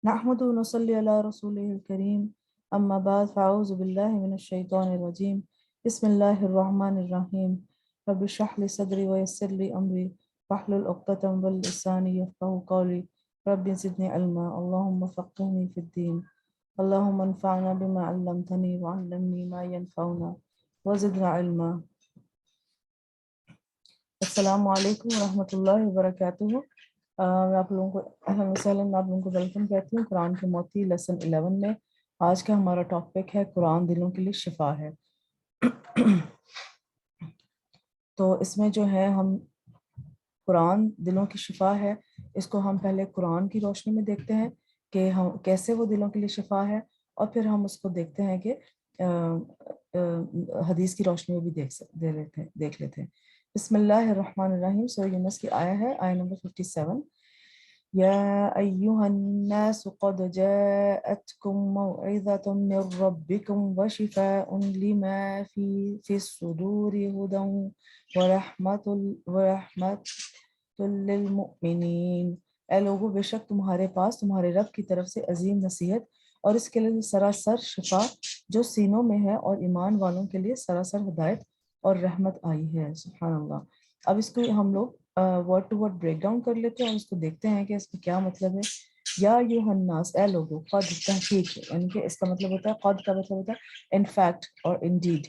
نحمده ونصلي على رسوله الكريم أما بعد فأعوذ بالله من الشيطان الرجيم بسم الله الرحمن الرحيم رب اشرح لي صدري ويسر لي أمري واحلل عقدة من لساني يفقهوا قولي رب زدني علما اللهم فقهني في الدين اللهم انفعنا بما علمتني وعلمني ما ينفعنا وزدنا علما. السلام علیکم ورحمۃ اللہ وبرکاتہ. میں آپ لوگوں کو اہلا وسہلا، میں آپ لوگوں کو ویلکم کہتی ہوں قرآن کے موتی لیسن 11 میں. آج کا ہمارا ٹاپک ہے قرآن دلوں کے لیے شفا ہے. تو اس میں جو ہے ہم قرآن دلوں کی شفا ہے، اس کو ہم پہلے قرآن کی روشنی میں دیکھتے ہیں کہ ہم کیسے وہ دلوں کے لیے شفا ہے، اور پھر ہم اس کو دیکھتے ہیں کہ حدیث کی روشنی میں بھی دیکھ لیتے ہیں. بسم اللہ الرحمن الرحیم. سورہ یونس کی آیہ ہے، آیہ نمبر 57. یا ایہا الناس قد جاءتکم موعظۃ من ربکم وشفاء لما فی الصدور ہدی ورحمۃ للمؤمنین. اے لوگو، بے شک تمہارے پاس تمہارے رب کی طرف سے عظیم نصیحت اور اس کے لیے سراسر شفا جو سینوں میں ہے، اور ایمان والوں کے لیے سراسر ہدایت اور رحمت آئی ہے. سبحان اللہ. اب اس کو ہم لوگ word to word break down کر لیتے ہیں اور اس کو دیکھتے ہیں کہ اس کا کیا مطلب ہے. یا ایھا الناس، اے لوگو، قد تحقیق، یعنی کہ اس کا مطلب ہوتا ہے، قد کا مطلب ہوتا ہے ان فیکٹ اور انڈیڈ.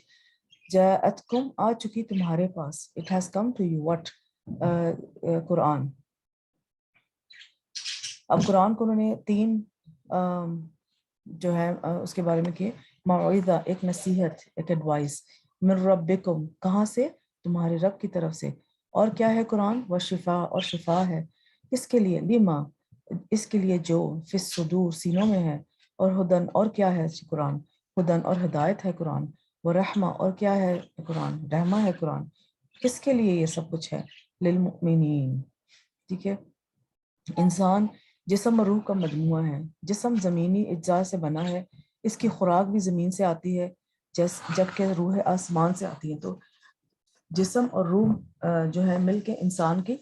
جاءتکم، آ چکی تمہارے پاس، it has come to you, what? Quran. اب قرآن کو انہوں نے تین جو ہے اس کے بارے میں کہ موعظہ، ایک نصیحت، ایک ایڈوائس، من ربکم، کہاں سے؟ تمہارے رب کی طرف سے. اور کیا ہے قرآن؟ وشفا، اور شفا ہے. کس کے لیے؟ لما، اس کے لیے جو فی الصدور، سینوں میں ہے. اور ہدن، اور کیا ہے قرآن؟ ہدن، اور ہدایت ہے قرآن. ورحمہ، اور کیا ہے قرآن؟ رحمہ ہے قرآن. کس کے لیے یہ سب کچھ ہے؟ للمؤمنین. ٹھیک ہے. انسان جسم اور روح کا مجموعہ ہے. جسم زمینی اجزاء سے بنا ہے، اس کی خوراک بھی زمین سے آتی ہے جبکہ روح آسمان سے آتی ہے. تو جسم اور روح جو ہے مل کے انسان کی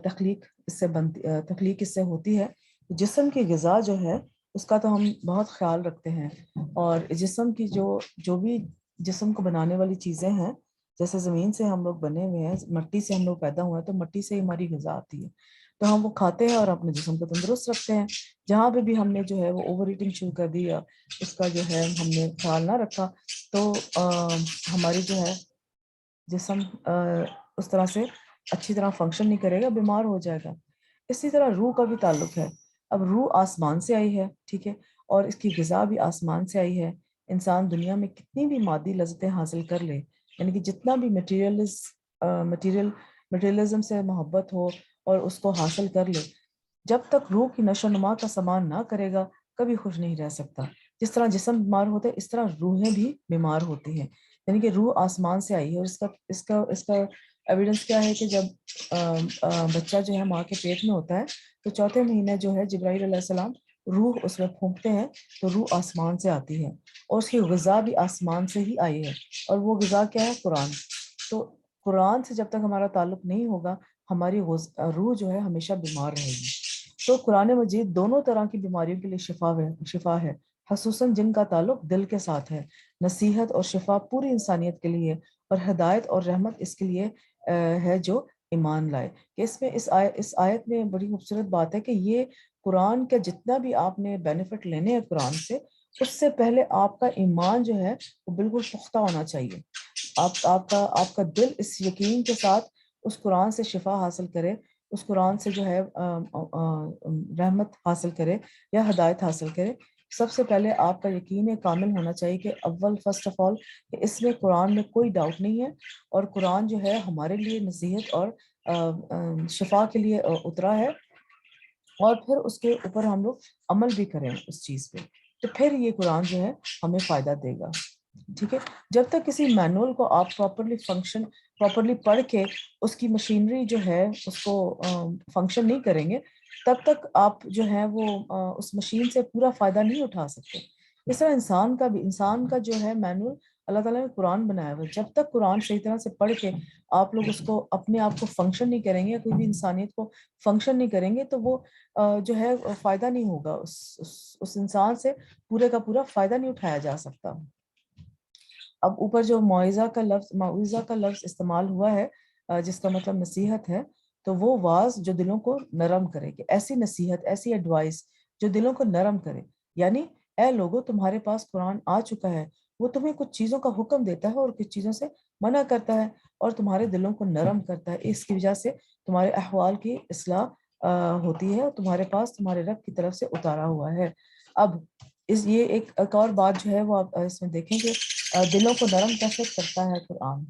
تخلیق اس سے ہوتی ہے. جسم کی غذا جو ہے اس کا تو ہم بہت خیال رکھتے ہیں، اور جسم کی جو بھی جسم کو بنانے والی چیزیں ہیں، جیسے زمین سے ہم لوگ بنے ہوئے ہیں، مٹی سے ہم لوگ پیدا ہوئے ہیں، تو مٹی سے ہی ہماری غذا آتی ہے، تو ہم وہ کھاتے ہیں اور اپنے جسم کو تندرست رکھتے ہیں. جہاں پہ بھی ہم نے جو ہے وہ اوور ایٹنگ شروع کر دی یا اس کا جو ہے ہم نے خیال نہ رکھا، تو ہماری جو ہے جسم اس طرح سے اچھی طرح فنکشن نہیں کرے گا، بیمار ہو جائے گا. اسی طرح روح کا بھی تعلق ہے. اب روح آسمان سے آئی ہے، ٹھیک ہے، اور اس کی غذا بھی آسمان سے آئی ہے. انسان دنیا میں کتنی بھی مادی لذتیں حاصل کر لے، یعنی کہ جتنا بھی مٹیریلزم سے محبت ہو اور اس کو حاصل کر لے، جب تک روح کی نشو و نما کا سامان نہ کرے گا کبھی خوش نہیں رہ سکتا. جس طرح جسم بیمار ہوتے ہیں، اس طرح روحیں بھی بیمار ہوتی ہیں. یعنی کہ روح آسمان سے آئی ہے. اور اس کا ایویڈنس کیا ہے کہ جب بچہ جو ہے ماں کے پیٹ میں ہوتا ہے، تو چوتھے مہینے جو ہے جبرائیل علیہ السلام روح اس میں پھونکتے ہیں، تو روح آسمان سے آتی ہے، اور اس کی غذا بھی آسمان سے ہی آئی ہے. اور وہ غذا کیا ہے؟ قرآن. تو قرآن سے جب تک ہمارا تعلق نہیں ہوگا، ہماری روح جو ہے ہمیشہ بیمار رہے گی. تو قرآن مجید دونوں طرح کی بیماریوں کے لیے شفا ہے، خصوصاً جن کا تعلق دل کے ساتھ ہے. نصیحت اور شفا پوری انسانیت کے لیے، اور ہدایت اور رحمت اس کے لیے ہے جو ایمان لائے. کہ اس آیت میں بڑی خوبصورت بات ہے کہ یہ قرآن کا جتنا بھی آپ نے بینیفٹ لینے ہیں قرآن سے، اس سے پہلے آپ کا ایمان جو ہے وہ بالکل پختہ ہونا چاہیے. آپ کا دل اس یقین کے ساتھ اس قرآن سے شفا حاصل کرے، اس قرآن سے جو ہے رحمت حاصل کرے یا ہدایت حاصل کرے. سب سے پہلے آپ کا یقین کامل ہونا چاہیے کہ فرسٹ آف آل کہ اس میں قرآن میں کوئی ڈاؤٹ نہیں ہے، اور قرآن جو ہے ہمارے لیے نصیحت اور شفا کے لیے اترا ہے، اور پھر اس کے اوپر ہم لوگ عمل بھی کریں اس چیز پہ، تو پھر یہ قرآن جو ہے ہمیں فائدہ دے گا. ٹھیک ہے. جب تک کسی مینول کو آپ پراپرلی پڑھ کے اس کی مشینری جو ہے اس کو فنکشن نہیں کریں گے، تب تک آپ جو ہے وہ اس مشین سے پورا فائدہ نہیں اٹھا سکتے. اس طرح انسان کا جو ہے مینول اللہ تعالیٰ نے قرآن بنایا ہوا ہے. جب تک قرآن صحیح طرح سے پڑھ کے آپ لوگ اس کو اپنے آپ کو فنکشن نہیں کریں گے، کوئی بھی انسانیت کو فنکشن نہیں کریں گے، تو وہ جو ہے فائدہ نہیں ہوگا، اس انسان سے پورے کا پورا فائدہ نہیں اٹھایا جا سکتا. اب اوپر جو معوضہ کا لفظ استعمال ہوا ہے جس کا مطلب نصیحت ہے، تو وہ واز جو دلوں کو نرم کرے، کہ ایسی نصیحت، ایسی ایڈوائس جو دلوں کو نرم کرے. یعنی اے لوگو، تمہارے پاس قرآن آ چکا ہے، وہ تمہیں کچھ چیزوں کا حکم دیتا ہے اور کچھ چیزوں سے منع کرتا ہے، اور تمہارے دلوں کو نرم کرتا ہے. اس کی وجہ سے تمہارے احوال کی اصلاح ہوتی ہے، اور تمہارے پاس تمہارے رب کی طرف سے اتارا ہوا ہے. اب یہ ایک اور بات جو ہے وہ آپ اس میں دیکھیں کہ دلوں کو نرم کیسے کرتا ہے قرآن.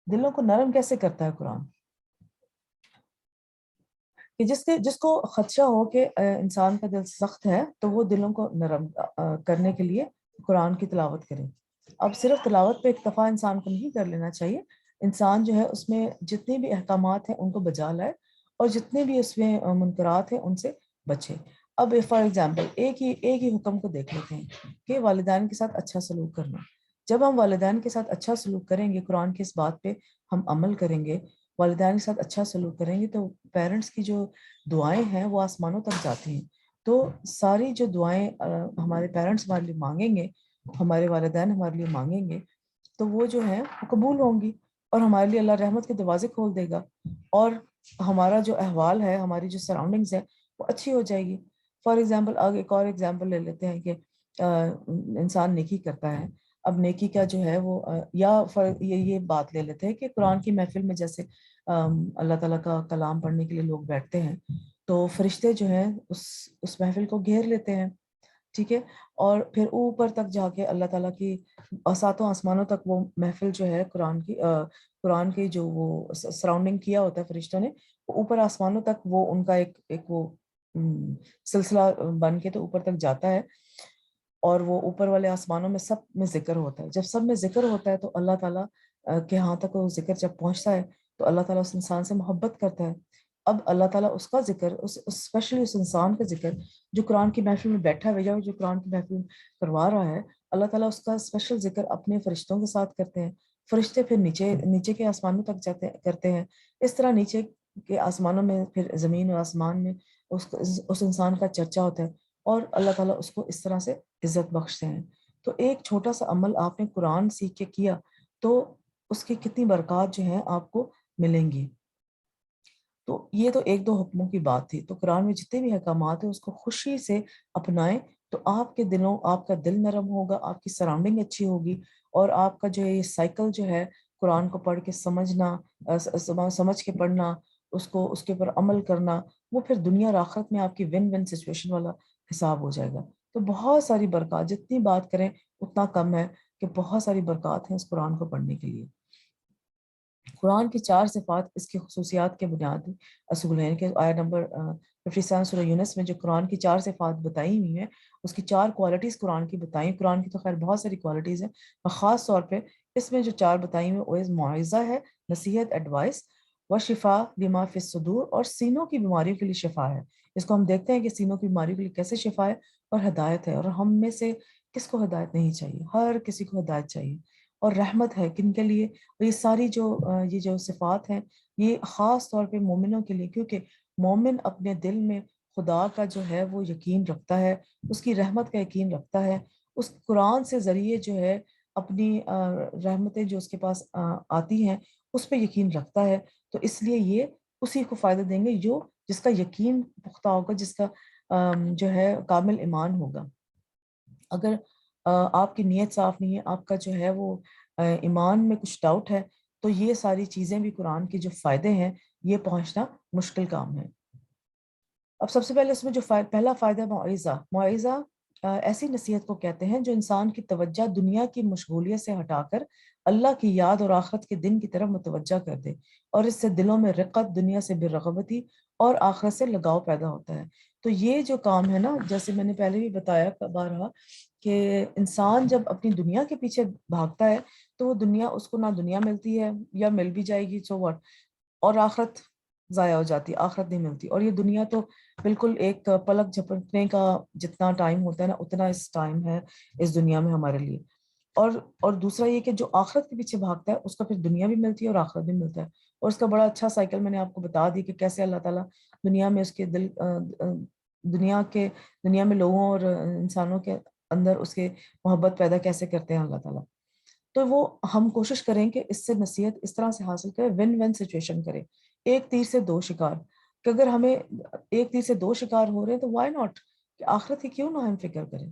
دلوں کو نرم کیسے کرتا ہے قرآن؟ کہ جس کو خدشہ ہو کہ انسان کا دل سخت ہے، تو وہ دلوں کو نرم کرنے کے لیے قرآن کی تلاوت کرے. اب صرف تلاوت پہ اکتفا انسان کو نہیں کر لینا چاہیے. انسان جو ہے اس میں جتنے بھی احکامات ہیں ان کو بجا لائے، اور جتنے بھی اس میں منکرات ہیں ان سے بچے. اب فار ایگزامپل ایک ہی حکم کو دیکھ لیتے ہیں کہ والدین کے ساتھ اچھا سلوک کرنا. جب ہم والدین کے ساتھ اچھا سلوک کریں گے، قرآن کی اس بات پہ ہم عمل کریں گے، والدین کے ساتھ اچھا سلوک کریں گے، تو پیرنٹس کی جو دعائیں ہیں وہ آسمانوں تک جاتی ہیں. تو ساری جو دعائیں ہمارے پیرنٹس ہمارے لیے مانگیں گے، ہمارے والدین ہمارے لیے مانگیں گے، تو وہ جو ہے وہ قبول ہوں گی، اور ہمارے لیے اللہ رحمت کے دروازے کھول دے گا، اور ہمارا جو احوال ہے، ہماری جو سراؤنڈنگز ہے وہ اچھی ہو جائے گی. فار ایگزامپل آگے ایک اور ایگزامپل لے لیتے ہیں کہ انسان نیکی کرتا ہے. اب نیکی کا جو ہے وہ یہ بات لے لیتے ہیں کہ قرآن کی محفل میں جیسے اللہ تعالیٰ کا کلام پڑھنے کے لیے لوگ بیٹھتے ہیں، تو فرشتے جو ہیں اس محفل کو گھیر لیتے ہیں. ٹھیک ہے، اور پھر اوپر تک جا کے اللہ تعالیٰ کی ساتوں آسمانوں تک وہ محفل جو ہے قرآن کی جو وہ سراؤنڈنگ کیا ہوتا ہے فرشتوں نے، اوپر آسمانوں تک وہ ان کا ایک وہ سلسلہ بن کے تو اوپر تک جاتا ہے، اور وہ اوپر والے آسمانوں میں سب میں ذکر ہوتا ہے. جب سب میں ذکر ہوتا ہے تو اللہ تعالیٰ کے ہاں تک وہ ذکر جب پہنچتا ہے تو اللہ تعالیٰ اس انسان سے محبت کرتا ہے. اب اللہ تعالیٰ اس کا ذکر، اسپیشلی اس انسان کا ذکر جو قرآن کی محفل میں بیٹھا ہوا ہے، جو قرآن کی محفل کروا رہا ہے، اللہ تعالیٰ اس کا اسپیشل ذکر اپنے فرشتوں کے ساتھ کرتے ہیں. فرشتے پھر نیچے کے آسمانوں تک کرتے ہیں. اس طرح نیچے کے آسمانوں میں، پھر زمین اور آسمان میں اس انسان کا چرچا ہوتا ہے، اور اللہ تعالیٰ اس کو اس طرح سے عزت بخشتے ہیں. تو ایک چھوٹا سا عمل آپ نے قرآن سیکھ کے کیا تو اس کی کتنی برکات جو ہیں آپ کو ملیں گی. تو یہ تو ایک دو حکموں کی بات تھی. تو قرآن میں جتنے بھی احکامات ہیں اس کو خوشی سے اپنائیں، تو آپ کا دل نرم ہوگا، آپ کی سراؤنڈنگ اچھی ہوگی، اور آپ کا جو ہے یہ سائیکل جو ہے قرآن کو پڑھ کے سمجھنا، سمجھ کے پڑھنا، اس کے اوپر عمل کرنا، وہ پھر دنیا اور آخرت میں آپ کی ون ون سچویشن والا حساب ہو جائے گا. تو بہت ساری برکات، جتنی بات کریں اتنا کم ہے، کہ بہت ساری برکات ہیں اس قرآن کو پڑھنے کے لیے. قرآن کی 4 صفات اس کی خصوصیات کے بنیادی اصول ہیں کہ آیت نمبر 57 سورہ یونس میں جو قرآن کی 4 صفات بتائی ہوئی ہیں، اس کی 4 کوالٹیز قرآن کی بتائیں. قرآن کی تو خیر بہت ساری کوالٹیز ہیں، اور خاص طور پہ اس میں جو 4 بتائی ہوئی وہ معاوضہ ہے، نصیحت، ایڈوائس، و شفا لما فی الصدور، اور سینوں کی بیماریوں کے لیے شفا ہے. اس کو ہم دیکھتے ہیں کہ سینوں کی بیماریوں کے لیے کیسے شفا ہے، اور ہدایت ہے. اور ہم میں سے کس کو ہدایت نہیں چاہیے؟ ہر کسی کو ہدایت چاہیے. اور رحمت ہے کن کے لیے؟ اور یہ ساری یہ جو صفات ہیں یہ خاص طور پہ مومنوں کے لیے، کیونکہ مومن اپنے دل میں خدا کا جو ہے وہ یقین رکھتا ہے، اس کی رحمت کا یقین رکھتا ہے، اس قرآن سے ذریعے جو ہے اپنی رحمتیں جو اس کے پاس آتی ہیں اس پہ یقین رکھتا ہے. تو اس لیے یہ اسی کو فائدہ دیں گے جس کا یقین پختہ ہوگا، جس کا جو ہے کامل ایمان ہوگا. اگر آپ کی نیت صاف نہیں ہے، آپ کا جو ہے وہ ایمان میں کچھ ڈاؤٹ ہے، تو یہ ساری چیزیں بھی قرآن کے جو فائدے ہیں یہ پہنچنا مشکل کام ہے. اب سب سے پہلے اس میں جو پہلا فائدہ معاوضہ ایسی نصیحت کو کہتے ہیں جو انسان کی توجہ دنیا کی مشغولیت سے ہٹا کر اللہ کی یاد اور آخرت کے دن کی طرف متوجہ کر دے، اور اس سے دلوں میں رقت، دنیا سے برغبتی اور آخرت سے لگاؤ پیدا ہوتا ہے. تو یہ جو کام ہے نا، جیسے میں نے پہلے بھی بتایا بارہا، کہ انسان جب اپنی دنیا کے پیچھے بھاگتا ہے تو وہ دنیا اس کو نہ دنیا ملتی ہے، یا مل بھی جائے گی سو واٹ، اور آخرت ضائع ہو جاتی ہے، آخرت نہیں ملتی. اور یہ دنیا تو بالکل ایک پلک جھپکنے کا جتنا ٹائم ہوتا ہے نا، اتنا اس ٹائم ہے اس دنیا میں ہمارے لیے. اور دوسرا یہ کہ جو آخرت کے پیچھے بھاگتا ہے اس کا پھر دنیا بھی ملتی ہے اور آخرت بھی ملتا ہے. اور اس کا بڑا اچھا سائیکل میں نے آپ کو بتا دی کہ کیسے اللہ تعالیٰ دنیا میں اس کے دنیا میں لوگوں اور انسانوں کے اندر اس کے محبت پیدا کیسے کرتے ہیں اللہ تعالیٰ. تو وہ ہم کوشش کریں کہ اس سے نصیحت اس طرح سے حاصل کریں، ون ون سچویشن کریں، ایک تیر سے دو شکار. کہ اگر ہمیں ایک تیر سے دو شکار ہو رہے ہیں تو وائی ناٹ کہ آخرت کی کیوں نہ ہم فکر کریں.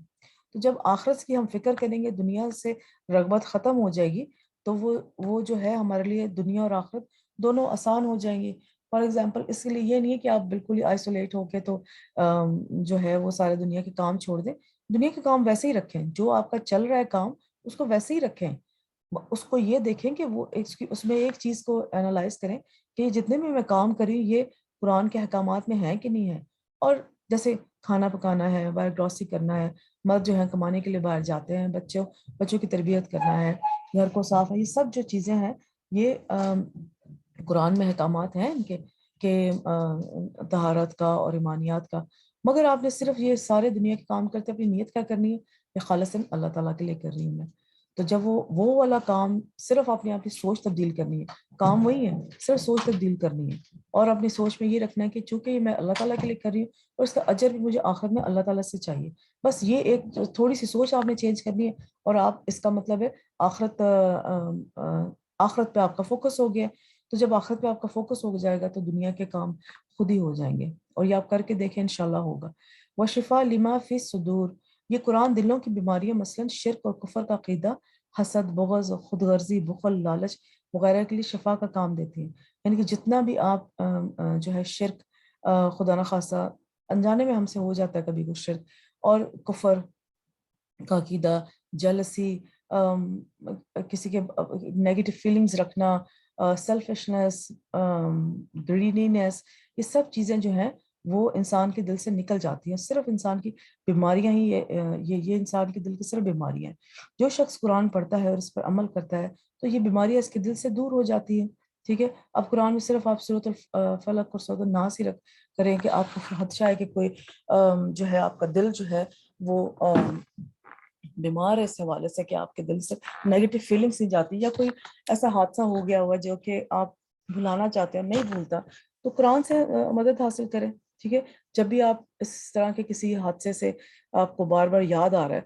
تو جب آخرت کی ہم فکر کریں گے، دنیا سے رغبت ختم ہو جائے گی، تو وہ جو ہے ہمارے لیے دنیا اور آخرت دونوں آسان ہو جائیں گی. فار ایگزامپل اس کے لیے یہ نہیں ہے کہ آپ بالکل ہی آئسولیٹ ہو کے تو جو ہے وہ سارے دنیا کے کام چھوڑ دیں. دنیا کے کام ویسے ہی رکھیں، جو آپ کا چل رہا ہے کام اس کو ویسے ہی رکھیں. اس کو یہ دیکھیں کہ وہ اس میں ایک چیز کو انالائز کریں کہ جتنے بھی میں کام کری یہ قرآن کے احکامات میں ہیں کہ نہیں ہے. اور جیسے کھانا پکانا ہے، باہر گروسری کرنا ہے، مرد جو ہے کمانے کے لیے باہر جاتے ہیں، بچوں کی تربیت کرنا ہے، گھر کو صاف ہے، یہ سب جو چیزیں ہیں یہ قرآن میں احکامات ہیں ان کے کہ طہارت کا اور ایمانیات کا. مگر آپ نے صرف یہ سارے دنیا کے کام کرتے اپنی نیت کیا کرنی ہے کہ خالصاً اللہ تعالیٰ کے لیے کر رہی ہوں میں. تو جب وہ والا کام صرف اپنے آپ کی سوچ تبدیل کرنی ہے، کام وہی ہے، صرف سوچ تبدیل کرنی ہے. اور اپنی سوچ میں یہ رکھنا ہے کہ چونکہ یہ میں اللہ تعالیٰ کے لیے کر رہی ہوں اور اس کا اجر بھی مجھے آخرت میں اللہ تعالیٰ سے چاہیے. بس یہ ایک تھوڑی سی سوچ آپ نے چینج کرنی ہے اور آپ اس کا مطلب ہے آخرت پہ آپ کا فوکس ہو گیا. تو جب آخرت پہ آپ کا فوکس ہو جائے گا تو دنیا کے کام خود ہی ہو جائیں گے. اور یہ آپ کر کے دیکھیں انشاءاللہ ہوگا. وشفا لما فی الصدور، یہ قرآن دلوں کی بیماریاں مثلاً شرک اور کفر کا عقیدہ، حسد، بغض، خود غرضی، بخل، لالچ وغیرہ کے لیے شفا کا کام دیتی ہیں. یعنی کہ جتنا بھی آپ جو ہے شرک خدا نخواستہ انجانے میں ہم سے ہو جاتا ہے کبھی کچھ شرک، اور کفر کا عقیدہ، جلسی، کسی کے نیگیٹو فیلنگز رکھنا، سیلفشنس، گریڈینس، یہ سب چیزیں جو ہیں وہ انسان کے دل سے نکل جاتی ہیں. صرف انسان کی بیماریاں ہی یہ انسان کے دل کی صرف بیماریاں ہیں. جو شخص قرآن پڑھتا ہے اور اس پر عمل کرتا ہے تو یہ بیماریاں اس کے دل سے دور ہو جاتی ہیں. ٹھیک ہے. اب قرآن میں صرف آپ سورۃ الفلق اور سورۃ الناس ہی کریں کہ آپ کو خدشہ ہے کہ کوئی جو ہے آپ کا دل جو ہے وہ بیمار ہے اس حوالے سے کہ آپ کے دل سے نیگیٹو فیلنگس نہیں جاتی، یا کوئی ایسا حادثہ ہو گیا ہوا جو کہ آپ بھلانا چاہتے ہیں نہیں بھولتا، تو قرآن سے مدد حاصل کریں. ٹھیک ہے. جب بھی آپ اس طرح کے کسی حادثے سے آپ کو بار بار یاد آ رہا ہے،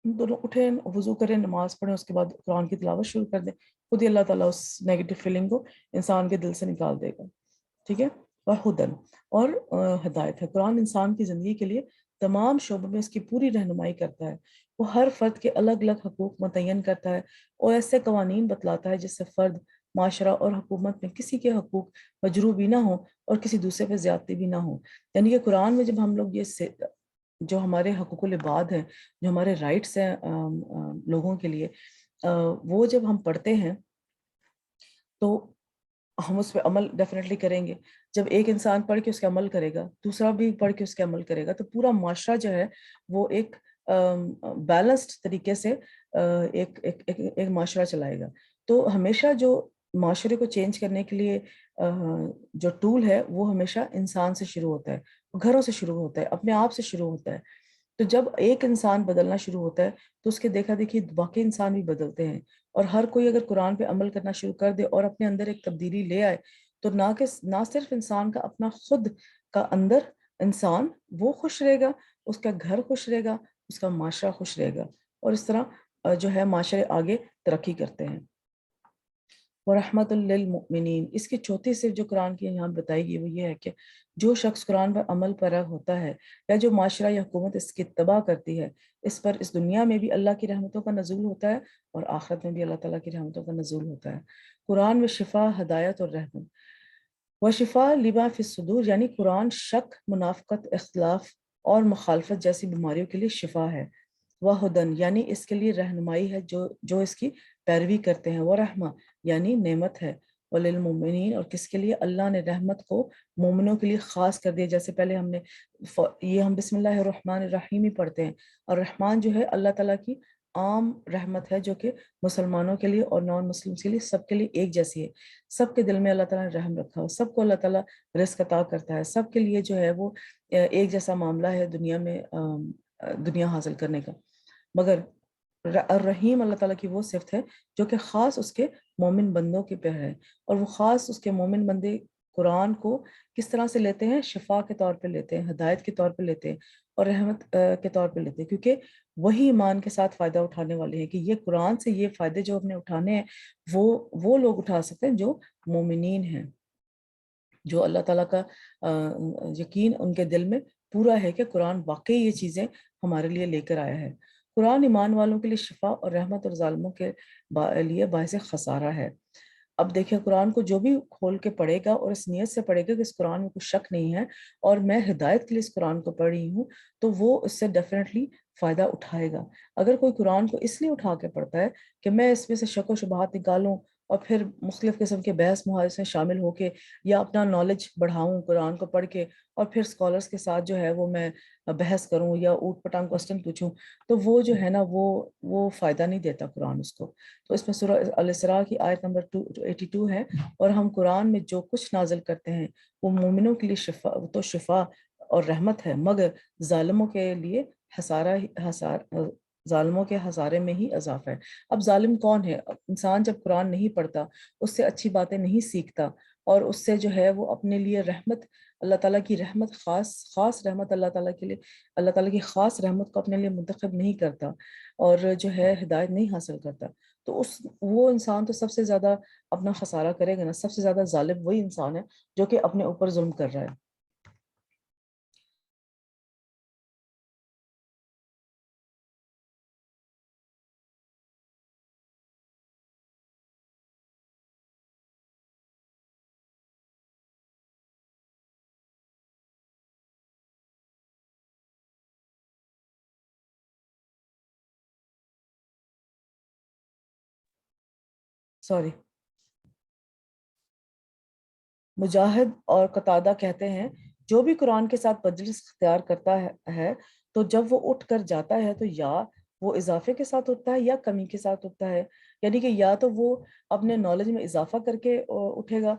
دونوں اٹھیں، وضو کریں، نماز پڑھیں، اس کے بعد قرآن کی تلاوت شروع کر دیں. خود ہی اللہ تعالیٰ اس نیگیٹو فیلنگ کو انسان کے دل سے نکال دے گا. ٹھیک ہے. اور ہدن، اور ہدایت ہے. قرآن انسان کی زندگی کے لیے تمام شعبوں میں اس کی پوری رہنمائی کرتا ہے. وہ ہر فرد کے الگ الگ حقوق متعین کرتا ہے اور ایسے قوانین بتلاتا ہے جس سے فرد، معاشرہ اور حکومت میں کسی کے حقوق مجروح بھی نہ ہوں اور کسی دوسرے پہ زیادتی بھی نہ ہوں. یعنی کہ قرآن میں جب ہم لوگ یہ جو ہمارے حقوق العباد ہیں، جو ہمارے رائٹس ہیں لوگوں کے لیے، وہ جب ہم پڑھتے ہیں تو ہم اس پہ عمل ڈیفینیٹلی کریں گے. جب ایک انسان پڑھ کے اس کے عمل کرے گا، دوسرا بھی پڑھ کے اس کے عمل کرے گا، تو پورا معاشرہ جو ہے وہ ایک بیلنسڈ طریقے سے ایک معاشرہ چلائے گا. تو ہمیشہ جو معاشرے کو چینج کرنے کے لیے جو ٹول ہے وہ ہمیشہ انسان سے شروع ہوتا ہے، گھروں سے شروع ہوتا ہے، اپنے آپ سے شروع ہوتا ہے. تو جب ایک انسان بدلنا شروع ہوتا ہے تو اس کے دیکھا دیکھی باقی انسان بھی بدلتے ہیں. اور ہر کوئی اگر قرآن پہ عمل کرنا شروع کر دے اور اپنے اندر ایک تبدیلی لے آئے تو نہ صرف انسان کا اپنا خود کا اندر انسان وہ خوش رہے گا، اس کا گھر خوش رہے گا، اس کا معاشرہ خوش رہے گا. اور اس طرح جو ہے معاشرے آگے ترقی کرتے ہیں. وَرَحْمَةٌ لِّلْمُؤْمِنِينَ، اس کی چوتھی صرف جو قرآن کی یہاں بتائی گئی وہ یہ ہے کہ جو شخص قرآن پر عمل پیرا ہوتا ہے یا جو معاشرہ یا حکومت اس کی اتباع کرتی ہے، اس پر اس دنیا میں بھی اللہ کی رحمتوں کا نزول ہوتا ہے اور آخرت میں بھی اللہ تعالیٰ کی رحمتوں کا نزول ہوتا ہے. قرآن میں شفا، ہدایت اور رحمت. وشفا لما فی الصدور، یعنی قرآن شک، منافقت، اختلاف اور مخالفت جیسی بیماریوں کے لیے شفا ہے. وہدن، یعنی اس کے لیے رہنمائی ہے جو اس کی پیروی کرتے ہیں. ورحمہ، یعنی نعمت ہے. وللمؤمنین، اور کس کے لیے؟ اللہ نے رحمت کو مومنوں کے لیے خاص کر دیا. جیسے پہلے ہم بسم اللہ الرحمن الرحیم ہی پڑھتے ہیں. اور رحمان جو ہے اللہ تعالیٰ کی عام رحمت ہے جو کہ مسلمانوں کے لیے اور نان مسلم کے لیے سب کے لیے ایک جیسی ہے. سب کے دل میں اللہ تعالیٰ نے رحم رکھا ہو, سب کو اللہ تعالیٰ رزق عطا کرتا ہے, سب کے لیے جو ہے وہ ایک جیسا معاملہ ہے دنیا میں دنیا حاصل کرنے کا. مگر الرحیم اللہ تعالیٰ کی وہ صفت ہے جو کہ خاص اس کے مومن بندوں کے پہ ہے, اور وہ خاص اس کے مومن بندے قرآن کو کس طرح سے لیتے ہیں؟ شفا کے طور پہ لیتے ہیں, ہدایت کے طور پہ لیتے ہیں, اور رحمت کے طور پہ لیتے ہیں, کیونکہ وہی ایمان کے ساتھ فائدہ اٹھانے والے ہیں کہ یہ قرآن سے یہ فائدے جو ہم نے اٹھانے ہیں وہ لوگ اٹھا سکتے ہیں جو مومنین ہیں, جو اللہ تعالیٰ کا یقین ان کے دل میں پورا ہے کہ قرآن واقعی یہ چیزیں ہمارے لیے لے کر آیا ہے. قرآن ایمان والوں کے لیے شفا اور رحمت, اور ظالموں کے لیے باعث خسارہ ہے. اب دیکھیں, قرآن کو جو بھی کھول کے پڑھے گا اور اس نیت سے پڑھے گا کہ اس قرآن میں کچھ شک نہیں ہے اور میں ہدایت کے لیے اس قرآن کو پڑھ رہی ہوں, تو وہ اس سے ڈیفینیٹلی فائدہ اٹھائے گا. اگر کوئی قرآن کو اس لیے اٹھا کے پڑھتا ہے کہ میں اس میں سے شک و شبہات نکالوں اور پھر مختلف قسم کے بحث محاورے میں شامل ہو کے یا اپنا نالج بڑھاؤں قرآن کو پڑھ کے, اور پھر اسکالرس کے ساتھ جو ہے وہ میں بحث کروں یا اوٹ پٹانگ کوسچن پوچھوں, تو وہ جو ہے نا وہ فائدہ نہیں دیتا قرآن اس کو. تو اس میں سورہ الاسراء کی آیت نمبر 82 ہے, اور ہم قرآن میں جو کچھ نازل کرتے ہیں وہ مومنوں کے لیے شفا اور رحمت ہے, مگر ظالموں کے لیے ظالموں کے ہزارے میں ہی اضافہ ہے. اب ظالم کون ہے؟ انسان جب قرآن نہیں پڑھتا, اس سے اچھی باتیں نہیں سیکھتا, اور اس سے جو ہے وہ اپنے لیے رحمت, اللہ تعالیٰ کی رحمت, خاص رحمت اللہ تعالیٰ کے لیے, اللہ تعالیٰ کی خاص رحمت کو اپنے لیے منتخب نہیں کرتا, اور جو ہے ہدایت نہیں حاصل کرتا, تو وہ انسان تو سب سے زیادہ اپنا خسارہ کرے گا نا. سب سے زیادہ ظالم وہی انسان ہے جو کہ اپنے اوپر ظلم کر رہا ہے. سوری. مجاہد اور قتادہ کہتے ہیں جو بھی قرآن کے ساتھ مجلس اختیار کرتا ہے تو جب وہ اٹھ کر جاتا ہے تو یا وہ اضافے کے ساتھ اٹھتا ہے یا کمی کے ساتھ اٹھتا ہے. یعنی کہ یا تو وہ اپنے نالج میں اضافہ کر کے اٹھے گا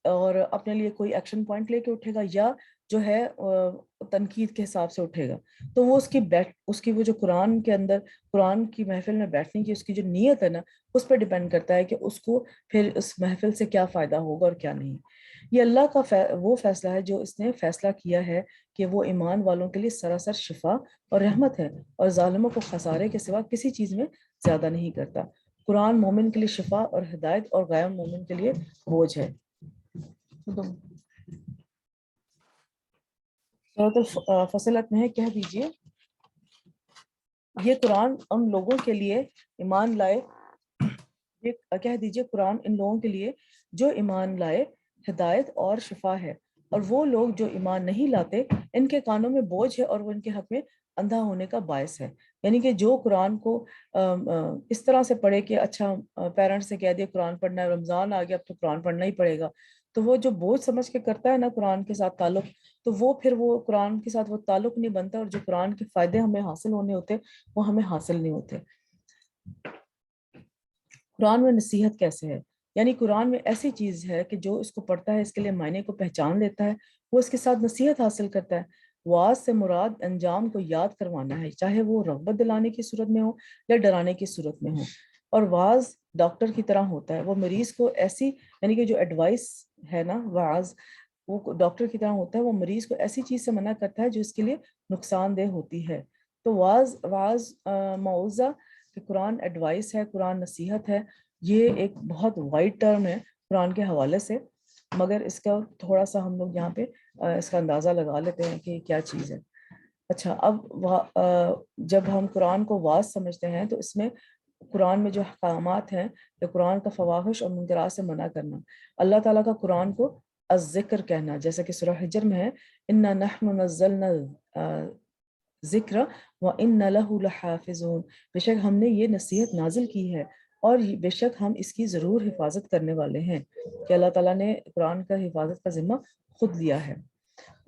اور اپنے لیے کوئی ایکشن پوائنٹ لے کے اٹھے گا, یا جو ہے تنقید کے حساب سے اٹھے گا. تو وہ اس کی وہ جو قرآن کے اندر قرآن کی محفل میں بیٹھنے کی اس کی جو نیت ہے نا, اس پہ ڈیپینڈ کرتا ہے کہ اس کو پھر اس محفل سے کیا فائدہ ہوگا اور کیا نہیں. یہ اللہ کا وہ فیصلہ ہے جو اس نے فیصلہ کیا ہے کہ وہ ایمان والوں کے لیے سراسر شفا اور رحمت ہے, اور ظالموں کو خسارے کے سوا کسی چیز میں زیادہ نہیں کرتا. قرآن مومن کے لیے شفا اور ہدایت, اور غیر مومن کے لیے بوجھ ہے. سورۃ فصلت میں ہے, کہہ دیجئے یہ قرآن ان لوگوں کے لیے ایمان لائے, یہ کہہ دیجئے قرآن ان لوگوں کے لیے جو ایمان لائے ہدایت اور شفا ہے, اور وہ لوگ جو ایمان نہیں لاتے ان کے کانوں میں بوجھ ہے اور وہ ان کے حق میں اندھا ہونے کا باعث ہے. یعنی کہ جو قرآن کو اس طرح سے پڑھے کہ اچھا پیرنٹس سے کہہ دیا قرآن پڑھنا ہے, رمضان آ گیا اب تو قرآن پڑھنا ہی پڑے گا, تو وہ جو بوجھ سمجھ کے کرتا ہے نا قرآن کے ساتھ تعلق, تو وہ پھر وہ قرآن کے ساتھ وہ تعلق نہیں بنتا, اور جو قرآن کے فائدے ہمیں حاصل ہونے ہوتے وہ ہمیں حاصل نہیں ہوتے. قرآن میں نصیحت کیسے ہے؟ یعنی قرآن میں ایسی چیز ہے کہ جو اس کو پڑھتا ہے اس کے لیے معنی کو پہچان لیتا ہے, وہ اس کے ساتھ نصیحت حاصل کرتا ہے. واعظ سے مراد انجام کو یاد کروانا ہے, چاہے وہ رغبت دلانے کی صورت میں ہو یا ڈرانے کی صورت میں ہو. اور واعظ ڈاکٹر کی طرح ہوتا ہے, وہ مریض کو ایسی, یعنی کہ جو ایڈوائس ہے نا واعظ, وہ ڈاکٹر کی طرح ہوتا ہے, وہ مریض کو ایسی چیز سے منع کرتا ہے جو اس کے لیے نقصان دہ ہوتی ہے. تو واعظ موعظہ کہ قرآن ایڈوائس ہے, قرآن نصیحت ہے, یہ ایک بہت وائڈ ٹرم ہے قرآن کے حوالے سے, مگر اس کا تھوڑا سا ہم لوگ یہاں پہ اس کا اندازہ لگا لیتے ہیں کہ کیا چیز ہے. اچھا, اب جب ہم قرآن کو واعظ سمجھتے ہیں تو اس میں قرآن میں جو احکامات ہیں کہ قرآن کا فواحش اور منکرات سے منع کرنا, اللہ تعالیٰ کا قرآن کو الذکر کہنا, جیسا کہ سورہ حجر میں ہے اِنَّا نَحْنُ نَزَّلْنَا ذکر وَإِنَّ لَهُ لَحَافِظُونَ, بے شک ہم نے یہ نصیحت نازل کی ہے اور بے شک ہم اس کی ضرور حفاظت کرنے والے ہیں. کہ اللہ تعالیٰ نے قرآن کا حفاظت کا ذمہ خود لیا ہے.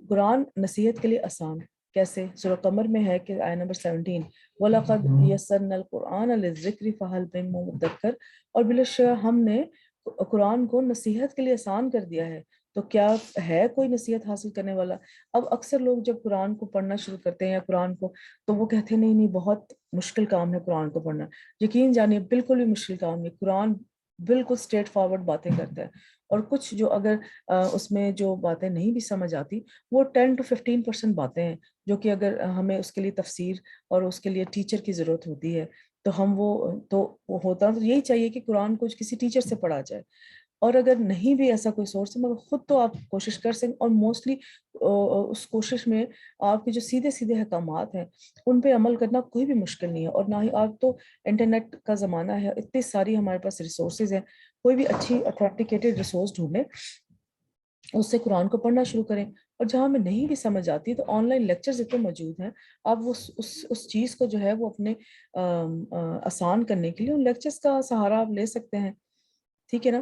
قرآن نصیحت کے لیے آسان, کیسے؟ سورہ قمر میں ہے کہ آیت نمبر 17 وَلَقَدْ يَسَّرْنَا الْقُرْآنَ لِلذِّكْرِ فَهَلْ مِن مُّدَّكِّرٍ، اور بالشبہ ہم نے قرآن کو نصیحت کے لیے آسان کر دیا ہے، تو کیا ہے کوئی نصیحت حاصل کرنے والا؟ اب اکثر لوگ جب قرآن کو پڑھنا شروع کرتے ہیں یا قرآن کو، تو وہ کہتے ہیں نہیں نہیں بہت مشکل کام ہے قرآن کو پڑھنا۔ یقین جانیے بالکل بھی مشکل کام نہیں، قرآن بالکل اسٹریٹ فارورڈ باتیں کرتا ہے، اور کچھ جو اگر اس میں جو باتیں نہیں بھی سمجھ آتی، وہ 10 to 15% باتیں ہیں جو کہ اگر ہمیں اس کے لیے تفسیر اور اس کے لیے ٹیچر کی ضرورت ہوتی ہے، تو ہم وہ ہوتا تو یہی چاہیے کہ قرآن کو کسی ٹیچر سے پڑھا جائے، اور اگر نہیں بھی ایسا کوئی سورس ہے مگر خود تو آپ کوشش کر سکیں، اور موسٹلی اس کوشش میں آپ کے جو سیدھے سیدھے احکامات ہیں ان پہ عمل کرنا کوئی بھی مشکل نہیں ہے، اور نہ ہی آپ تو انٹرنیٹ کا زمانہ ہے، اتنی ساری ہمارے پاس ریسورسز ہیں، کوئی بھی اچھی اتھینٹیکیٹڈ ریسورس ڈھونڈیں، اس سے قرآن کو پڑھنا شروع کریں، اور جہاں ہمیں نہیں بھی سمجھ آتی تو آن لائن لیکچرز اتنے موجود ہیں، آپ وہ اس چیز کو جو ہے وہ اپنے آسان کرنے کے لیے ان لیکچرز کا سہارا آپ لے سکتے ہیں، ٹھیک ہے نا؟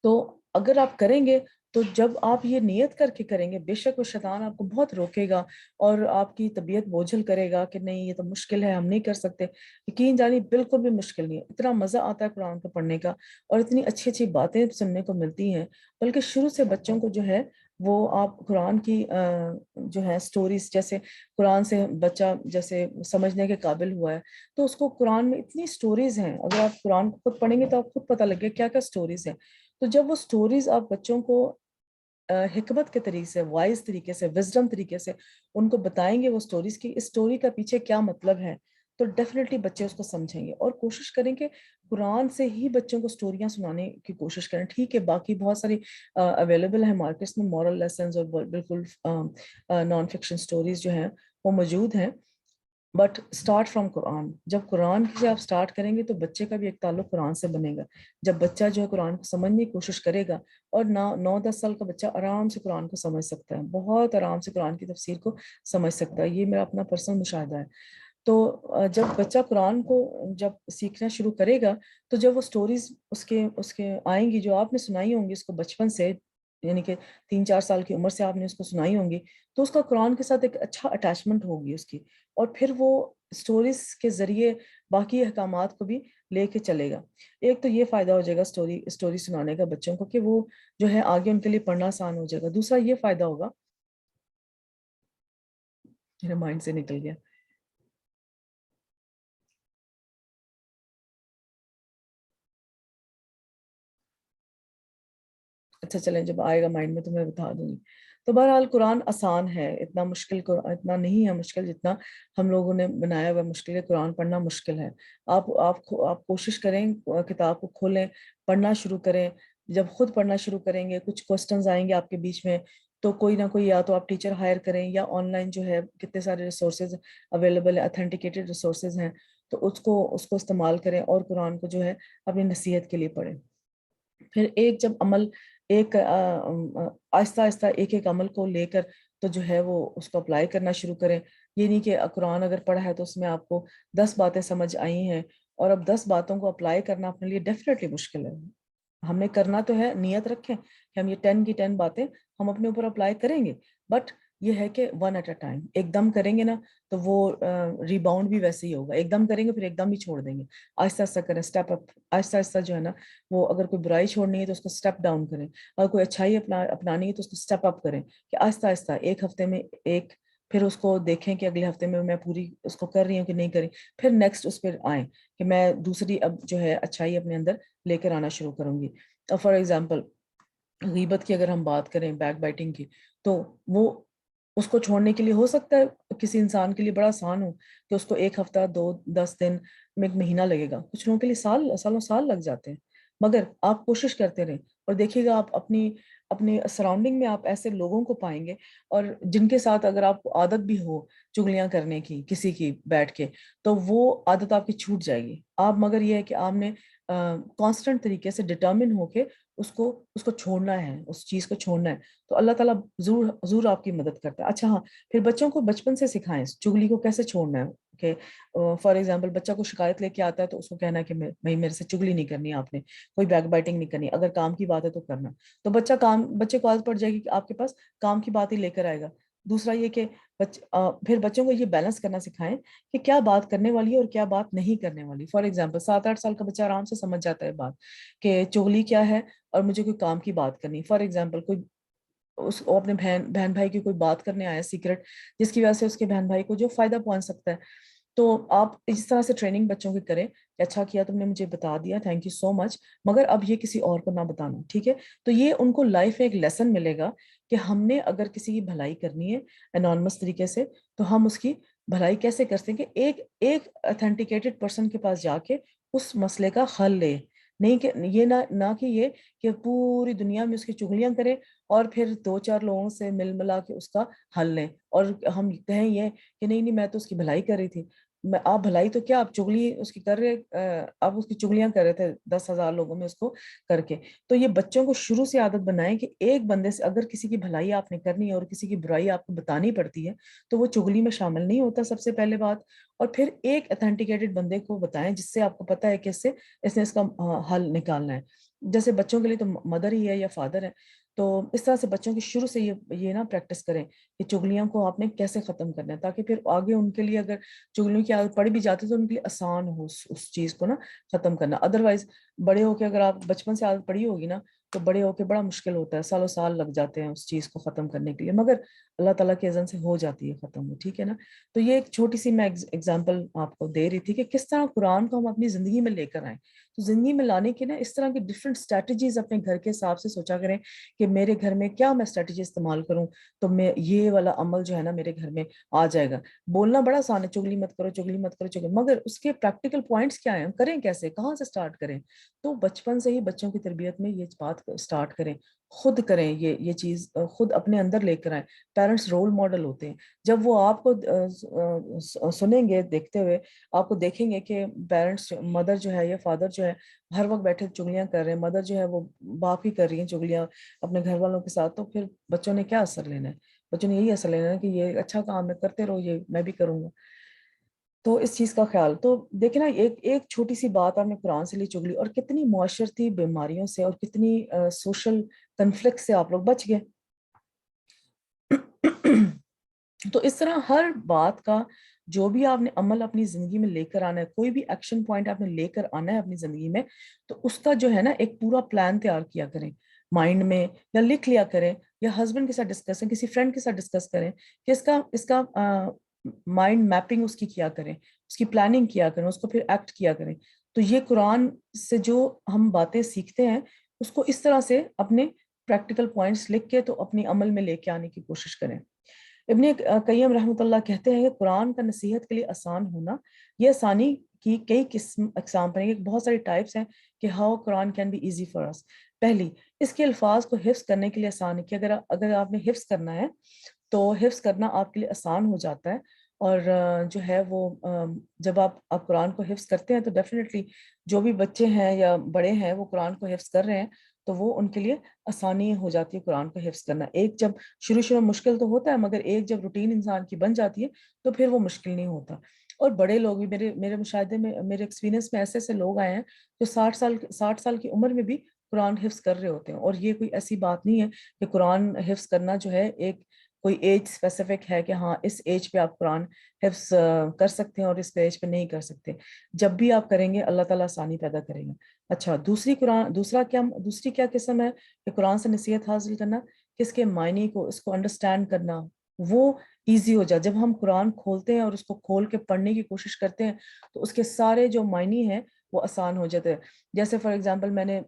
تو اگر آپ کریں گے تو جب آپ یہ نیت کر کے کریں گے، بے شک وہ شیطان آپ کو بہت روکے گا اور آپ کی طبیعت بوجھل کرے گا کہ نہیں یہ تو مشکل ہے، ہم نہیں کر سکتے۔ یقین جانی بالکل بھی مشکل نہیں ہے، اتنا مزہ آتا ہے قرآن کو پڑھنے کا، اور اتنی اچھی اچھی باتیں سننے کو ملتی ہیں، بلکہ شروع سے بچوں کو جو ہے وہ آپ قرآن کی جو ہے سٹوریز، جیسے قرآن سے بچہ جیسے سمجھنے کے قابل ہوا ہے تو اس کو قرآن میں اتنی سٹوریز ہیں، اگر آپ قرآن کو خود پڑھیں گے تو آپ خود پتہ لگے کیا کیا سٹوریز ہیں، تو جب وہ سٹوریز آپ بچوں کو حکمت کے طریقے سے، وائز طریقے سے، وزڈم طریقے سے ان کو بتائیں گے وہ سٹوریز کی اس سٹوری کا پیچھے کیا مطلب ہے، تو ڈیفینیٹلی بچے اس کو سمجھیں گے، اور کوشش کریں کہ قرآن سے ہی بچوں کو سٹوریاں سنانے کی کوشش کریں۔ ٹھیک ہے باقی بہت ساری اویلیبل ہیں مارکیٹس میں مورل لیسنز اور بالکل نان فکشن سٹوریز جو ہیں وہ موجود ہیں، بٹ اسٹارٹ فرام قرآن۔ جب قرآن سے آپ اسٹارٹ کریں گے تو بچے کا بھی ایک تعلق قرآن سے بنے گا، جب بچہ جو ہے قرآن کو سمجھنے کی کوشش کرے گا، اور 9 10 سال کا بچہ آرام سے قرآن کو سمجھ سکتا ہے، بہت آرام سے قرآن کی تفسیر کو سمجھ سکتا ہے، یہ میرا اپنا پرسنل مشاہدہ ہے۔ تو جب بچہ قرآن کو جب سیکھنا شروع کرے گا تو جب وہ سٹوریز اس کے آئیں گی جو آپ نے سنائی ہوں گی اس کو بچپن سے، یعنی کہ 3 4 سال کی عمر سے آپ نے اس کو سنائی ہوں گی، تو اس کا قرآن کے ساتھ ایک اچھا اٹیچمنٹ ہوگی اس کی، اور پھر وہ سٹوریز کے ذریعے باقی احکامات کو بھی لے کے چلے گا۔ ایک تو یہ فائدہ ہو جائے گا سٹوری سنانے کا بچوں کو کہ وہ جو ہے آگے ان کے لیے پڑھنا آسان ہو جائے گا۔ دوسرا یہ فائدہ ہوگا، میرے مائنڈ سے نکل گیا، اچھا چلیں جب آئے گا مائنڈ میں تو میں بتا دوں گی۔ تو بہرحال قرآن آسان ہے، اتنا مشکل اتنا نہیں ہے مشکل جتنا ہم لوگوں نے بنایا ہوا مشکل ہے، قرآن پڑھنا مشکل ہے۔ آپ کوشش کریں، کتاب کو کھولیں، پڑھنا شروع کریں، جب خود پڑھنا شروع کریں گے کچھ کوسچنز آئیں گے آپ کے بیچ میں، تو کوئی نہ کوئی یا تو آپ ٹیچر ہائر کریں، یا آن لائن جو ہے کتنے سارے ریسورسز اویلیبل ہیں، اتھینٹیکیٹڈ ریسورسز ہیں، تو اس کو استعمال کریں اور قرآن کو جو ہے اپنی نصیحت کے لیے پڑھیں۔ پھر ایک جب عمل ایک آہستہ آہستہ ایک ایک عمل کو لے کر تو جو ہے وہ اس کو اپلائی کرنا شروع کریں۔ یہ نہیں کہ قرآن اگر پڑھا ہے تو اس میں آپ کو 10 باتیں سمجھ آئی ہیں اور اب 10 باتوں کو اپلائی کرنا اپنے لیے ڈیفینیٹلی مشکل ہے۔ ہم نے کرنا تو ہے، نیت رکھیں کہ ہم یہ 10 کی 10 باتیں ہم اپنے اوپر اپلائی کریں گے، بٹ یہ ہے کہ 1 at a time، ایک دم کریں گے نا تو وہ ریباؤنڈ بھی ویسے ہی ہوگا، ایک دم کریں گے پھر ایک دم ہی چھوڑ دیں گے، آہستہ آہستہ کریں، اسٹیپ اپ، آہستہ آہستہ جو ہے نا وہ اگر کوئی برائی چھوڑنی ہے تو اس کو اسٹیپ ڈاؤن کریں، اگر کوئی اچھائی اپنانی ہے تو اس کو اسٹیپ اپ کریں، کہ آہستہ آہستہ ایک ہفتے میں ایک، پھر اس کو دیکھیں کہ اگلے ہفتے میں پوری اس کو کر رہی ہوں کہ نہیں کری، پھر نیکسٹ اس پہ آئیں کہ میں دوسری اب جو ہے اچھائی اپنے اندر لے کر آنا شروع کروں گی۔ فار ایگزامپل غیبت کی اگر ہم بات کریں، بیک بائٹنگ کی، تو وہ اس کو چھوڑنے کے لیے ہو سکتا ہے کسی انسان کے لیے بڑا آسان ہو کہ اس کو 1 ہفتہ 2 10 دن میں 1 مہینہ لگے گا، کچھ لوگوں کے لیے سالوں سال لگ جاتے ہیں، مگر آپ کوشش کرتے رہیں اور دیکھیے گا آپ اپنی سراؤنڈنگ میں آپ ایسے لوگوں کو پائیں گے، اور جن کے ساتھ اگر آپ کو عادت بھی ہو چگلیاں کرنے کی کسی کی بیٹھ کے، تو وہ عادت آپ کی چھوٹ جائے گی، آپ مگر یہ ہے کہ آپ نے کانسٹنٹ طریقے سے ڈٹرمن ہو کے اس کو چھوڑنا ہے، اس چیز کو چھوڑنا ہے، تو اللہ تعالیٰ ضرور آپ کی مدد کرتا ہے۔ اچھا ہاں، پھر بچوں کو بچپن سے سکھائیں چگلی کو کیسے چھوڑنا ہے، کہ فار ایگزامپل بچہ کو شکایت لے کے آتا ہے تو اس کو کہنا ہے کہ بھائی میرے سے چگلی نہیں کرنی، آپ نے کوئی بیک بائٹنگ نہیں کرنی، اگر کام کی بات ہے تو کرنا، تو بچے کو عادت پڑ جائے گی کہ آپ کے پاس کام کی بات ہی لے کر آئے گا، دوسرا یہ کہ پھر بچوں کو یہ بیلنس کرنا سکھائیں کہ کیا بات کرنے والی ہے اور کیا بات نہیں کرنے والی. فار ایگزامپل 7-8 سال کا بچہ آرام سے سمجھ جاتا ہے بات کہ چغلی کیا ہے اور مجھے کوئی کام کی بات کرنی. فار ایگزامپل کوئی وہ اپنے بہن بھائی کی کوئی بات کرنے آیا سیکرٹ، جس کی وجہ سے اس کے بہن بھائی کو جو فائدہ پہنچ سکتا ہے. تو آپ اس طرح سے ٹریننگ بچوں کی کریں کہ اچھا کیا تم نے مجھے بتا دیا، تھینک یو سو مچ، مگر اب یہ کسی اور کو نہ بتانا، ٹھیک ہے. تو یہ ان کو لائف میں ایک لیسن ملے گا کہ ہم نے اگر کسی کی بھلائی کرنی ہے انانمس طریقے سے تو ہم اس کی بھلائی کیسے کر سکیں کہ ایک اتھینٹیکیٹڈ پرسن کے پاس جا کے اس مسئلے کا حل لے. نہیں کہ یہ نہ کہ یہ کہ پوری دنیا میں اس کی چغلیاں کریں اور پھر 2-4 لوگوں سے مل ملا کے اس کا حل لیں اور ہم کہیں یہ کہ نہیں میں تو اس کی بھلائی کر رہی تھی. آپ بھلائی تو کیا، آپ چغلی اس کی کر رہے، آپ اس کی چغلیاں کر رہے تھے 10,000 لوگوں میں اس کو کر کے. تو یہ بچوں کو شروع سے عادت بنائیں کہ ایک بندے سے اگر کسی کی بھلائی آپ نے کرنی ہے اور کسی کی برائی آپ کو بتانی پڑتی ہے تو وہ چغلی میں شامل نہیں ہوتا سب سے پہلے بات. اور پھر ایک اتھینٹیکیٹڈ بندے کو بتائیں جس سے آپ کو پتا ہے کہ اس نے اس کا حل نکالنا ہے. جیسے بچوں کے لیے تو مدر ہی ہے یا فادر ہے. تو اس طرح سے بچوں کی شروع سے یہ نا پریکٹس کریں کہ چغلیاں کو آپ نے کیسے ختم کرنا ہے تاکہ پھر آگے ان کے لیے اگر چغلیوں کی عادت پڑ بھی جاتی ہے تو ان کے لیے آسان ہو اس چیز کو نا ختم کرنا. ادروائز بڑے ہو کے اگر آپ بچپن سے عادت پڑی ہوگی نا تو بڑے ہو کے بڑا مشکل ہوتا ہے، سالوں سال لگ جاتے ہیں اس چیز کو ختم کرنے کے لیے، مگر اللہ تعالیٰ کے اذن سے ہو جاتی ہے ختم، ٹھیک ہے نا. تو یہ ایک چھوٹی سی میں ایگزامپل آپ کو دے رہی تھی کہ کس طرح قرآن کو ہم اپنی زندگی میں لے کر آئیں. تو زندگی میں لانے کے نا اس طرح کی ڈفرینٹ اسٹریٹجیز اپنے گھر کے حساب سے سوچا کریں کہ میرے گھر میں کیا میں اسٹریٹجی استعمال کروں تو میں یہ والا عمل جو ہے نا میرے گھر میں آ جائے گا. بولنا بڑا آسان ہے، چغلی مت کرو چغلی مت کرو چغلی، مگر اس کے پریکٹیکل پوائنٹس کیا ہیں، کریں کیسے، کہاں سے سٹارٹ کریں. تو بچپن سے ہی بچوں کی تربیت میں یہ بات سٹارٹ کریں، خود کریں یہ چیز خود اپنے اندر لے کر آئیں. پیرنٹس رول ماڈل ہوتے ہیں. جب وہ آپ کو سنیں گے دیکھتے ہوئے، آپ کو دیکھیں گے کہ پیرنٹس مدر جو ہے یا فادر جو ہے ہر وقت بیٹھے چغلیاں کر رہے ہیں، مدر جو ہے وہ باپ ہی کر رہی ہیں چغلیاں اپنے گھر والوں کے ساتھ، تو پھر بچوں نے کیا اثر لینا ہے. بچوں نے یہی اثر لینا ہے کہ یہ اچھا کام ہے کرتے رہو، یہ میں بھی کروں گا. تو اس چیز کا خیال تو دیکھیں نا، ایک چھوٹی سی بات آپ نے قرآن سے لی چغلی اور کتنی معاشرتی بیماریوں سے اور کتنی سوشل کنفلکٹ سے آپ لوگ بچ گئے. تو اس طرح ہر بات کا جو بھی آپ نے عمل اپنی زندگی میں لے کر آنا ہے، کوئی بھی ایکشن پوائنٹ آپ نے لے کر آنا ہے اپنی زندگی میں، تو اس کا جو ہے نا ایک پورا پلان تیار کیا کریں مائنڈ میں، یا لکھ لیا کریں، یا ہسبینڈ کے ساتھ ڈسکس کریں، کسی فرینڈ کے ساتھ ڈسکس کریں کہ اس کا مائنڈ میپنگ اس کی کیا کریں، اس کی پلاننگ کیا کریں، اس کو پھر ایکٹ کیا کریں. تو یہ قرآن سے جو ہم باتیں سیکھتے ہیں اس کو اس طرح سے اپنے پریکٹیکل پوائنٹس لکھ کے تو اپنی عمل میں لے کے آنے کی کوشش کریں. ابن قیم رحمۃ اللہ کہتے ہیں کہ قرآن کا نصیحت کے لیے آسان ہونا، یہ آسانی کی کئی اقسام پر ہیں، بہت ساری ٹائپس ہیں کہ how Quran can be easy for us. پہلی، اس کے الفاظ کو حفظ کرنے کے لیے آسان ہے کہ اگر آپ نے حفظ کرنا ہے تو حفظ کرنا آپ کے لیے آسان ہو جاتا ہے. اور جو ہے وہ جب آپ قرآن کو حفظ کرتے ہیں تو ڈیفینیٹلی جو بھی بچے ہیں یا بڑے ہیں وہ قرآن کو حفظ کر رہے ہیں تو وہ ان کے لیے آسانی ہو جاتی ہے قرآن کو حفظ کرنا. ایک جب شروع میں مشکل تو ہوتا ہے، مگر ایک جب روٹین انسان کی بن جاتی ہے تو پھر وہ مشکل نہیں ہوتا. اور بڑے لوگ بھی میرے مشاہدے میں، میرے ایکسپیرینس میں ایسے لوگ آئے ہیں جو 60 سال کی عمر میں بھی قرآن حفظ کر رہے ہوتے ہیں. اور یہ کوئی ایسی بات نہیں ہے کہ قرآن حفظ کرنا جو ہے ایک کوئی ایج اسپیسیفک ہے کہ ہاں اس ایج پہ آپ قرآن حفظ کر سکتے ہیں اور اس ایج پہ نہیں کر سکتے. جب بھی آپ کریں گے اللہ تعالیٰ آسانی پیدا کرے گا. اچھا، دوسری کیا قسم ہے کہ قرآن سے نصیحت حاصل کرنا کہ اس کے معنی کو، اس کو انڈرسٹینڈ کرنا وہ ایزی ہو جائے. جب ہم قرآن کھولتے ہیں اور اس کو کھول کے پڑھنے کی کوشش کرتے ہیں تو اس کے سارے جو معنی ہیں وہ آسان ہو جاتے ہیں. جیسے فار ایگزامپل میں نے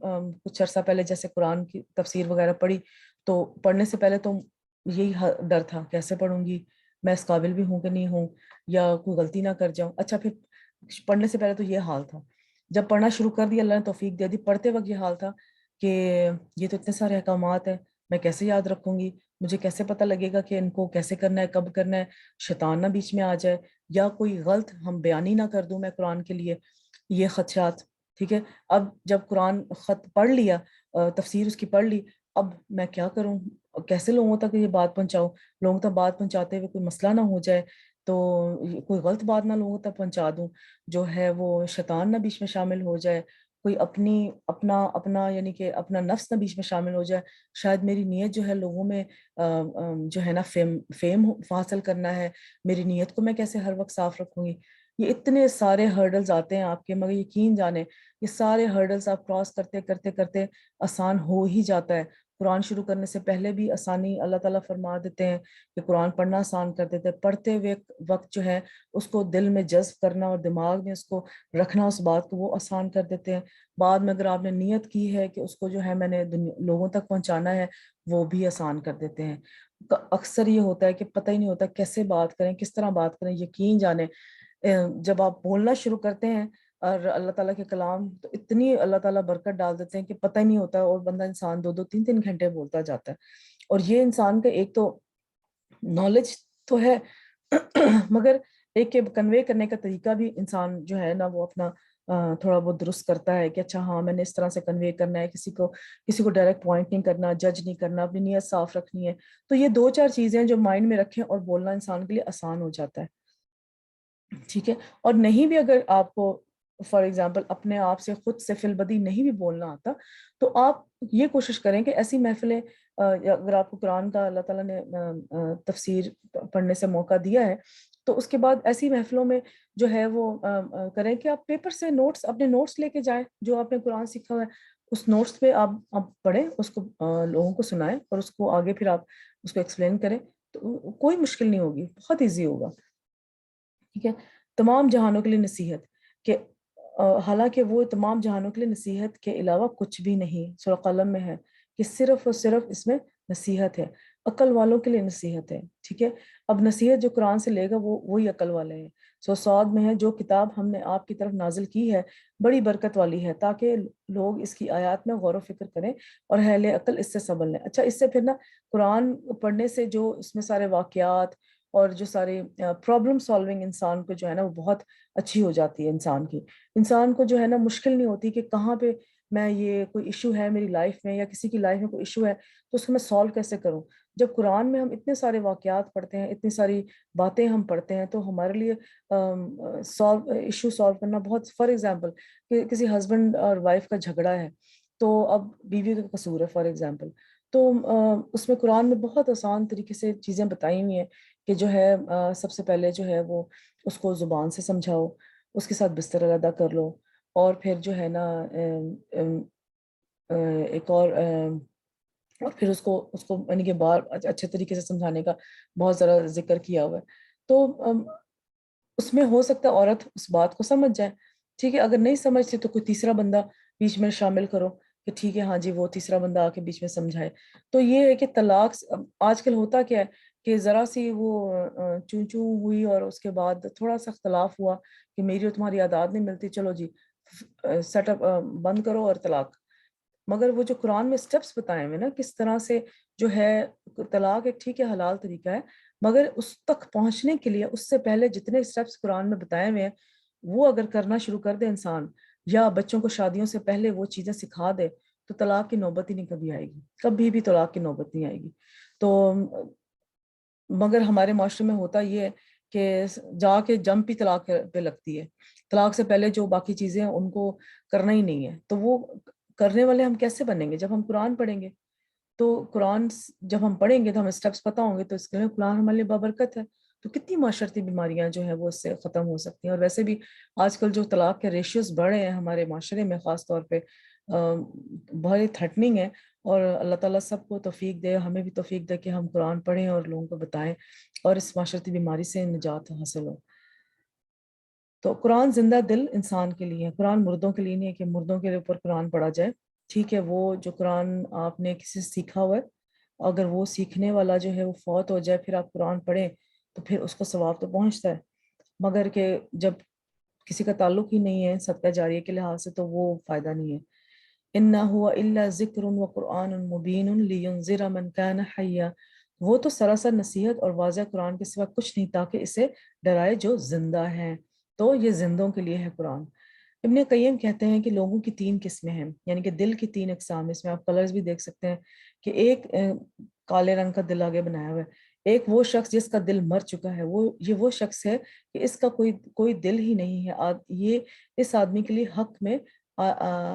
کچھ عرصہ پہلے جیسے قرآن کی تفسیر وغیرہ پڑھی تو پڑھنے سے پہلے تو یہی ڈر تھا کیسے پڑھوں گی، میں اس قابل بھی ہوں کہ نہیں ہوں، یا کوئی غلطی نہ کر جاؤں. اچھا، پھر پڑھنے سے پہلے تو یہ حال تھا. جب پڑھنا شروع کر دیا اللہ نے توفیق دے دی، پڑھتے وقت یہ حال تھا کہ یہ تو اتنے سارے احکامات ہیں، میں کیسے یاد رکھوں گی، مجھے کیسے پتہ لگے گا کہ ان کو کیسے کرنا ہے، کب کرنا ہے، شیطان نہ بیچ میں آ جائے یا کوئی غلط ہم بیانی نہ کر دوں میں قرآن کے لیے، یہ خدشات. ٹھیک ہے، اب جب قرآن خط پڑھ لیا، تفسیر اس کی پڑھ لی، اب میں کیا کروں، کیسے لوگوں تک یہ بات پہنچاؤں، لوگوں تک بات پہنچاتے ہوئے کوئی مسئلہ نہ ہو جائے، تو کوئی غلط بات نہ لوگوں تک پہنچا دوں، جو ہے وہ شیطان نہ بیچ میں شامل ہو جائے، کوئی اپنا یعنی کہ اپنا نفس نہ بیچ میں شامل ہو جائے. شاید میری نیت جو ہے لوگوں میں جو ہے نا فیم حاصل کرنا ہے، میری نیت کو میں کیسے ہر وقت صاف رکھوں گی. یہ اتنے سارے ہرڈلز آتے ہیں آپ کے، مگر یقین جانے یہ سارے ہرڈلز آپ کراس کرتے کرتے کرتے آسان ہو ہی جاتا ہے. قرآن شروع کرنے سے پہلے بھی آسانی اللہ تعالیٰ فرما دیتے ہیں کہ قرآن پڑھنا آسان کر دیتے ہیں. پڑھتے ہوئے وقت جو ہے اس کو دل میں جذب کرنا اور دماغ میں اس کو رکھنا اس بات کو، وہ آسان کر دیتے ہیں. بعد میں اگر آپ نے نیت کی ہے کہ اس کو جو ہے میں نے لوگوں تک پہنچانا ہے، وہ بھی آسان کر دیتے ہیں. اکثر یہ ہوتا ہے کہ پتہ ہی نہیں ہوتا کیسے بات کریں، کس طرح بات کریں. یقین جانے جب آپ بولنا شروع کرتے ہیں اور اللہ تعالیٰ کے کلام، تو اتنی اللہ تعالیٰ برکت ڈال دیتے ہیں کہ پتہ ہی نہیں ہوتا، اور بندہ انسان 2-3 گھنٹے بولتا جاتا ہے. اور یہ انسان کا ایک تو نالج تو ہے مگر ایک کے کنوے کرنے کا طریقہ بھی انسان جو ہے نا وہ اپنا تھوڑا بہت درست کرتا ہے کہ اچھا ہاں میں نے اس طرح سے کنوے کرنا ہے، کسی کو ڈائریکٹ پوائنٹ نہیں کرنا، جج نہیں کرنا، اپنی نیت صاف رکھنی ہے. تو یہ 2-4 چیزیں جو مائنڈ میں رکھیں اور بولنا انسان کے لیے آسان ہو جاتا ہے. ٹھیک ہے. اور نہیں بھی اگر آپ کو فار ایگزامپل اپنے آپ سے خود سے فی البدی نہیں بھی بولنا آتا، تو آپ یہ کوشش کریں کہ ایسی محفلیں اگر آپ کو قرآن کا اللہ تعالیٰ نے تفسیر پڑھنے سے موقع دیا ہے، تو اس کے بعد ایسی محفلوں میں جو ہے وہ کریں کہ آپ پیپر سے اپنے نوٹس لے کے جائیں جو آپ نے قرآن سیکھا ہوا ہے. اس نوٹس پہ آپ پڑھیں، اس کو لوگوں کو سنائیں اور اس کو آگے پھر آپ اس کو ایکسپلین کریں. تو کوئی مشکل نہیں ہوگی، بہت ایزی ہوگا. ٹھیک ہے. تمام جہانوں کے لیے نصیحت کہ حالانکہ وہ تمام جہانوں کے لیے نصیحت کے علاوہ کچھ بھی نہیں. سورہ قلم میں ہے کہ صرف اور صرف اس میں نصیحت ہے، عقل والوں کے لیے نصیحت ہے. ٹھیک ہے. اب نصیحت جو قرآن سے لے گا وہی عقل والے ہیں. صاد میں ہے جو کتاب ہم نے آپ کی طرف نازل کی ہے بڑی برکت والی ہے تاکہ لوگ اس کی آیات میں غور و فکر کریں اور اہل عقل اس سے سبل لیں. اچھا، اس سے پھر نا قرآن پڑھنے سے جو اس میں سارے واقعات اور جو سارے پرابلم سالونگ انسان کو جو ہے نا وہ بہت اچھی ہو جاتی ہے. انسان کو جو ہے نا مشکل نہیں ہوتی کہ کہاں پہ میں یہ کوئی ایشو ہے میری لائف میں یا کسی کی لائف میں کوئی ایشو ہے تو اس کو میں سالو کیسے کروں. جب قرآن میں ہم اتنے سارے واقعات پڑھتے ہیں، اتنی ساری باتیں ہم پڑھتے ہیں، تو ہمارے لیے ایشو سالو کرنا بہت، فار ایگزامپل کہ کسی ہسبینڈ اور وائف کا جھگڑا ہے تو اب بیوی کا قصور ہے فار ایگزامپل، تو اس میں قرآن میں بہت آسان طریقے سے چیزیں بتائی ہوئی ہیں کہ جو ہے سب سے پہلے جو ہے وہ اس کو زبان سے سمجھاؤ، اس کے ساتھ بستر علیحدہ کر لو، اور پھر جو ہے نا ایک اور پھر اس کو یعنی کہ بار اچھے طریقے سے سمجھانے کا بہت ذرا ذکر کیا ہوا ہے. تو اس میں ہو سکتا ہے عورت اس بات کو سمجھ جائے. ٹھیک ہے. اگر نہیں سمجھتی تو کوئی تیسرا بندہ بیچ میں شامل کرو کہ ٹھیک ہے ہاں جی وہ تیسرا بندہ آ کے بیچ میں سمجھائے. تو یہ ہے کہ طلاق آج کل ہوتا کیا ہے کہ ذرا سی وہ چوں چوں ہوئی اور اس کے بعد تھوڑا سا اختلاف ہوا کہ میری اور تمہاری عادات نہیں ملتی، چلو جی سیٹ اپ بند کرو اور طلاق. مگر وہ جو قرآن میں سٹیپس بتائے ہوئے نا کس طرح سے جو ہے طلاق ایک ٹھیک ہے حلال طریقہ ہے، مگر اس تک پہنچنے کے لیے اس سے پہلے جتنے سٹیپس قرآن میں بتائے ہوئے ہیں وہ اگر کرنا شروع کر دے انسان، یا بچوں کو شادیوں سے پہلے وہ چیزیں سکھا دے، تو طلاق کی نوبت ہی نہیں کبھی آئے گی، کبھی بھی طلاق کی نوبت نہیں آئے گی. تو مگر ہمارے معاشرے میں ہوتا یہ ہے کہ جا کے جم پہ طلاق پہ لگتی ہے. طلاق سے پہلے جو باقی چیزیں ہیں ان کو کرنا ہی نہیں ہے. تو وہ کرنے والے ہم کیسے بنیں گے جب ہم قرآن پڑھیں گے؟ تو قرآن جب ہم پڑھیں گے تو ہمیں سٹیپس پتہ ہوں گے، تو اس کے لیے قرآن ہمارے لیے بابرکت ہے. تو کتنی معاشرتی بیماریاں جو ہیں وہ اس سے ختم ہو سکتی ہیں. اور ویسے بھی آج کل جو طلاق کے ریشیوز بڑھ رہے ہیں ہمارے معاشرے میں خاص طور پہ بہت تھریٹننگ ہے. اور اللہ تعالیٰ سب کو توفیق دے، ہمیں بھی توفیق دے کہ ہم قرآن پڑھیں اور لوگوں کو بتائیں اور اس معاشرتی بیماری سے نجات حاصل ہو. تو قرآن زندہ دل انسان کے لیے ہے، قرآن مردوں کے لیے نہیں ہے کہ مردوں کے اوپر قرآن پڑھا جائے. ٹھیک ہے. وہ جو قرآن آپ نے کسی سے سیکھا ہوا ہے، اگر وہ سیکھنے والا جو ہے وہ فوت ہو جائے پھر آپ قرآن پڑھیں تو پھر اس کو ثواب تو پہنچتا ہے، مگر کہ جب کسی کا تعلق ہی نہیں ہے صدقہ جاریہ کے لحاظ سے تو وہ فائدہ نہیں ہے. اِنَّا هُوَ إِلَّا ذِكْرٌ وَقُرْآنٌ مُبِينٌ لِيُنذِرَ مَنْ كَانَ حَيًّا. وہ تو سراسر نصیحت اور واضح قرآن کے سوا کچھ نہیں تاکہ اسے ڈرائے جو زندہ ہیں. تو یہ زندوں کے لیے ہے قرآن. ابن قیم کہتے ہیں کہ لوگوں کی 3 قسمیں ہیں، یعنی کہ دل کی 3 اقسام. اس میں آپ کلرز بھی دیکھ سکتے ہیں کہ ایک کالے رنگ کا دل آگے بنایا ہوا ہے. ایک وہ شخص جس کا دل مر چکا ہے، وہ شخص ہے کہ اس کا کوئی دل ہی نہیں ہے. یہ اس آدمی کے لیے حق میں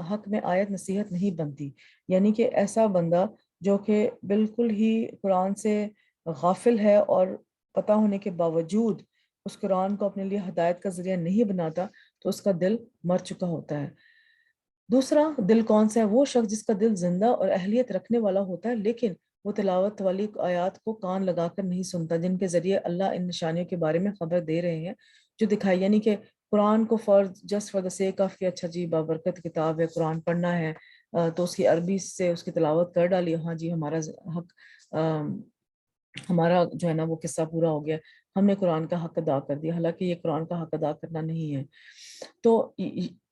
حق میں آیت نصیحت نہیں بنتی، یعنی کہ ایسا بندہ جو کہ بالکل ہی قرآن سے غافل ہے اور پتہ ہونے کے باوجود اس قرآن کو اپنے لیے ہدایت کا ذریعہ نہیں بناتا، تو اس کا دل مر چکا ہوتا ہے۔ دوسرا دل کون سا ہے؟ وہ شخص جس کا دل زندہ اور اہلیت رکھنے والا ہوتا ہے، لیکن وہ تلاوت والی آیات کو کان لگا کر نہیں سنتا، جن کے ذریعے اللہ ان نشانیوں کے بارے میں خبر دے رہے ہیں جو دکھائی، یعنی کہ قرآن کو just for the sake of کہ اچھا جی بابرکت کتاب ہے، قرآن پڑھنا ہے، تو اس کی عربی سے اس کی تلاوت کر ڈالی، ہاں جی ہمارا حق، ہمارا جو ہے نا وہ قصہ پورا ہو گیا، ہم نے قرآن کا حق ادا کر دیا، حالانکہ یہ قرآن کا حق ادا کرنا نہیں ہے۔ تو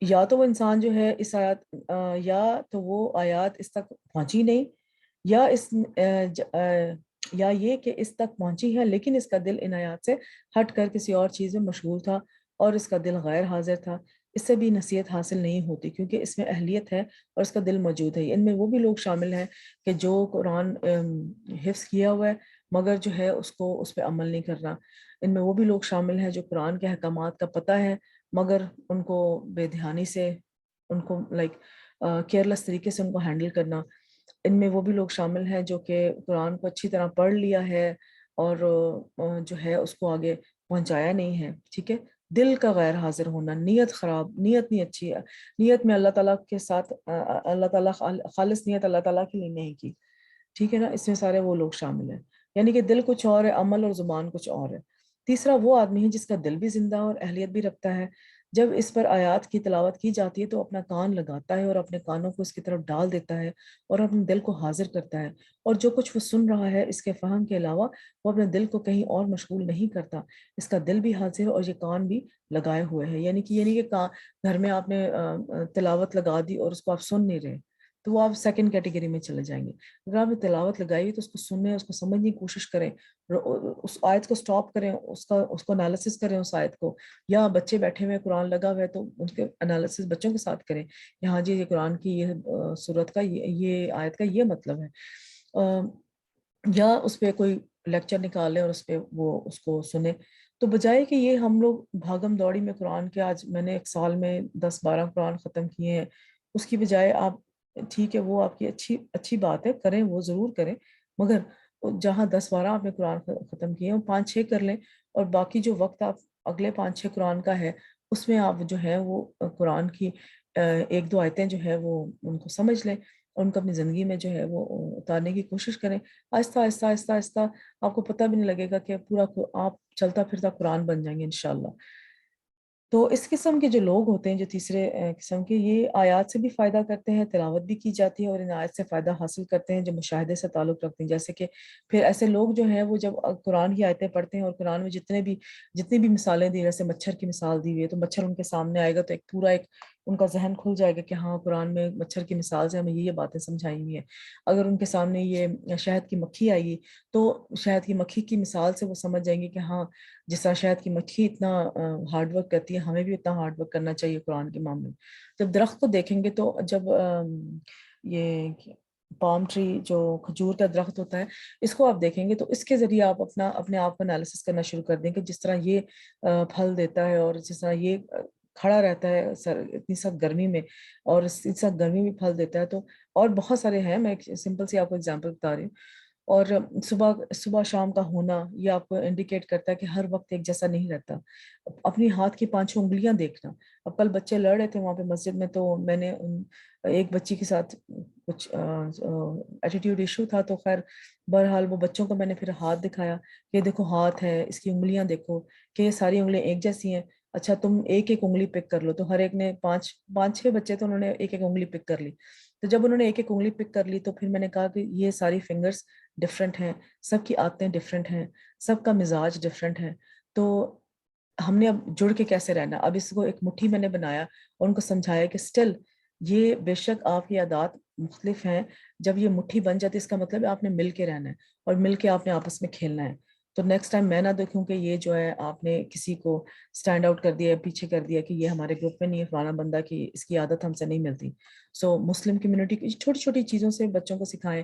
یا تو وہ انسان جو ہے اس آیات یا تو وہ آیات اس تک پہنچی نہیں، یا یا یہ کہ اس تک پہنچی ہے لیکن اس کا دل ان آیات سے ہٹ کر کسی اور چیز میں مشغول تھا اور اس کا دل غیر حاضر تھا، اس سے بھی نصیحت حاصل نہیں ہوتی، کیونکہ اس میں اہلیت ہے اور اس کا دل موجود ہے۔ ان میں وہ بھی لوگ شامل ہیں کہ جو قرآن حفظ کیا ہوا ہے مگر جو ہے اس پہ عمل نہیں کرنا، ان میں وہ بھی لوگ شامل ہیں جو قرآن کے احکامات کا پتہ ہے مگر ان کو بے دھیانی سے، ان کو کیئرلیس طریقے سے ان کو ہینڈل کرنا، ان میں وہ بھی لوگ شامل ہیں جو کہ قرآن کو اچھی طرح پڑھ لیا ہے اور جو ہے اس کو آگے پہنچایا نہیں ہے، ٹھیک ہے۔ دل کا غیر حاضر ہونا، نیت خراب، نیت نہیں اچھی ہے، نیت میں اللہ تعالیٰ کے ساتھ اللہ تعالیٰ خالص نیت اللہ تعالیٰ کے لیے نہیں کی، ٹھیک ہے نا، اس میں سارے وہ لوگ شامل ہیں، یعنی کہ دل کچھ اور ہے، عمل اور زبان کچھ اور ہے۔ تیسرا وہ آدمی ہے جس کا دل بھی زندہ اور اہلیت بھی رکھتا ہے، جب اس پر آیات کی تلاوت کی جاتی ہے تو اپنا کان لگاتا ہے اور اپنے کانوں کو اس کی طرف ڈال دیتا ہے اور اپنے دل کو حاضر کرتا ہے، اور جو کچھ وہ سن رہا ہے اس کے فہم کے علاوہ وہ اپنے دل کو کہیں اور مشغول نہیں کرتا، اس کا دل بھی حاضر ہے اور یہ کان بھی لگائے ہوئے ہیں، یعنی کہ گھر میں آپ نے تلاوت لگا دی اور اس کو آپ سن نہیں رہے تو وہ آپ سیکنڈ کیٹیگری میں چلے جائیں گے۔ اگر آپ نے تلاوت لگائی ہوئی تو اس کو سننے، اس کو سمجھنے کی کوشش کریں، اس آیت کو سٹاپ کریں، اس کو انالیسس کریں اس آیت کو، یا بچے بیٹھے ہوئے قرآن لگا ہوا ہے تو ان کے انالیسس بچوں کے ساتھ کریں کہ ہاں جی یہ قرآن کی یہ سورت کا یہ آیت کا یہ مطلب ہے، یا اس پہ کوئی لیکچر نکالیں اور اس پہ وہ اس کو سنیں۔ تو بجائے کہ یہ ہم لوگ بھاگم دوڑی میں قرآن کے، آج میں نے ایک سال میں 10-12 قرآن ختم کیے ہیں، اس کی بجائے آپ، ٹھیک ہے وہ آپ کی اچھی بات ہے، کریں، وہ ضرور کریں، مگر جہاں 10-12 آپ نے قرآن ختم کیے ہیں وہ 5-6 کر لیں، اور باقی جو وقت آپ اگلے 5-6 قرآن کا ہے اس میں آپ جو ہے وہ قرآن کی 1-2 آیتیں جو ہے وہ ان کو سمجھ لیں اور ان کو اپنی زندگی میں جو ہے وہ اتارنے کی کوشش کریں، آہستہ آہستہ آہستہ آہستہ آپ کو پتہ بھی نہیں لگے گا کہ پورا آپ چلتا پھرتا قرآن بن جائیں گے انشاءاللہ۔ تو اس قسم کے جو لوگ ہوتے ہیں، جو تیسرے قسم کے، یہ آیات سے بھی فائدہ کرتے ہیں، تلاوت بھی کی جاتی ہے اور ان آیات سے فائدہ حاصل کرتے ہیں جو مشاہدے سے تعلق رکھتے ہیں، جیسے کہ پھر ایسے لوگ جو ہیں وہ جب قرآن کی آیتیں پڑھتے ہیں اور قرآن میں جتنی بھی مثالیں دی، جیسے مچھر کی مثال دی ہوئی ہے تو مچھر ان کے سامنے آئے گا تو ایک ان کا ذہن کھل جائے گا کہ ہاں قرآن میں مچھر کی مثال سے ہمیں یہ باتیں سمجھائی ہوئی ہیں۔ اگر ان کے سامنے یہ شہد کی مکھی آئے گی تو شہد کی مکھی کی مثال سے وہ سمجھ جائیں گے کہ ہاں جس طرح شہد کی مکھی اتنا ہارڈ ورک کرتی ہے ہمیں بھی اتنا ہارڈ ورک کرنا چاہیے قرآن کے معاملے میں۔ جب درخت کو دیکھیں گے تو جب یہ پام ٹری جو کھجور کا درخت ہوتا ہے اس کو آپ دیکھیں گے تو اس کے ذریعے آپ اپنے آپ کو انالیسس کرنا شروع کر دیں کہ جس طرح یہ پھل دیتا ہے اور جس طرح یہ کھڑا رہتا ہے اتنی سخت گرمی میں اور اتنی سخت گرمی میں پھل دیتا ہے، تو اور بہت سارے ہیں، میں ایک سمپل سی آپ کو اگزامپل بتا رہی ہوں، اور صبح شام کا ہونا یہ آپ کو انڈیکیٹ کرتا ہے کہ ہر وقت ایک جیسا نہیں رہتا۔ اپنی ہاتھ کی 5 انگلیاں دیکھنا، اب کل بچے لڑ رہے تھے وہاں پہ مسجد میں تو میں نے ایک بچی کے ساتھ کچھ ایٹیٹیوڈ ایشو تھا، تو خیر بہرحال وہ بچوں کو میں نے پھر ہاتھ دکھایا کہ دیکھو ہاتھ ہے، اس کی انگلیاں دیکھو کہ یہ ساری انگلیاں ایک جیسی ہیں، اچھا تم ایک انگلی پک کر لو، تو ہر ایک نے 5-6 بچے تو انہوں نے ایک انگلی پک کر لی، تو جب انہوں نے ایک انگلی پک کر لی تو پھر میں نے کہا کہ یہ ساری فنگرز ڈفرینٹ ہیں، سب کی عادتیں ڈفرینٹ ہیں، سب کا مزاج ڈفرینٹ ہے، تو ہم نے اب جڑ کے کیسے رہنا؟ اب اس کو ایک مٹھی میں نے بنایا اور ان کو سمجھایا کہ سٹل یہ بے شک آپ کی عادات مختلف ہیں، جب یہ مٹھی بن جاتی اس کا مطلب ہے آپ نے مل کے رہنا ہے اور مل کے آپ نے آپس میں کھیلنا ہے، تو نیکسٹ ٹائم میں نہ دیکھوں کہ یہ جو ہے آپ نے کسی کو سٹینڈ آؤٹ کر دیا، پیچھے کر دیا کہ یہ ہمارے گروپ میں نہیں ہے، فلانا بندہ کی اس کی عادت ہم سے نہیں ملتی۔ سو مسلم کمیونٹی کی چھوٹی چھوٹی چیزوں سے بچوں کو سکھائیں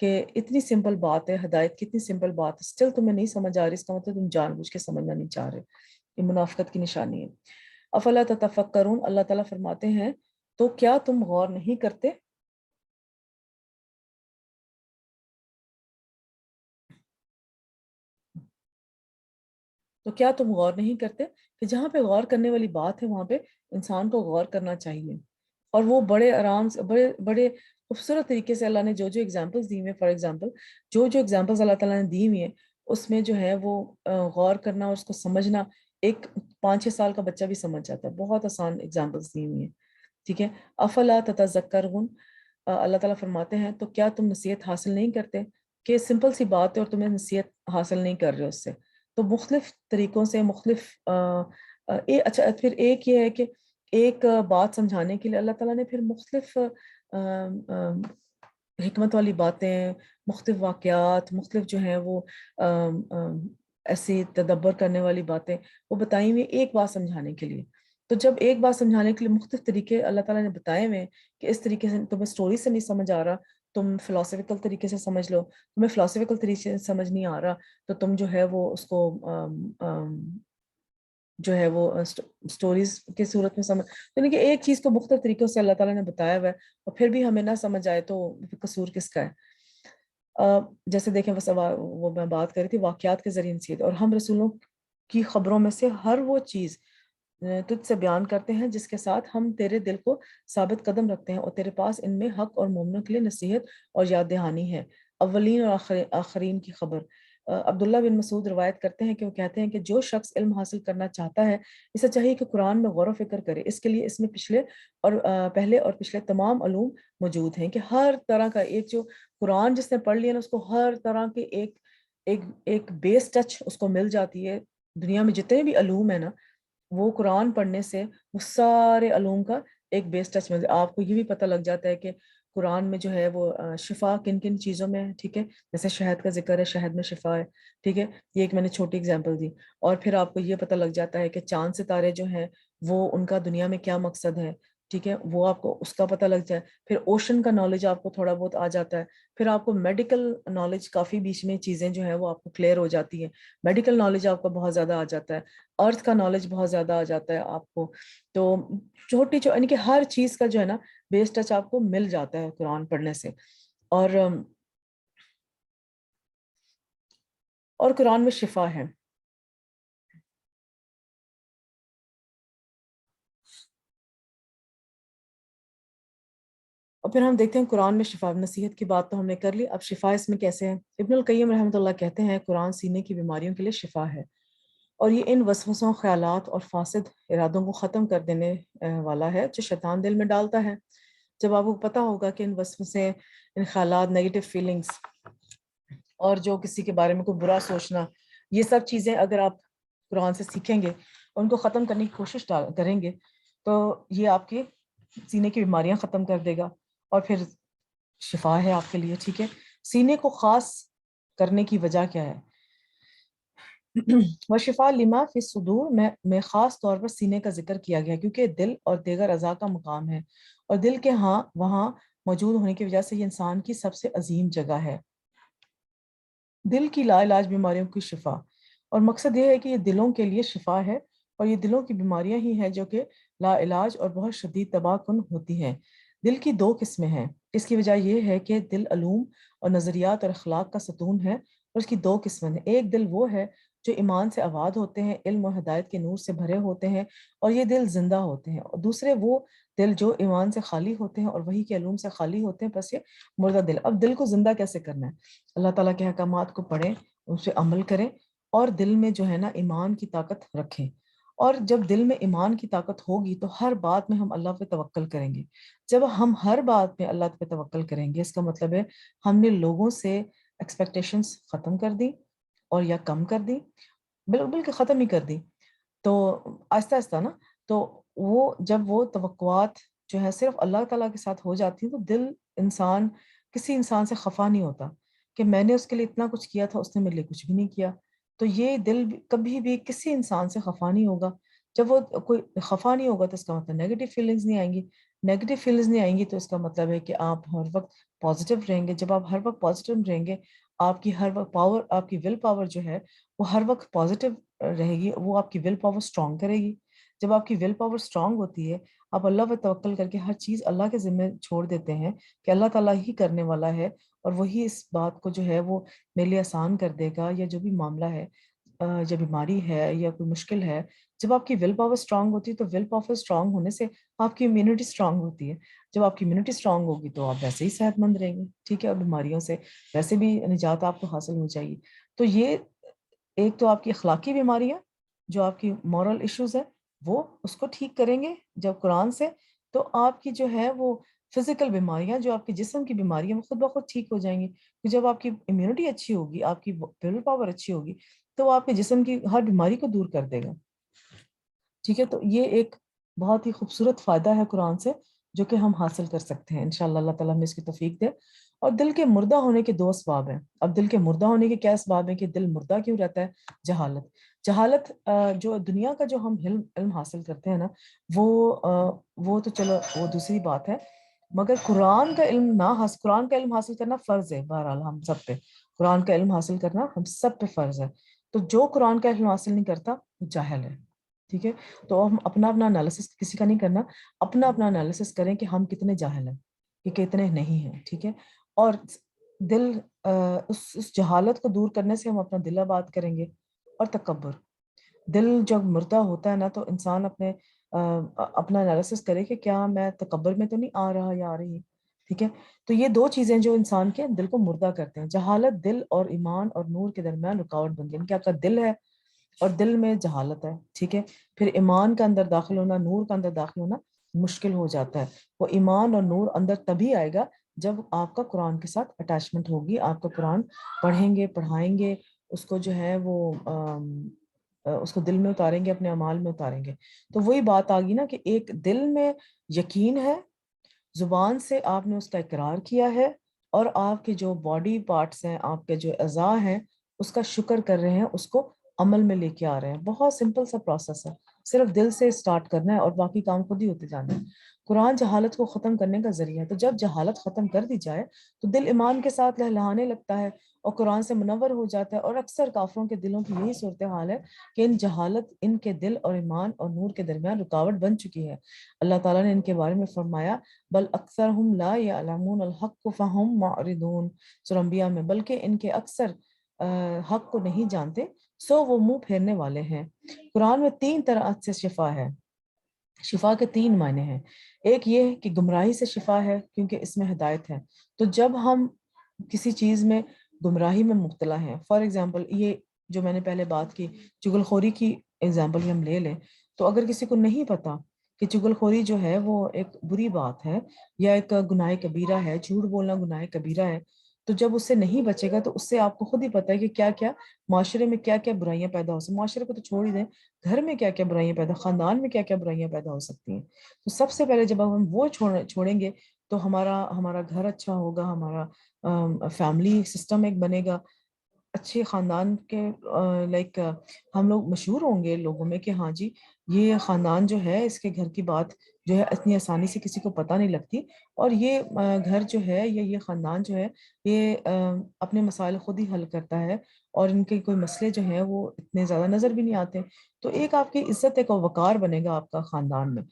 کہ اتنی سمپل بات ہے، ہدایت کی اتنی سمپل بات ہے، اسٹل تمہیں نہیں سمجھ آ رہی، اس کا مطلب تم جان بوجھ کے سمجھنا نہیں چاہ رہے. یہ منافقت کی نشانی ہے. افلا تتفکرون، اللہ تعالیٰ فرماتے ہیں تو کیا تم غور نہیں کرتے؟ تو کیا تم غور نہیں کرتے کہ جہاں پہ غور کرنے والی بات ہے وہاں پہ انسان کو غور کرنا چاہیے. اور وہ بڑے آرام سے، بڑے بڑے خوبصورت طریقے سے اللہ نے جو جو ایگزامپلس دی ہوئی ہیں، فار ایگزامپل جو جو ایگزامپلس اللہ تعالیٰ نے دی ہوئی ہیں اس میں جو ہے وہ غور کرنا اور اس کو سمجھنا ایک 5-6 سال کا بچہ بھی سمجھ جاتا ہے. بہت آسان ایگزامپلس دی ہوئی ہیں. ٹھیک ہے. افلا تتذکرون، اللہ تعالیٰ فرماتے ہیں تو کیا تم نصیحت حاصل نہیں کرتے؟ کہ سمپل سی بات ہے اور تمہیں نصیحت حاصل نہیں کر رہے اس سے. تو مختلف طریقوں سے مختلف اچھا پھر ایک یہ ہے کہ ایک بات سمجھانے کے لیے اللہ تعالیٰ نے پھر مختلف حکمت والی باتیں، مختلف واقعات، مختلف جو ہیں وہ ایسی تدبر کرنے والی باتیں وہ بتائی ہوئی ایک بات سمجھانے کے لیے. تو جب ایک بات سمجھانے کے لیے مختلف طریقے اللہ تعالیٰ نے بتائے ہوئے کہ اس طریقے سے تمہیں سٹوری سے نہیں سمجھ آ رہا، تم فلاسفیکل طریقے سے سمجھ لو، تمہیں فلاسفیکل طریقے سے سمجھ نہیں آ رہا تو تم جو ہے وہ اس کو جو ہے وہ سٹوریز کی صورت میں سمجھ، یعنی کہ ایک چیز کو مختلف طریقوں سے اللہ تعالیٰ نے بتایا ہوا ہے اور پھر بھی ہمیں نہ سمجھ آئے تو قصور کس کا ہے. جیسے دیکھیں بس وہ میں بات کر رہی تھی واقعات کے ذریعے نصیحت، اور ہم رسولوں کی خبروں میں سے ہر وہ چیز تجھ سے بیان کرتے ہیں جس کے ساتھ ہم تیرے دل کو ثابت قدم رکھتے ہیں، اور تیرے پاس ان میں حق اور مومنوں کے لیے نصیحت اور یاد دہانی ہے، اولین اور آخرین کی خبر. عبداللہ بن مسعود روایت کرتے ہیں کہ وہ کہتے ہیں کہ جو شخص علم حاصل کرنا چاہتا ہے اسے چاہیے کہ قرآن میں غور و فکر کرے. اس کے لیے اس میں پچھلے اور پہلے اور پچھلے تمام علوم موجود ہیں، کہ ہر طرح کا ایک جو قرآن جس نے پڑھ لیا نا اس کو ہر طرح کے ایک ایک ایک بیس ٹچ اس کو مل جاتی ہے. دنیا میں جتنے بھی علوم ہیں نا وہ قرآن پڑھنے سے وہ سارے علوم کا ایک بیس ٹچ مل. آپ کو یہ بھی پتہ لگ جاتا ہے کہ قرآن میں جو ہے وہ شفا کن کن چیزوں میں ہے. ٹھیک ہے. جیسے شہد کا ذکر ہے، شہد میں شفا ہے. ٹھیک ہے. یہ ایک میں نے چھوٹی اگزامپل دی. اور پھر آپ کو یہ پتہ لگ جاتا ہے کہ چاند ستارے جو ہیں وہ ان کا دنیا میں کیا مقصد ہے. ٹھیک ہے. وہ آپ کو اس کا پتہ لگ جائے. پھر اوشن کا نالج آپ کو تھوڑا بہت آ جاتا ہے. پھر آپ کو میڈیکل نالج کافی بیچ میں چیزیں جو ہیں وہ آپ کو کلیئر ہو جاتی ہیں. میڈیکل نالج آپ کو بہت زیادہ آ جاتا ہے. ارتھ کا نالج بہت زیادہ آ جاتا ہے آپ کو. تو چھوٹی یعنی کہ ہر چیز کا جو ہے نا بیس ٹچ آپ کو مل جاتا ہے قرآن پڑھنے سے. اور قرآن میں شفا ہے. اور پھر ہم دیکھتے ہیں قرآن میں شفا. نصیحت کی بات تو ہم نے کر لی، اب شفا اس میں کیسے ہے. ابن القیم رحمۃ اللہ کہتے ہیں قرآن سینے کی بیماریوں کے لیے شفا ہے، اور یہ ان وسوسوں، خیالات اور فاسد ارادوں کو ختم کر دینے والا ہے جو شیطان دل میں ڈالتا ہے. جب آپ کو پتہ ہوگا کہ ان وسوسے، ان خیالات، نیگیٹو فیلنگز اور جو کسی کے بارے میں کوئی برا سوچنا، یہ سب چیزیں اگر آپ قرآن سے سیکھیں گے اور ان کو ختم کرنے کی کوشش کریں گے تو یہ آپ کے سینے کی بیماریاں ختم کر دے گا اور پھر شفا ہے آپ کے لیے. ٹھیک ہے. سینے کو خاص کرنے کی وجہ کیا ہے؟ وشفا لما فی الصدور میں خاص طور پر سینے کا ذکر کیا گیا کیونکہ دل اور دیگر اعضاء کا مقام ہے، اور دل کے وہاں موجود ہونے کی وجہ سے یہ انسان کی سب سے عظیم جگہ ہے. دل کی لا علاج بیماریوں کی شفا، اور مقصد یہ ہے کہ یہ دلوں کے لیے شفا ہے، اور یہ دلوں کی بیماریاں ہی ہیں جو کہ لا علاج اور بہت شدید تباہ کن ہوتی ہیں. دل کی 2 قسمیں ہیں. اس کی وجہ یہ ہے کہ دل علوم اور نظریات اور اخلاق کا ستون ہے، اور اس کی 2 قسمیں ہیں. ایک دل وہ ہے جو ایمان سے آباد ہوتے ہیں، علم و ہدایت کے نور سے بھرے ہوتے ہیں اور یہ دل زندہ ہوتے ہیں، اور دوسرے وہ دل جو ایمان سے خالی ہوتے ہیں اور وحی کے علوم سے خالی ہوتے ہیں، بس یہ مردہ دل. اب دل کو زندہ کیسے کرنا ہے؟ اللہ تعالیٰ کے احکامات کو پڑھیں، ان سے عمل کریں، اور دل میں جو ہے نا ایمان کی طاقت رکھیں. اور جب دل میں ایمان کی طاقت ہوگی تو ہر بات میں ہم اللہ پہ توکل کریں گے. جب ہم ہر بات پہ اللہ پہ توکل کریں گے اس کا مطلب ہے ہم نے لوگوں سے ایکسپیکٹیشنز ختم کر دی اور یا کم کر دی، بالکل ختم ہی کر دی. تو آہستہ آہستہ نا تو وہ جب وہ توقعات جو ہے صرف اللہ تعالیٰ کے ساتھ ہو جاتی ہیں تو دل کسی انسان سے خفا نہیں ہوتا کہ میں نے اس کے لیے اتنا کچھ کیا تھا اس نے میرے لیے کچھ بھی نہیں کیا. تو یہ دل کبھی بھی کسی انسان سے خفا نہیں ہوگا. جب وہ کوئی خفا نہیں ہوگا تو اس کا مطلب نیگیٹو فیلنگز نہیں آئیں گی. نیگیٹو فیلز نہیں آئیں گی تو اس کا مطلب ہے کہ آپ ہر وقت پازیٹیو رہیں گے. جب آپ ہر وقت پازیٹیو رہیں گے آپ کی ہر وقت پاور، آپ کی ول پاور جو ہے وہ ہر وقت پازیٹیو رہے گی، وہ آپ کی ول پاور اسٹرانگ کرے گی. جب آپ کی ول پاور اسٹرانگ ہوتی ہے آپ اللہ پر توکل کر کے ہر چیز اللہ کے ذمہ چھوڑ دیتے ہیں کہ اللہ تعالیٰ ہی کرنے والا ہے اور وہی اس بات کو جو ہے وہ میرے لیے آسان کر دے گا. یا جو بھی معاملہ ہے، یا بیماری ہے یا کوئی مشکل ہے، جب آپ کی ول پاور اسٹرانگ ہوتی ہے تو ول پاور اسٹرانگ ہونے سے آپ کی امیونٹی اسٹرانگ ہوتی ہے. جب آپ کی امیونٹی اسٹرانگ ہوگی تو آپ ویسے ہی صحت مند رہیں گے، ٹھیک ہے، اور بیماریوں سے ویسے بھی نجات آپ کو حاصل ہو جائے گی. تو یہ ایک تو آپ کی اخلاقی بیماریاں جو آپ کی مورل ایشوز ہیں وہ اس کو ٹھیک کریں گے جب قرآن سے. تو آپ کی جو ہے وہ فزیکل بیماریاں جو آپ کے جسم کی بیماریاں وہ خود بخود ٹھیک ہو جائیں گی. جب آپ کی امیونٹی اچھی ہوگی، آپ کی ول پاور اچھی ہوگی تو وہ آپ کے جسم کی ہر بیماری کو دور کر دے گا. ٹھیک ہے، تو یہ ایک بہت ہی خوبصورت فائدہ ہے قرآن سے جو کہ ہم حاصل کر سکتے ہیں انشاءاللہ. اللہ تعالیٰ ہمیں اس کی توفیق دے. اور دل کے مردہ ہونے کے دو اسباب ہیں. اب دل کے مردہ ہونے کے کیا اسباب ہیں کہ دل مردہ کیوں رہتا ہے؟ جہالت. جہالت جو دنیا کا جو ہم علم حاصل کرتے ہیں نا وہ تو چلو وہ دوسری بات ہے، مگر قرآن کا علم قرآن کا علم حاصل کرنا فرض ہے. بہرحال ہم سب پہ قرآن کا علم حاصل کرنا ہم سب پہ فرض ہے. تو جو قرآن کا علم حاصل نہیں کرتا وہ جاہل ہے. ٹھیک ہے، تو ہم اپنا انالیسس کسی کا نہیں کرنا، اپنا انالیسس کریں کہ ہم کتنے جاہل ہیں کہ کتنے نہیں ہیں. ٹھیک ہے، اور دل اس جہالت کو دور کرنے سے ہم اپنا دل آباد کریں گے. اور تکبر، دل جب مردہ ہوتا ہے نا تو انسان اپنا انالیسس کرے کہ کیا میں تکبر میں تو نہیں آ رہا یا آ رہی. ٹھیک ہے، تو یہ دو چیزیں جو انسان کے دل کو مردہ کرتے ہیں. جہالت دل اور ایمان اور نور کے درمیان رکاوٹ بن گئی. کیا آپ کا دل ہے اور دل میں جہالت ہے، ٹھیک ہے، پھر ایمان کا اندر داخل ہونا، نور کا اندر داخل ہونا مشکل ہو جاتا ہے. وہ ایمان اور نور اندر تبھی آئے گا جب آپ کا قرآن کے ساتھ اٹیچمنٹ ہوگی. آپ کا قرآن پڑھیں گے، پڑھائیں گے، اس کو جو ہے وہ اس کو دل میں اتاریں گے، اپنے اعمال میں اتاریں گے. تو وہی بات آ گئی نا کہ ایک دل میں یقین ہے، زبان سے آپ نے اس کا اقرار کیا ہے، اور آپ کے جو باڈی پارٹس ہیں، آپ کے جو اعضاء ہیں اس کا شکر کر رہے ہیں، اس کو عمل میں لے کے آ رہے ہیں. بہت سمپل سا پروسیس ہے، صرف دل سے سٹارٹ کرنا ہے اور باقی کام خود ہی ہوتے جانا ہے. قرآن جہالت کو ختم کرنے کا ذریعہ ہے. تو جب جہالت ختم کر دی جائے تو دل ایمان کے ساتھ لہلہانے لگتا ہے اور قرآن سے منور ہو جاتا ہے. اور اکثر کافروں کے دلوں کی یہی صورتحال ہے کہ جہالت ان کے دل اور ایمان اور نور کے درمیان رکاوٹ بن چکی ہے. اللہ تعالیٰ نے ان کے بارے میں فرمایا بل اکثرهم لا يعلمون الحق فهم معرضون. سورہ انبیاء میں، بلکہ ان کے اکثر حق کو نہیں جانتے سو وہ منہ پھیرنے والے ہیں. قرآن میں 3 طرح سے شفا ہے. شفا کے 3 معنی ہیں. ایک یہ ہے کہ گمراہی سے شفا ہے کیونکہ اس میں ہدایت ہے. تو جب ہم کسی چیز میں گمراہی میں مبتلا ہیں، فار ایگزامپل یہ جو میں نے پہلے بات کی چغل خوری کی ایگزامپل ہم لے لیں، تو اگر کسی کو نہیں پتا کہ چغل خوری جو ہے وہ ایک بری بات ہے یا ایک گناہ کبیرہ ہے، جھوٹ بولنا گناہ کبیرہ ہے، تو جب اس سے نہیں بچے گا تو اس سے آپ کو خود ہی پتا ہے کہ کیا کیا معاشرے میں کیا کیا برائیاں پیدا ہو سکتی. معاشرے کو تو چھوڑ ہی دیں، گھر میں کیا کیا برائیاں پیدا، خاندان میں کیا کیا برائیاں پیدا ہو سکتی ہیں. تو سب سے پہلے جب ہم وہ چھوڑیں گے تو ہمارا گھر اچھا ہوگا، ہمارا فیملی سسٹم ایک بنے گا اچھے خاندان کے. لائک ہم لوگ مشہور ہوں گے لوگوں میں کہ ہاں جی یہ خاندان جو ہے اس کے گھر کی بات جو ہے اتنی آسانی سے کسی کو پتہ نہیں لگتی، اور یہ گھر جو ہے یا یہ خاندان جو ہے یہ اپنے مسائل خود ہی حل کرتا ہے اور ان کے کوئی مسئلے جو ہیں وہ اتنے زیادہ نظر بھی نہیں آتے. تو ایک آپ کی عزت ایک وقار بنے گا آپ کا خاندان میں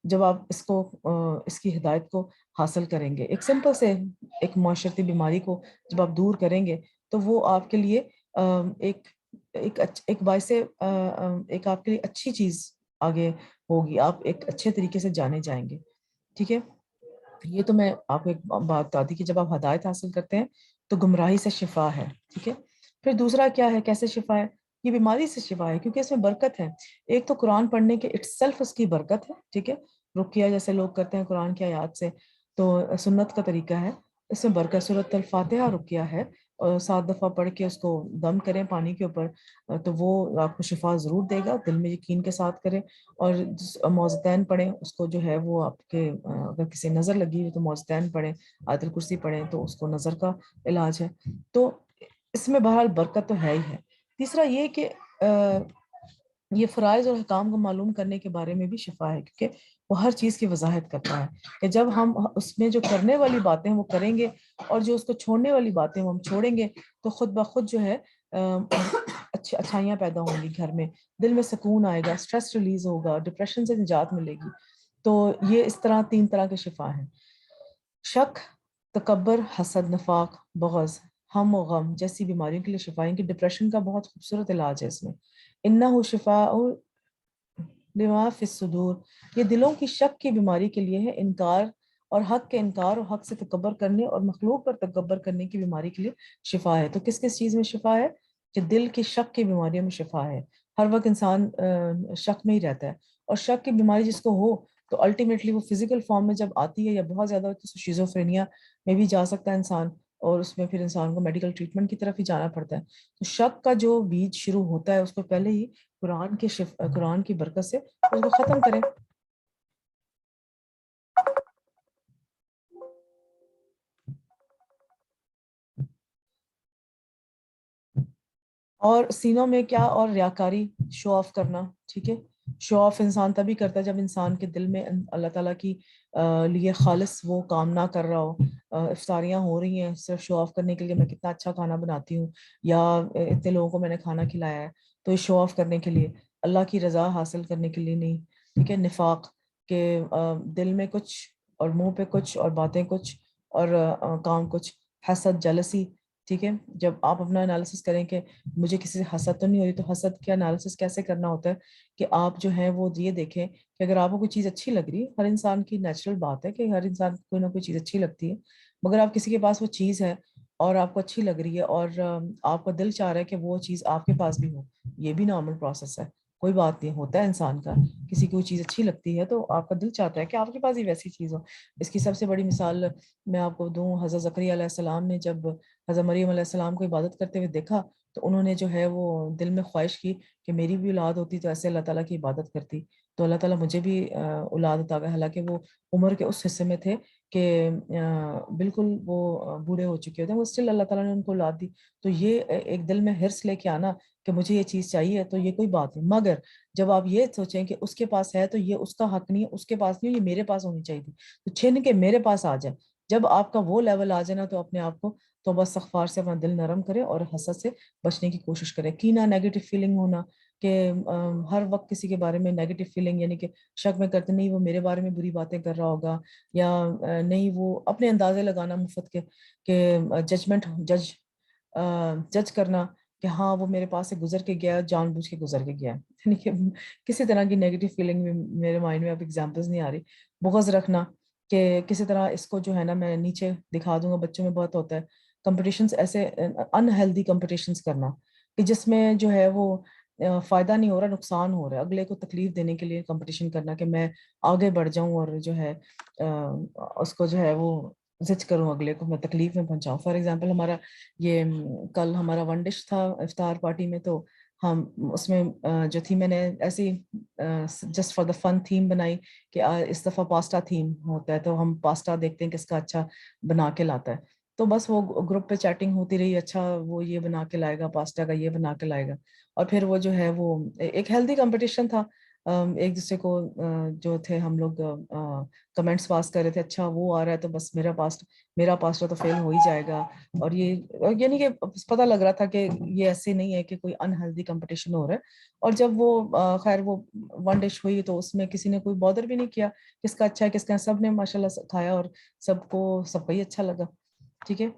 جب آپ اس کی ہدایت کو حاصل کریں گے. ایک سمپل سے ایک معاشرتی بیماری کو جب آپ دور کریں گے تو وہ آپ کے لیے ایک باعث ایک آپ کے لیے اچھی چیز آگے ہوگی. آپ ایک اچھے طریقے سے جانے جائیں گے. ٹھیک ہے، یہ تو میں آپ کو ایک بات بتا دی کہ جب آپ ہدایت حاصل کرتے ہیں تو گمراہی سے شفا ہے. ٹھیک ہے، پھر دوسرا کیا ہے، کیسے شفا ہے؟ یہ بیماری سے شفا ہے کیونکہ اس میں برکت ہے. ایک تو قرآن پڑھنے کے اٹ سیلف اس کی برکت ہے. ٹھیک ہے، رقیہ جیسے لوگ کرتے ہیں قرآن کی آیات سے، تو سنت کا طریقہ ہے، اس میں برکت. سورۃ الفاتحہ رقیہ ہے، اور 7 دفعہ پڑھ کے اس کو دم کریں پانی کے اوپر تو وہ آپ کو شفا ضرور دے گا. دل میں یقین کے ساتھ کریں. اور معوذتین پڑھیں، اس کو جو ہے وہ آپ کے اگر کسی نظر لگی ہوئی تو معوذتین پڑھیں، آیت الکرسی پڑھیں تو اس کو نظر کا علاج ہے. تو اس میں بہرحال برکت تو ہے ہی ہے. تیسرا یہ کہ یہ فرائض اور احکام کو معلوم کرنے کے بارے میں بھی شفا ہے کیونکہ وہ ہر چیز کی وضاحت کرتا ہے کہ جب ہم اس میں جو کرنے والی باتیں وہ کریں گے اور جو اس کو چھوڑنے والی باتیں وہ ہم چھوڑیں گے تو خود بخود جو ہے اچھائیاں پیدا ہوں گی گھر میں، دل میں سکون آئے گا، اسٹریس ریلیز ہوگا، ڈپریشن سے نجات ملے گی۔ تو یہ اس طرح 3 طرح کے شفا ہیں: شک، تکبر، حسد، نفاق، بغض، ہم و غم جیسی بیماریوں کے لیے شفا ہے کہ ڈپریشن کا بہت خوبصورت علاج ہے اس میں، انہ شفاء لما فی الصدور، یہ دلوں کی شک کی بیماری کے لیے ہے، انکار اور حق کے انکار اور حق سے تکبر کرنے اور مخلوق پر تکبر کرنے کی بیماری کے لیے شفا ہے۔ تو کس کس چیز میں شفا ہے؟ کہ دل کی شک کی بیماریوں میں شفا ہے۔ ہر وقت انسان شک میں ہی رہتا ہے، اور شک کی بیماری جس کو ہو تو الٹیمیٹلی وہ فزیکل فارم میں جب آتی ہے یا بہت زیادہ ہوتی ہے تو شیزوفرینیا میں بھی جا سکتا ہے انسان، اور اس میں پھر انسان کو میڈیکل ٹریٹمنٹ کی طرف ہی جانا پڑتا ہے۔ تو شک کا جو بیج شروع ہوتا ہے اس کو پہلے ہی قرآن کی برکت سے اس کو ختم کریں۔ اور سینوں میں کیا؟ اور ریاکاری، شو آف کرنا، ٹھیک ہے۔ شو آف انسان تبھی کرتا ہے جب انسان کے دل میں اللہ تعالیٰ کی لیے خالص وہ کام نہ کر رہا ہو۔ افطاریاں ہو رہی ہیں صرف شو آف کرنے کے لیے، میں کتنا اچھا کھانا بناتی ہوں، یا اتنے لوگوں کو میں نے کھانا کھلایا ہے، تو یہ شو آف کرنے کے لیے، اللہ کی رضا حاصل کرنے کے لیے نہیں، ٹھیک ہے۔ نفاق کہ دل میں کچھ اور منہ پہ کچھ اور باتیں کچھ اور کام کچھ، حسد، جلسی، ٹھیک ہے۔ جب آپ اپنا انالیسس کریں کہ مجھے کسی سے حسد تو نہیں ہو رہی، تو حسد کا انالیسس کیسے کرنا ہوتا ہے کہ آپ جو ہے وہ یہ دیکھیں کہ اگر آپ کو کوئی چیز اچھی لگ رہی ہے، ہر انسان کی نیچرل بات ہے کہ ہر انسان کو کوئی نہ کوئی چیز اچھی لگتی ہے، مگر آپ کسی کے پاس وہ چیز ہے اور آپ کو اچھی لگ رہی ہے اور آپ کا دل چاہ رہا ہے کہ وہ چیز آپ کے پاس بھی ہو، یہ بھی نارمل پروسیس ہے، کوئی بات نہیں، ہوتا ہے انسان کا، کسی کو چیز اچھی لگتی ہے تو آپ کا دل چاہتا ہے کہ آپ کے پاس ہی ویسی چیز ہو۔ اس کی سب سے بڑی مثال میں آپ کو دوں، حضرت زکریا علیہ السلام نے جب حضرت مریم علیہ السلام کو عبادت کرتے ہوئے دیکھا تو انہوں نے جو ہے وہ دل میں خواہش کی کہ میری بھی اولاد ہوتی تو ایسے اللہ تعالیٰ کی عبادت کرتی، تو اللہ تعالیٰ مجھے بھی اولاد عطا کرے۔ حالانکہ وہ عمر کے اس حصے میں تھے کہ بالکل وہ بوڑھے ہو چکے ہوتے ہیں، وہ اسٹل اللہ تعالیٰ نے ان کو اولاد دی۔ تو یہ ایک دل میں حرص لے کے آنا کہ مجھے یہ چیز چاہیے تو یہ کوئی بات نہیں، مگر جب آپ یہ سوچیں کہ اس کے پاس ہے تو یہ اس کا حق نہیں ہے، اس کے پاس نہیں، یہ میرے پاس ہونی چاہیے تھی، تو چھن کے میرے پاس آ جائے۔ جب آپ کا وہ لیول آ جائے نا تو اپنے آپ کو توبہ استغفار سے اپنا دل نرم کرے اور حسد سے بچنے کی کوشش کرے۔ کینہ، نیگیٹو فیلنگ ہونا کہ ہر وقت کسی کے بارے میں نیگیٹو فیلنگ، یعنی کہ شک میں کرتے نہیں وہ میرے بارے میں بری باتیں کر رہا ہوگا، یا نہیں وہ اپنے اندازے لگانا مفت کے کہ جج کرنا کہ ہاں وہ میرے پاس سے گزر کے گیا، جان بوجھ کے گزر کے گیا، یعنی کہ کسی طرح کی نیگیٹو فیلنگ میں میرے مائنڈ میں اب ایگزامپلس نہیں آ رہی۔ بغض رکھنا کہ کسی طرح اس کو جو ہے نا میں نیچے دکھا دوں گا، بچوں میں بہت ہوتا ہے کمپٹیشنز، ایسے انہیلدی کمپٹیشنز کرنا کہ جس میں جو ہے وہ فائدہ نہیں ہو رہا، نقصان ہو رہا ہے، اگلے کو تکلیف دینے کے لیے کمپٹیشن کرنا کہ میں آگے بڑھ جاؤں اور جو ہے اس کو جو ہے وہ زج کروں، اگلے کو میں تکلیف میں پہنچاؤں۔ فار ایگزامپل ہمارا یہ کل ہمارا ون ڈش تھا افطار پارٹی میں، تو ہم اس میں جو تھی میں نے ایسی just for the fun theme بنائی کہ اس دفعہ پاستا تھیم ہوتا ہے تو ہم پاستا دیکھتے ہیں کس کا اچھا بنا کے لاتا ہے، تو بس وہ گروپ پہ چیٹنگ ہوتی رہی، اچھا وہ یہ بنا کے لائے گا، پاستا کا یہ بنا کے لائے گا، اور پھر وہ جو ہے وہ ایک ہیلدی کمپٹیشن تھا، ایک دوسرے کو جو تھے ہم لوگ کمنٹس پاس کر رہے تھے، اچھا وہ آ رہا ہے تو بس میرا پاستا تو فیل ہو ہی جائے گا، اور یہ یعنی کہ پتہ لگ رہا تھا کہ یہ ایسے نہیں ہے کہ کوئی انہیلدی کمپٹیشن ہو رہا ہے۔ اور جب وہ خیر وہ ون ڈش ہوئی تو اس میں کسی نے کوئی بادر بھی نہیں کیا کس کا اچھا ہے کس کا، سب نے ماشاءاللہ کھایا اور سب کو ہی اچھا لگا، ٹھیک ہے۔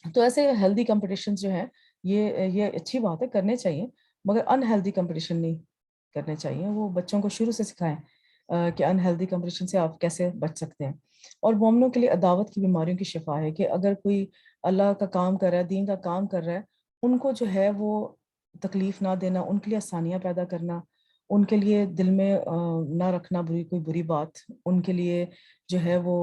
تو ایسے ہیلدی کمپٹیشن جو ہیں یہ اچھی بات ہے، کرنے چاہیے، مگر انہیلدی کمپٹیشن نہیں کرنے چاہیے، وہ بچوں کو شروع سے سکھائیں کہ انہیلدی کمپٹیشن سے آپ کیسے بچ سکتے ہیں۔ اور مومنوں کے لیے عداوت کی بیماریوں کی شفا ہے کہ اگر کوئی اللہ کا کام کر رہا ہے، دین کا کام کر رہا ہے، ان کو جو ہے وہ تکلیف نہ دینا، ان کے لیے آسانیاں پیدا کرنا، ان کے لیے دل میں نہ رکھنا کوئی بری بات، ان کے لیے جو ہے وہ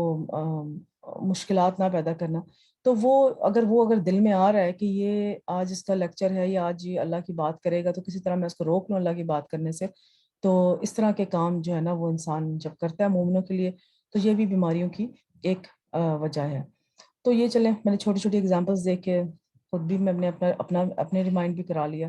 مشکلات نہ پیدا کرنا، تو وہ اگر دل میں آ رہا ہے کہ یہ آج اس کا لیکچر ہے یا آج یہ اللہ کی بات کرے گا تو کسی طرح میں اس کو روک لوں اللہ کی بات کرنے سے، تو اس طرح کے کام جو ہے نا وہ انسان جب کرتا ہے مومنوں کے لیے تو یہ بھی بیماریوں کی ایک وجہ ہے۔ تو یہ چلیں میں نے چھوٹی چھوٹی ایگزامپلس دیکھ کے خود بھی میں نے اپنے ریمائنڈ بھی کرا لیا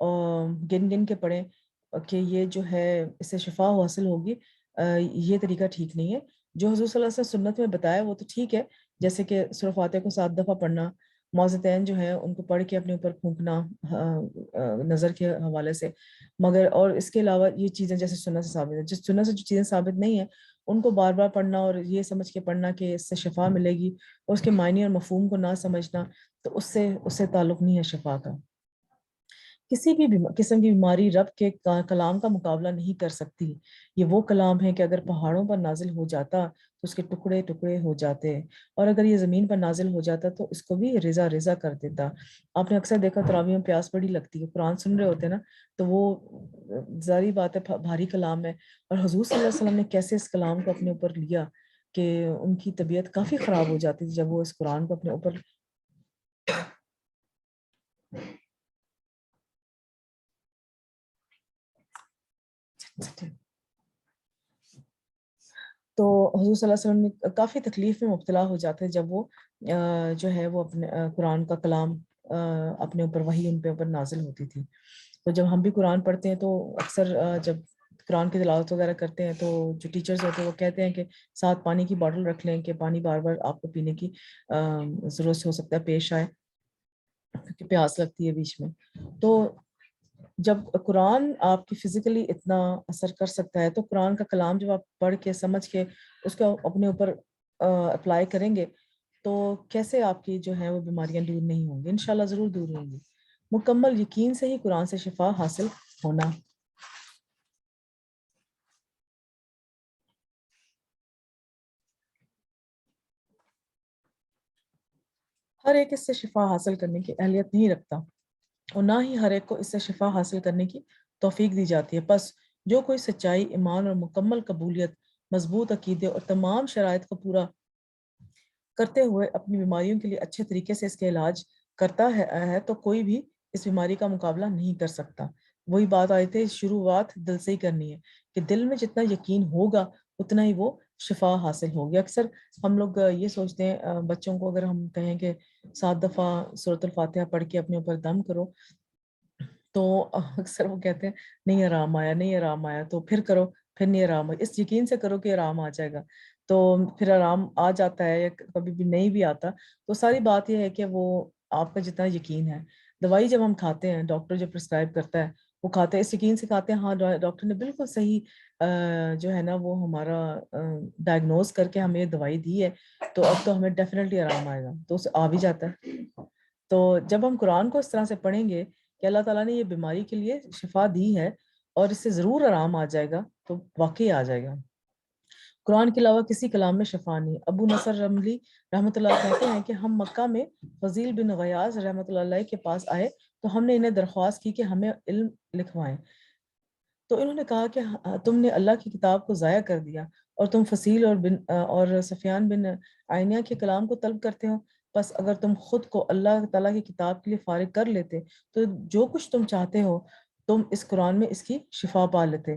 اور گن گن کے پڑھیں کہ یہ جو ہے اس سے شفا حاصل ہوگی، یہ طریقہ ٹھیک نہیں ہے۔ جو حضور صلی اللہ علیہ وسلم سنت میں بتایا وہ تو ٹھیک ہے، جیسے کہ سورہ فاتحہ کو 7 دفعہ پڑھنا، معوذتین جو ہے ان کو پڑھ کے اپنے اوپر پھونکنا نظر کے حوالے سے، مگر اور اس کے علاوہ یہ چیزیں جیسے سنت سے ثابت ہے، جس سنت سے جو چیزیں ثابت نہیں ہیں ان کو بار بار پڑھنا اور یہ سمجھ کے پڑھنا کہ اس سے شفا ملے گی، اور اس کے معنی اور مفہوم کو نہ سمجھنا، تو اس سے تعلق نہیں ہے شفا کا۔ کسی بھی قسم کی بیماری رب کے کلام کا مقابلہ نہیں کر سکتی۔ یہ وہ کلام ہے کہ اگر پہاڑوں پر نازل ہو جاتا تو اس کے ٹکڑے ٹکڑے ہو جاتے، اور اگر یہ زمین پر نازل ہو جاتا تو اس کو بھی ریزہ ریزہ کر دیتا۔ آپ نے اکثر دیکھا تراویح میں پیاس بڑی لگتی ہے، قرآن سن رہے ہوتے ہیں نا، تو وہ ظاہری بات ہے بھاری کلام ہے، اور حضور صلی اللہ علیہ وسلم نے کیسے اس کلام کو اپنے اوپر لیا کہ ان کی طبیعت کافی خراب ہو جاتی تھی جب وہ اس قرآن کو اپنے اوپر تو حضور صلی اللہ علیہ وسلم کافی تکلیف میں مبتلا ہو جاتے جب وہ جو ہے وہ اپنے قرآن کا کلام اپنے اوپر وحی ان پہ اوپر نازل ہوتی تھی۔ تو جب ہم بھی قرآن پڑھتے ہیں تو اکثر جب قرآن کی تلاوت وغیرہ کرتے ہیں تو جو ٹیچرز ہوتے ہیں وہ کہتے ہیں کہ ساتھ پانی کی باٹل رکھ لیں کہ پانی بار بار آپ کو پینے کی ضرورت ہو سکتا ہے پیش آئے، کیونکہ پیاس لگتی ہے بیچ میں۔ تو جب قرآن آپ کی فزیکلی اتنا اثر کر سکتا ہے تو قرآن کا کلام جب آپ پڑھ کے سمجھ کے اس کو اپنے اوپر اپلائی کریں گے تو کیسے آپ کی جو ہے وہ بیماریاں دور نہیں ہوں گی؟ انشاءاللہ ضرور دور ہوں گی۔ مکمل یقین سے ہی قرآن سے شفا حاصل ہونا۔ ہر ایک اس سے شفا حاصل کرنے کی اہلیت نہیں رکھتا، اور نہ ہی ہر ایک کو اس سے شفا حاصل کرنے کی توفیق دی جاتی ہے۔ پس جو کوئی سچائی، ایمان اور مکمل قبولیت، مضبوط عقیدے اور تمام شرائط کو پورا کرتے ہوئے اپنی بیماریوں کے لیے اچھے طریقے سے اس کے علاج کرتا ہے تو کوئی بھی اس بیماری کا مقابلہ نہیں کر سکتا۔ وہی بات آئی تھی، شروعات دل سے ہی کرنی ہے کہ دل میں جتنا یقین ہوگا اتنا ہی وہ شفا حاصل ہوگی۔ اکثر ہم لوگ یہ سوچتے ہیں بچوں کو اگر ہم کہیں کہ 7 دفعہ سورۃ الفاتحہ پڑھ کے اپنے اوپر دم کرو تو اکثر وہ کہتے ہیں نہیں آرام آیا، نہیں آرام آیا، تو پھر کرو، پھر نہیں آرام آیا، اس یقین سے کرو کہ آرام آ جائے گا۔ تو پھر آرام آ جاتا ہے یا کبھی بھی نہیں بھی آتا، تو ساری بات یہ ہے کہ وہ آپ کا جتنا یقین ہے۔ دوائی جب ہم کھاتے ہیں، ڈاکٹر جو پرسکرائب کرتا ہے وہ کھاتے ہیں اس یقین سے کھاتے ہیں ہاں ڈاکٹر نے بالکل صحیح جو ہے نا وہ ہمارا ڈائگنوز کر کے ہمیں دوائی دی ہے، تو اب تو ہمیں ڈیفینیٹلی آرام آئے گا، تو اسے آ بھی جاتا ہے۔ تو جب ہم قرآن کو اس طرح سے پڑھیں گے کہ اللہ تعالیٰ نے یہ بیماری کے لیے شفا دی ہے اور اس سے ضرور آرام آ جائے گا، تو واقعی آ جائے گا۔ قرآن کے علاوہ کسی کلام میں شفا نہیں۔ ابو نصر رملی رحمۃ اللہ کہتے ہیں کہ ہم مکہ میں فضیل بن غیاض رحمۃ اللہ علیہ کے پاس آئے تو ہم نے انہیں درخواست کی کہ ہمیں علم لکھوائیں، تو انہوں نے کہا کہ تم نے اللہ کی کتاب کو ضائع کر دیا اور تم فصیل اور سفیان بن عینیہ کے کلام کو طلب کرتے ہو۔ بس اگر تم خود کو اللہ تعالیٰ کی کتاب کے لیے فارغ کر لیتے تو جو کچھ تم چاہتے ہو تم اس قرآن میں اس کی شفا پا لیتے۔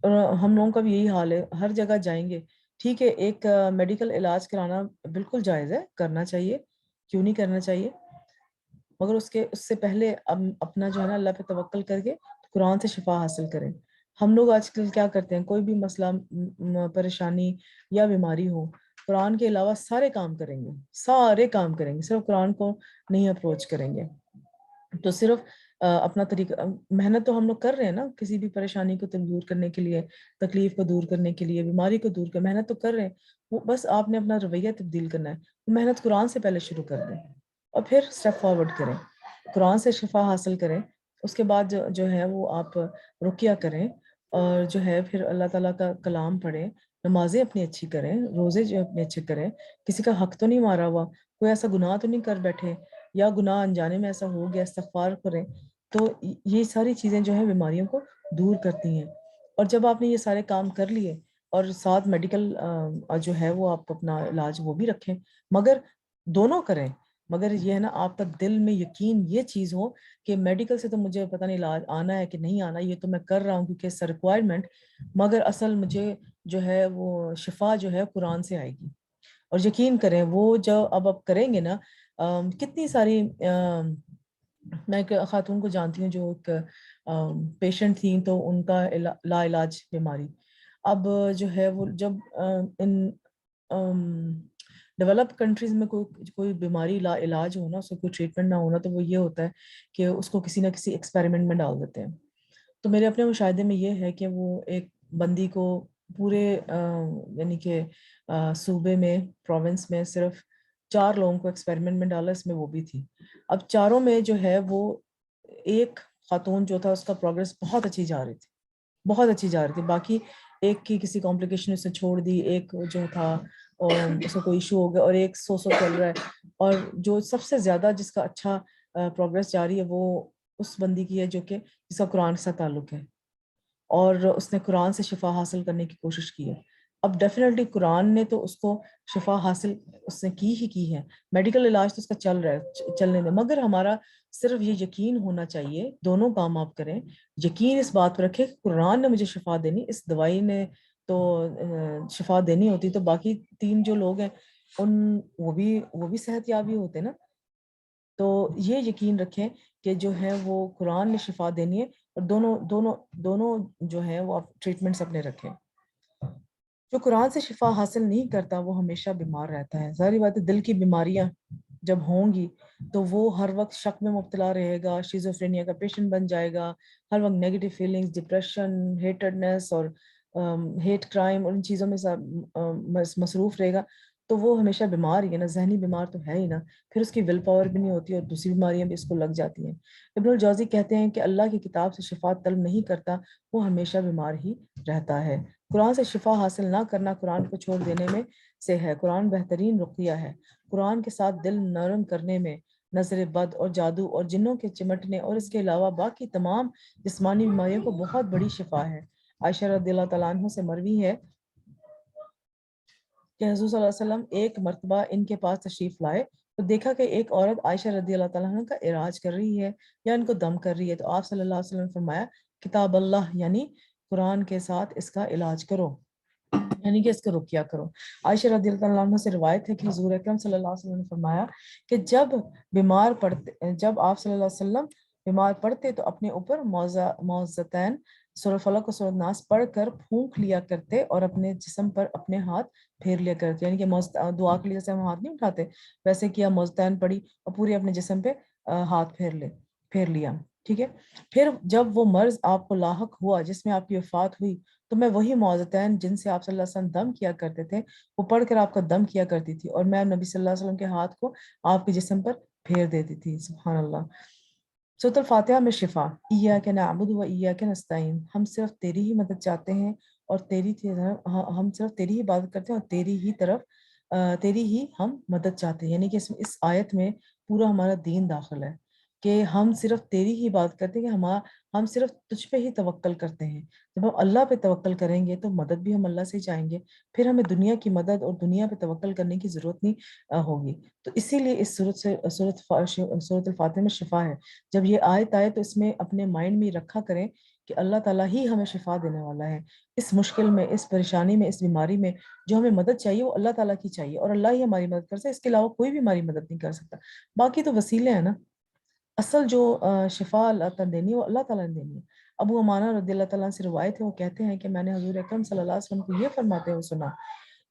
اور ہم لوگوں کا بھی یہی حال ہے، ہر جگہ جائیں گے، ٹھیک ہے ایک میڈیکل علاج کرانا بالکل جائز ہے، کرنا چاہیے، کیوں نہیں کرنا چاہیے، مگر اس سے پہلے اپنا جو ہے نا اللہ پہ توکل کر کے قرآن سے شفا حاصل کریں۔ ہم لوگ آج کل کیا کرتے ہیں، کوئی بھی مسئلہ پریشانی یا بیماری ہو، قرآن کے علاوہ سارے کام کریں گے، سارے کام کریں گے، صرف قرآن کو نہیں اپروچ کریں گے۔ تو صرف اپنا طریقہ محنت تو ہم لوگ کر رہے ہیں نا کسی بھی پریشانی کو دور کرنے کے لیے، تکلیف کو دور کرنے کے لیے، بیماری کو دور کر محنت تو کر رہے ہیں، وہ بس آپ نے اپنا رویہ تبدیل کرنا ہے۔ محنت قرآن سے پہلے شروع کر دیں اور پھر اسٹیپ فارورڈ کریں، قرآن سے شفا حاصل کریں، اس کے بعد جو ہے وہ آپ رقیہ کریں، اور جو ہے پھر اللہ تعالیٰ کا کلام پڑھیں، نمازیں اپنی اچھی کریں، روزے جو اپنے اچھے کریں، کسی کا حق تو نہیں مارا ہوا، کوئی ایسا گناہ تو نہیں کر بیٹھے، یا گناہ انجانے میں ایسا ہو گیا استغفار کریں۔ تو یہ ساری چیزیں جو ہیں بیماریوں کو دور کرتی ہیں۔ اور جب آپ نے یہ سارے کام کر لیے اور ساتھ میڈیکل جو ہے وہ آپ اپنا علاج وہ بھی رکھیں، مگر دونوں کریں، مگر یہ ہے نا آپ کا دل میں یقین یہ چیز ہو کہ میڈیکل سے تو مجھے پتہ نہیں علاج آنا ہے کہ نہیں آنا، یہ تو میں کر رہا ہوں کیونکہ اس ریکوائرمنٹ، مگر اصل مجھے جو ہے وہ شفا جو ہے قرآن سے آئے گی۔ اور یقین کریں وہ جو اب آپ کریں گے نا کتنی ساری میں ایک خاتون کو جانتی ہوں جو ایک پیشنٹ تھیں، تو ان کا لا علاج بیماری، اب جو ہے وہ جب ان ڈیولپ کنٹریز میں کوئی بیماری لا علاج ہونا، اس کو کوئی ٹریٹمنٹ نہ ہونا، تو وہ یہ ہوتا ہے کہ اس کو کسی نہ کسی ایکسپیریمنٹ میں ڈال دیتے ہیں. تو میرے اپنے مشاہدے میں یہ ہے کہ وہ ایک بندی کو پورے یعنی کہ صوبے میں، پروونس میں صرف 4 لوگوں کو ایکسپیریمنٹ میں ڈالا، اس میں وہ بھی تھی. اب چاروں میں جو ہے وہ ایک خاتون جو تھا اس کا پروگرس بہت اچھی جا رہی تھی، بہت اچھی جا رہی تھی. باقی ایک کی کسی کمپلیکیشن اس نے چھوڑ دی، ایک جو تھا اور اس کو کوئی ایشو ہو گیا، اور ایک سو چل رہا ہے. اور جو سب سے زیادہ جس کا اچھا پروگرس جاری ہے وہ اس بندی کی ہے جو کہ جس کا قرآن کے ساتھ تعلق ہے، اور اس نے قرآن سے شفا حاصل کرنے کی کوشش کی ہے. اب ڈیفینیٹلی قرآن نے تو اس کو شفا حاصل اس نے کی ہے. میڈیکل علاج تو اس کا چل رہا ہے، چلنے دیں، مگر ہمارا صرف یہ یقین ہونا چاہیے، دونوں کام آپ کریں، یقین اس بات پر رکھیں کہ قرآن نے مجھے شفا دینی، اس دوائی نے تو شفا دینی ہوتی تو باقی 3 جو لوگ ہیں وہ بھی صحت یابی ہوتے نا. تو یہ یقین رکھیں کہ جو ہے وہ قرآن نے شفا دینی ہے، اور دونوں جو ہے وہ ٹریٹمنٹس اپنے رکھیں. جو قرآن سے شفا حاصل نہیں کرتا وہ ہمیشہ بیمار رہتا ہے. ظاہری بات ہے دل کی بیماریاں جب ہوں گی تو وہ ہر وقت شک میں مبتلا رہے گا، شیزوفرینیا کا پیشنٹ بن جائے گا، ہر وقت نیگیٹو فیلنگز، ڈپریشن، ہیٹڈنس اور ہیٹ کرائم اور ان چیزوں میں مصروف رہے گا، تو وہ ہمیشہ بیمار ہی ہے نا، ذہنی بیمار تو ہے ہی نا. پھر اس کی ول پاور بھی نہیں ہوتی اور دوسری بیماریاں بھی اس کو لگ جاتی ہیں. ابن الجوزی کہتے ہیں کہ اللہ کی کتاب سے شفا طلب نہیں کرتا وہ ہمیشہ بیمار ہی رہتا ہے. قرآن سے شفا حاصل نہ کرنا قرآن کو چھوڑ دینے میں سے ہے. قرآن بہترین رقیہ ہے. قرآن کے ساتھ دل نرم کرنے میں نظر بد اور جادو اور جنوں کے چمٹنے اور اس کے علاوہ باقی تمام جسمانی بیماریوں کو بہت بڑی شفا ہے. عائشہ رضی اللہ تعالیٰ عنہ سے مروی ہے کہ حضور صلی اللہ علیہ وسلم ایک مرتبہ ان کے پاس تشریف لائے تو دیکھا کہ ایک عورت عائشہ رضی اللہ تعالیٰ عنہ کا علاج کر رہی ہے یا ان کو دم کر رہی ہے. تو آپ صلی اللہ علیہ وسلم نے فرمایا کتاب اللہ یعنی قرآن کے ساتھ اس کا علاج کرو، یعنی کہ اس کا رقیہ کرو. عائشہ رضی اللہ عنہ سے روایت ہے کہ حضور اکرم صلی اللہ علیہ وسلم نے فرمایا کہ جب آپ صلی اللہ علیہ وسلم بیمار پڑتے تو اپنے اوپر معوذتین سورہ فلق و سورہ ناس پڑھ کر پھونک لیا کرتے اور اپنے جسم پر اپنے ہاتھ پھیر لیا کرتے، یعنی کہ دعا کے لیے جیسے ہم ہاتھ نہیں اٹھاتے ویسے کیا، معوذتین پڑھی اور پورے اپنے جسم پہ ہاتھ پھیر لیا. ٹھیک ہے. پھر جب وہ مرض آپ کو لاحق ہوا جس میں آپ کی وفات ہوئی تو میں وہی معوذتین جن سے آپ صلی اللہ علیہ وسلم دم کیا کرتے تھے وہ پڑھ کر آپ کا دم کیا کرتی تھی، اور میں نبی صلی اللہ علیہ وسلم کے ہاتھ کو آپ کے جسم پر پھیر دیتی تھی. سبحان اللہ. سورۃ الفاتحہ میں شفا. ایاک نعبد و ایاک نستعین، ہم صرف تیری ہی مدد چاہتے ہیں اور ہم صرف تیری ہی عبادت کرتے ہیں اور تیری ہی ہم مدد چاہتے ہیں. یعنی کہ اس آیت میں پورا ہمارا دین داخل ہے کہ ہم صرف تیری ہی بات کرتے ہیں، کہ ہم صرف تجھ پہ ہی توکل کرتے ہیں. جب ہم اللہ پہ توکل کریں گے تو مدد بھی ہم اللہ سے چاہیں گے، پھر ہمیں دنیا کی مدد اور دنیا پہ توکل کرنے کی ضرورت نہیں ہوگی. تو اسی لیے اس سورۃ الفاتحہ میں شفا ہے. جب یہ آیت آئے تو اس میں اپنے مائنڈ میں رکھا کریں کہ اللہ تعالیٰ ہی ہمیں شفا دینے والا ہے. اس مشکل میں، اس پریشانی میں، اس بیماری میں جو ہمیں مدد چاہیے وہ اللہ تعالیٰ کی چاہیے، اور اللہ ہی ہماری مدد کر سکتا ہے، اس کے علاوہ کوئی بھی ہماری مدد نہیں کر سکتا. باقی تو وسیلے ہیں نا. اصل جو شفا اللہ تعالیٰ دینی ہے وہ اللہ تعالیٰ نے دینی ہے. ابو امانہ رضی اللہ تعالیٰ سے روایت ہے، وہ کہتے ہیں کہ میں نے حضور اکرم صلی اللہ علیہ وسلم کو یہ فرماتے ہوئے سنا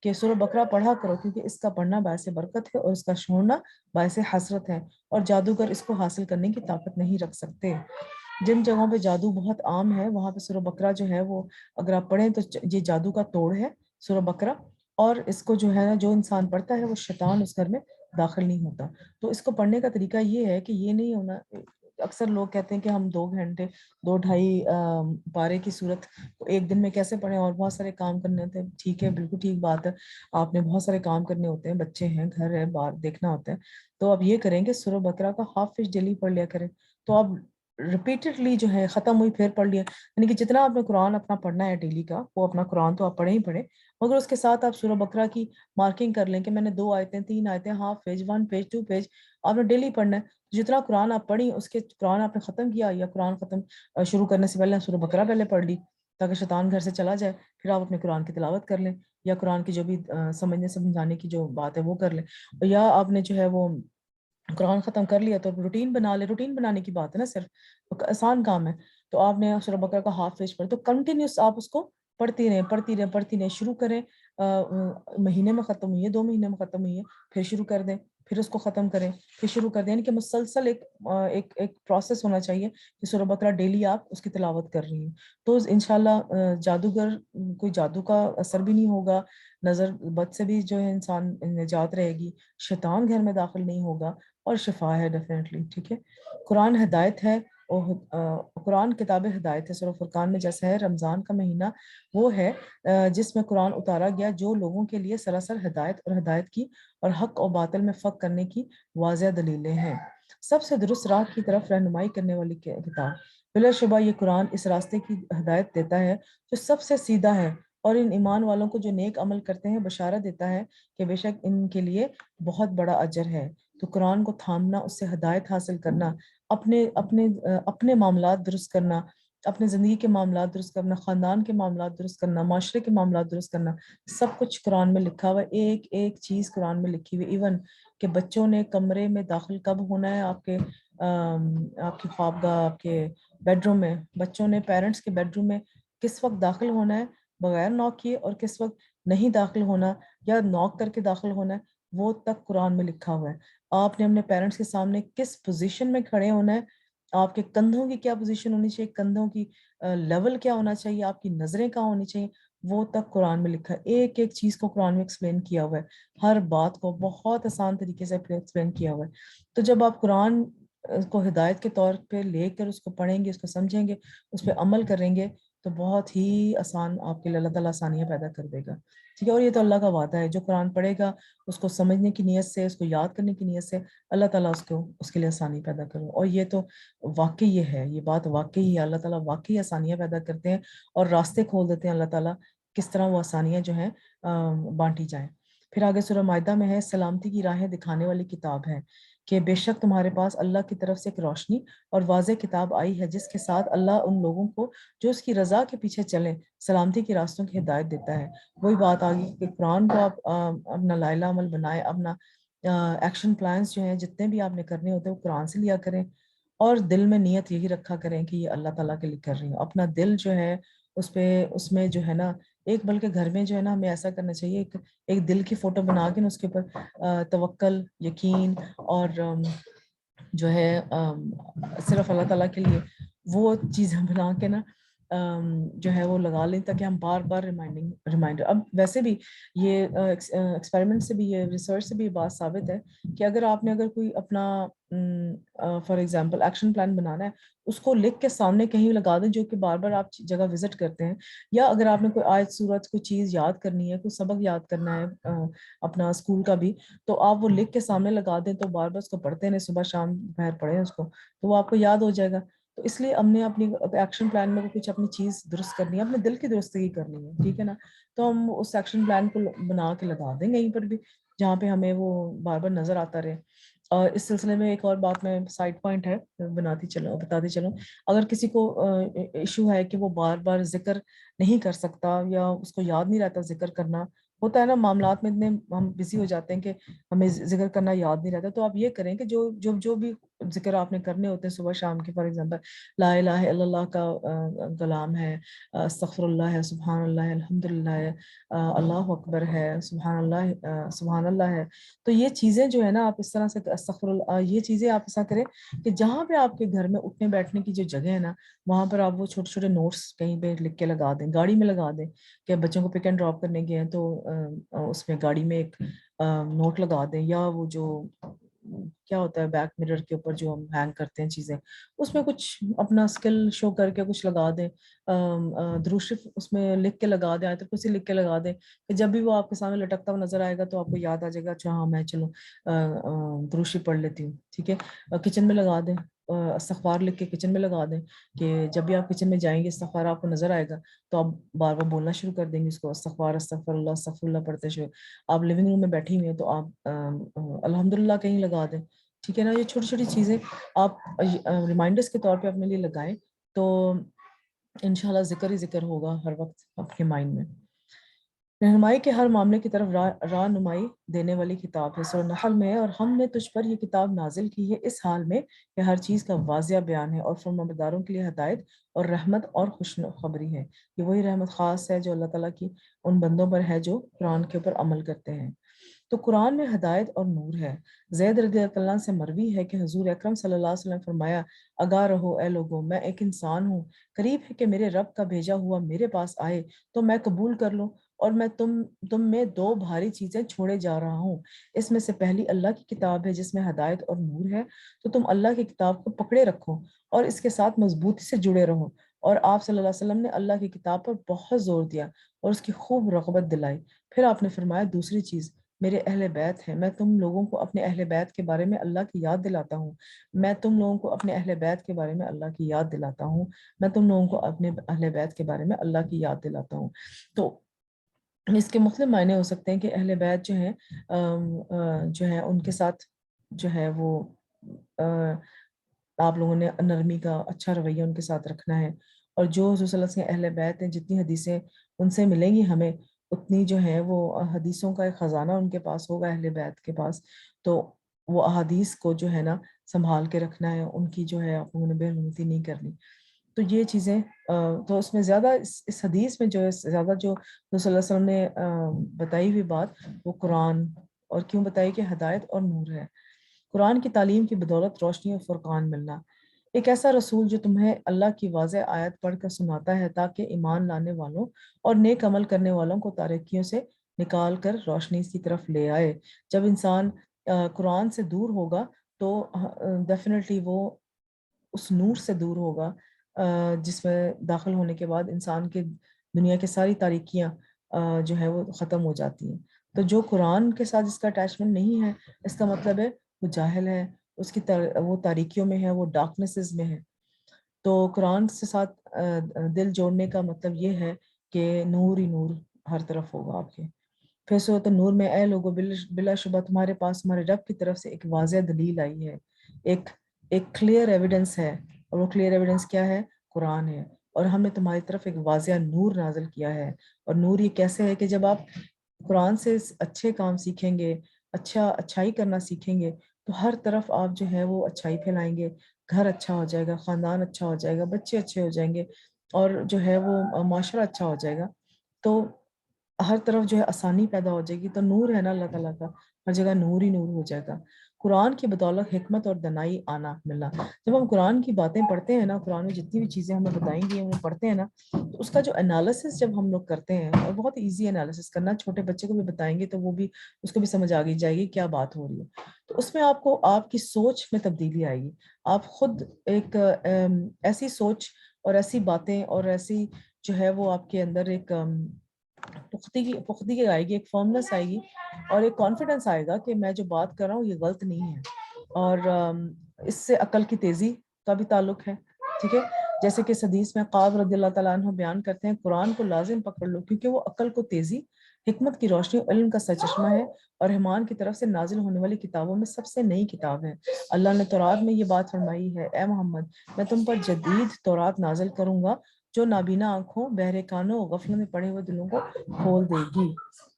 کہ سورہ بقرہ پڑھا کرو کیونکہ اس کا پڑھنا باعث برکت ہے اور اس کا چھوڑنا باعث حسرت ہے، اور جادوگر اس کو حاصل کرنے کی طاقت نہیں رکھ سکتے. جن جگہوں پہ جادو بہت عام ہے وہاں پہ سورہ بقرہ جو ہے وہ اگر آپ پڑھیں تو یہ جادو کا توڑ ہے سورہ بقرہ، اور اس کو جو ہے نا جو انسان پڑھتا ہے وہ شیطان اس گھر میں داخل نہیں ہوتا. تو اس کو پڑھنے کا طریقہ یہ ہے کہ یہ نہیں ہونا، اکثر لوگ کہتے ہیں کہ ہم 2 گھنٹے 2 ڈھائی پارے کی صورت ایک دن میں کیسے پڑھیں اور بہت سارے کام کرنے ہوتے ہیں. ٹھیک ہے، بالکل ٹھیک بات ہے، آپ نے بہت سارے کام کرنے ہوتے ہیں، بچے ہیں، گھر ہے، باہر دیکھنا ہوتا ہے. تو آپ یہ کریں کہ سورہ بقرہ کا ہاف پیج ڈیلی پڑھ لیا کریں. تو آپ ریپیٹڈلی جو ہے ختم ہوئی پھر پڑھ لیا، یعنی کہ جتنا آپ نے قرآن اپنا پڑھنا ہے ڈیلی کا وہ اپنا قرآن تو آپ پڑھیں ہی پڑھیں، مگر اس کے ساتھ آپ سورہ بقرہ کی مارکنگ کر لیں کہ میں نے 2 آیتیں 3 آیتیں ہاف پیج 1 پیج 2 پیج آپ نے ڈیلی پڑھنا ہے. جتنا قرآن آپ پڑھی اس کے قرآن آپ نے ختم کیا یا قرآن ختم شروع کرنے سے پہلے سورہ بقرہ پہلے پڑھ لی تاکہ شیطان گھر سے چلا جائے، پھر آپ اپنے قرآن کی تلاوت کر لیں یا قرآن کی جو بھی سمجھنے سمجھانے کی جو بات ہے وہ کر لیں، یا آپ نے جو ہے وہ قرآن ختم کر لیا تو روٹین بنا لے. روٹین بنانے کی بات ہے نا صرف, آسان کام ہے. تو آپ نے سورہ بقرہ کا ہاف پیج پڑھا تو کنٹینیوس آپ اس کو پڑھتی رہیں. شروع کریں, مہینے میں ختم ہوئی ہے, 2 مہینے میں ختم ہوئی ہے, پھر شروع کر دیں, پھر اس کو ختم کریں, پھر شروع کر دیں. یعنی کہ مسلسل ایک پروسیس ہونا چاہیے کہ سورہ بقرہ ڈیلی آپ اس کی تلاوت کر رہی ہیں. تو انشاءاللہ جادوگر, کوئی جادو کا اثر بھی نہیں ہوگا, نظر بد سے بھی جو ہے انسان نجات رہے گی, شیطان گھر میں داخل نہیں ہوگا, اور شفا ہے ڈیفینیٹلی. ٹھیک ہے, قرآن ہدایت ہے, اور قرآن کتاب ہدایت ہے. سورہ فرقان میں جیسا ہے رمضان کا مہینہ وہ ہے جس میں قرآن اتارا گیا, جو لوگوں کے لیے سراسر ہدایت اور ہدایت کی اور حق اور باطل میں فرق کرنے کی واضح دلیلیں ہیں. سب سے درست راہ کی طرف رہنمائی کرنے والی کتاب. بلا شبہ یہ قرآن اس راستے کی ہدایت دیتا ہے جو سب سے سیدھا ہے, اور ان ایمان والوں کو جو نیک عمل کرتے ہیں بشارت دیتا ہے کہ بے شک ان کے لیے بہت بڑا اجر ہے. تو قرآن کو تھامنا, اس سے ہدایت حاصل کرنا, اپنے معاملات درست کرنا, اپنے زندگی کے معاملات درست کرنا, خاندان کے معاملات درست کرنا, معاشرے کے معاملات درست کرنا, سب کچھ قرآن میں لکھا ہوا ہے. ایک ایک چیز قرآن میں لکھی ہوئی. ایون کہ بچوں نے کمرے میں داخل کب ہونا ہے, آپ کی خوابگاہ, آپ کے بیڈ روم میں, بچوں نے پیرنٹس کے بیڈ روم میں کس وقت داخل ہونا ہے بغیر نوک کیے, اور کس وقت نہیں داخل ہونا یا نوک کر کے داخل ہونا ہے, وہ تک قرآن میں لکھا ہوا ہے. آپ نے اپنے پیرنٹس کے سامنے کس پوزیشن میں کھڑے ہونا ہے, آپ کے کندھوں کی کیا پوزیشن ہونی چاہیے, کندھوں کی لیول کیا ہونا چاہیے, آپ کی نظریں کہاں ہونی چاہیے, وہ تک قرآن میں لکھا ہے. ایک ایک چیز کو قرآن میں ایکسپلین کیا ہوا ہے, ہر بات کو بہت آسان طریقے سے ایکسپلین کیا ہوا ہے. تو جب آپ قرآن کو ہدایت کے طور پہ لے کر اس کو پڑھیں گے, اس کو سمجھیں گے, اس پہ عمل کریں گے, تو بہت ہی آسان آپ کے لیے اللہ تعالیٰ آسانیاں پیدا کر دے گا. ٹھیک ہے, اور یہ تو اللہ کا وعدہ ہے, جو قرآن پڑھے گا اس کو سمجھنے کی نیت سے, اس کو یاد کرنے کی نیت سے, اللہ تعالیٰ اس کے لیے آسانی پیدا کرو. اور یہ تو واقعی یہ بات واقعی ہے, اللہ تعالیٰ واقعی آسانیاں پیدا کرتے ہیں اور راستے کھول دیتے ہیں اللہ تعالیٰ, کس طرح وہ آسانیاں جو ہیں بانٹی جائیں. پھر آگے سورہ مائدہ میں ہے, سلامتی کی راہیں دکھانے والی کتاب ہے کہ بے شک تمہارے پاس اللہ کی طرف سے ایک روشنی اور واضح کتاب آئی ہے, جس کے ساتھ اللہ ان لوگوں کو جو اس کی رضا کے پیچھے چلیں سلامتی کے راستوں کی ہدایت دیتا ہے. وہی بات آگی کہ قرآن کو آپ اپنا لائلہ عمل بنائے, اپنا ایکشن پلانز جو ہیں جتنے بھی آپ نے کرنے ہوتے ہیں وہ قرآن سے لیا کریں, اور دل میں نیت یہی رکھا کریں کہ یہ اللہ تعالیٰ کے لیے کر رہی ہوں. اپنا دل جو ہے اس میں جو ہے نا ایک, بلکہ گھر میں جو ہے نا ہمیں ایسا کرنا چاہیے, ایک دل کی فوٹو بنا کے نا اس کے اوپر توکل, یقین اور جو ہے صرف اللہ تعالیٰ کے لیے وہ چیزیں بنا کے نا جو ہے وہ لگا لیں, تاکہ ہم بار بار ریمائنڈر. اب ویسے بھی یہ ایکسپیریمنٹ سے بھی, یہ ریسرچ سے بھی بات ثابت ہے کہ اگر کوئی اپنا فار ایگزامپل ایکشن پلان بنانا ہے, اس کو لکھ کے سامنے کہیں لگا دیں جو کہ بار بار آپ جگہ وزٹ کرتے ہیں, یا اگر آپ نے کوئی آیت سورت کوئی چیز یاد کرنی ہے, کوئی سبق یاد کرنا ہے اپنا اسکول کا بھی, تو آپ وہ لکھ کے سامنے لگا دیں, تو بار بار اس کو پڑھتے ہیں, صبح شام دوپہر پڑھیں اس کو, تو وہ آپ کو یاد ہو جائے گا. تو اس لیے ہم نے اپنی ایکشن پلان میں کچھ اپنی چیز درست کرنی ہے, اپنے دل کی درستگی کرنی ہے. ٹھیک ہے نا, تو ہم اس ایکشن پلان کو بنا کے لگا دیں کہیں پر بھی جہاں پہ ہمیں وہ بار بار نظر آتا رہے. اور اس سلسلے میں ایک اور بات میں سائڈ پوائنٹ ہے بتاتی چلوں, اگر کسی کو ایشو ہے کہ وہ بار بار ذکر نہیں کر سکتا یا اس کو یاد نہیں رہتا ذکر کرنا, ہوتا ہے نا معاملات میں اتنے ہم بزی ہو جاتے ہیں کہ ہمیں ذکر کرنا یاد نہیں رہتا, تو آپ یہ کریں کہ جو بھی ذکر آپ نے کرنے ہوتے ہیں صبح شام کے, فار ایگزامپل لا الہ الا اللہ کا کلام ہے, استغفر اللہ ہے, سبحان اللہ ہے, الحمد للہ ہے, اللہ اکبر ہے, سبحان اللہ ہے. تو یہ چیزیں جو ہے نا آپ اس طرح سے استغفر اللہ, یہ چیزیں آپ ایسا کریں کہ جہاں پہ آپ کے گھر میں اٹھنے بیٹھنے کی جو جگہ ہے نا, وہاں پر آپ وہ چھوٹے چھوٹے نوٹس کہیں پہ لکھ کے لگا دیں, گاڑی میں لگا دیں کہ بچوں کو پک اینڈ ڈراپ کرنے گئے ہیں تو اس میں گاڑی میں ایک نوٹ لگا دیں, یا وہ جو کیا ہوتا ہے بیک مرر کے اوپر جو ہم ہینگ کرتے ہیں چیزیں, اس میں کچھ اپنا اسکل شو کر کے کچھ لگا دیں, درود شریف اس میں لکھ کے لگا دیں, آیت الکرسی لکھ کے لگا دیں, کہ جب بھی وہ آپ کے سامنے لٹکتا ہوا نظر آئے گا تو آپ کو یاد آ جائے گا, اچھا ہاں میں چلو درود شریف پڑھ لیتی ہوں. ٹھیک ہے, کچن میں لگا دیں, استغفار لکھ کے کچن میں لگا دیں, کہ جب بھی آپ کچن میں جائیں گے استغفار آپ کو نظر آئے گا تو آپ بار بار بولنا شروع کر دیں گے اس کو, استغفار استغفر اللہ پڑھتے شروع. آپ لیونگ روم میں بیٹھی ہوئی ہیں تو آپ الحمدللہ کہیں لگا دیں. ٹھیک ہے نا, یہ چھوٹی چھوٹی چیزیں آپ ریمائنڈرز کے طور پہ اپنے لیے لگائیں, تو انشاءاللہ ذکر ہی ذکر ہوگا ہر وقت اپنے مائنڈ میں. رہنمائی کے ہر معاملے کی طرف رہنمائی دینے والی کتاب ہے۔ سورہ نحل میں ہے، اور ہم نے تجھ پر یہ کتاب نازل کی ہے اس حال میں کہ ہر چیز کا واضح بیان ہے، اور فرمانبرداروں کے لیے ہدایت اور رحمت اور خوشخبری ہے۔ یہ وہی رحمت خاص ہے جو اللہ تعالیٰ کی ان بندوں پر ہے جو قرآن کے اوپر عمل کرتے ہیں۔ تو قرآن میں ہدایت اور نور ہے۔ زید رضی اللہ عنہ سے مروی ہے کہ حضور اکرم صلی اللہ علیہ وسلم فرمایا، آگاہ رہو اے لوگوں، میں ایک انسان ہوں، قریب ہے کہ میرے رب کا بھیجا ہوا میرے پاس آئے تو میں قبول کر لوں، اور میں تم میں دو بھاری چیزیں چھوڑے جا رہا ہوں۔ اس میں سے پہلی اللہ کی کتاب ہے جس میں ہدایت اور نور ہے، تو تم اللہ کی کتاب کو پکڑے رکھو اور اس کے ساتھ مضبوطی سے جڑے رہو۔ اور آپ صلی اللہ علیہ وسلم نے اللہ کی کتاب پر بہت زور دیا اور اس کی خوب رغبت دلائی۔ پھر آپ نے فرمایا، دوسری چیز میرے اہل بیت ہیں، میں تم لوگوں کو اپنے اہل بیت کے بارے میں اللہ کی یاد دلاتا ہوں، میں تم لوگوں کو اپنے اہل بیت کے بارے میں اللہ کی یاد دلاتا ہوں، میں تم لوگوں کو اپنے اہل بیت کے بارے میں اللہ کی یاد دلاتا ہوں۔ تو اس کے مختلف معنی ہو سکتے ہیں کہ اہل بیت جو ہیں جو ہیں ان کے ساتھ جو ہے وہ آپ لوگوں نے نرمی کا اچھا رویہ ان کے ساتھ رکھنا ہے، اور جو حضور صلی اللہ علیہ وسلم اہل بیت ہیں، جتنی حدیثیں ان سے ملیں گی ہمیں، اتنی جو ہے وہ حدیثوں کا ایک خزانہ ان کے پاس ہوگا اہل بیت کے پاس۔ تو وہ احادیث کو جو ہے نا سنبھال کے رکھنا ہے، ان کی جو ہے آپ لوگوں نے بے حرمتی نہیں کرنی۔ تو یہ چیزیں تو اس میں زیادہ اس حدیث میں جو ہے زیادہ جو رسول صلی اللہ علیہ وسلم نے بتائی ہوئی بات وہ قرآن، اور کیوں بتائی کہ ہدایت اور نور ہے۔ قرآن کی تعلیم کی بدولت روشنی اور فرقان ملنا، ایک ایسا رسول جو تمہیں اللہ کی واضح آیت پڑھ کر سناتا ہے تاکہ ایمان لانے والوں اور نیک عمل کرنے والوں کو تاریکیوں سے نکال کر روشنی کی طرف لے آئے۔ جب انسان قرآن سے دور ہوگا تو ڈیفینیٹلی وہ اس نور سے دور ہوگا جس میں داخل ہونے کے بعد انسان کے دنیا کی ساری تاریکیاں جو ہے وہ ختم ہو جاتی ہیں۔ تو جو قرآن کے ساتھ جس کا اٹیچمنٹ نہیں ہے، اس کا مطلب ہے وہ جاہل ہے، اس کی وہ تاریکیوں میں ہے، وہ ڈارکنسز میں ہے۔ تو قرآن سے ساتھ دل جوڑنے کا مطلب یہ ہے کہ نور ہی نور ہر طرف ہوگا آپ کے۔ پھر سورۃ النور میں، اے لوگو بلا شبہ تمہارے پاس تمہارے رب کی طرف سے ایک واضح دلیل آئی ہے، ایک ایک کلیئر ایویڈنس ہے، اور وہ کلیئر ایویڈنس کیا ہے؟ قرآن ہے، اور ہم نے تمہاری طرف ایک واضح نور نازل کیا ہے۔ اور نور یہ کیسے ہے کہ جب آپ قرآن سے اچھے کام سیکھیں گے، اچھائی کرنا سیکھیں گے، تو ہر طرف آپ جو ہے وہ اچھائی پھیلائیں گے، گھر اچھا ہو جائے گا، خاندان اچھا ہو جائے گا، بچے اچھے ہو جائیں گے، اور جو ہے وہ معاشرہ اچھا ہو جائے گا۔ تو ہر طرف جو ہے آسانی پیدا ہو جائے گی۔ تو نور ہے نا اللہ تعالیٰ کا، ہر جگہ نور ہی نور ہو جائے گا۔ قرآن کی بدولت حکمت اور دانائی آنا ملنا، جب ہم قرآن کی باتیں پڑھتے ہیں نا، قرآن میں جتنی بھی چیزیں ہمیں بتائیں گی ہم پڑھتے ہیں نا، تو اس کا جو انالیسس جب ہم لوگ کرتے ہیں، اور بہت ایزی انالیسس کرنا، چھوٹے بچے کو بھی بتائیں گے تو وہ بھی اس کو بھی سمجھ آ جائے گی کیا بات ہو رہی ہے۔ تو اس میں آپ کو آپ کی سوچ میں تبدیلی آئے گی، آپ خود ایک ایسی سوچ اور ایسی باتیں اور ایسی جو ہے وہ آپ کے اندر ایک پختگی آئے گی، ایک فرمنس آئے گی، اور ایک کانفیڈنس آئے گا کہ میں جو بات کر رہا ہوں یہ غلط نہیں ہے۔ اور اس سے عقل کی تیزی کا بھی تعلق ہے، ٹھیک ہے؟ جیسے کہ حدیث میں قاب رضی اللہ تعالیٰ عنہ بیان کرتے ہیں، قرآن کو لازم پکڑ لو کیونکہ وہ عقل کو تیزی، حکمت کی روشنی، علم کا سرچشمہ ہے، اور رحمان کی طرف سے نازل ہونے والی کتابوں میں سب سے نئی کتاب ہے۔ اللہ نے تورات میں یہ بات فرمائی ہے، اے محمد میں تم پر جدید تورات نازل کروں گا جو نابینا آنکھوں، بہرے کانوں، غفلت میں پڑے ہوئے دلوں کو کھول دے گی۔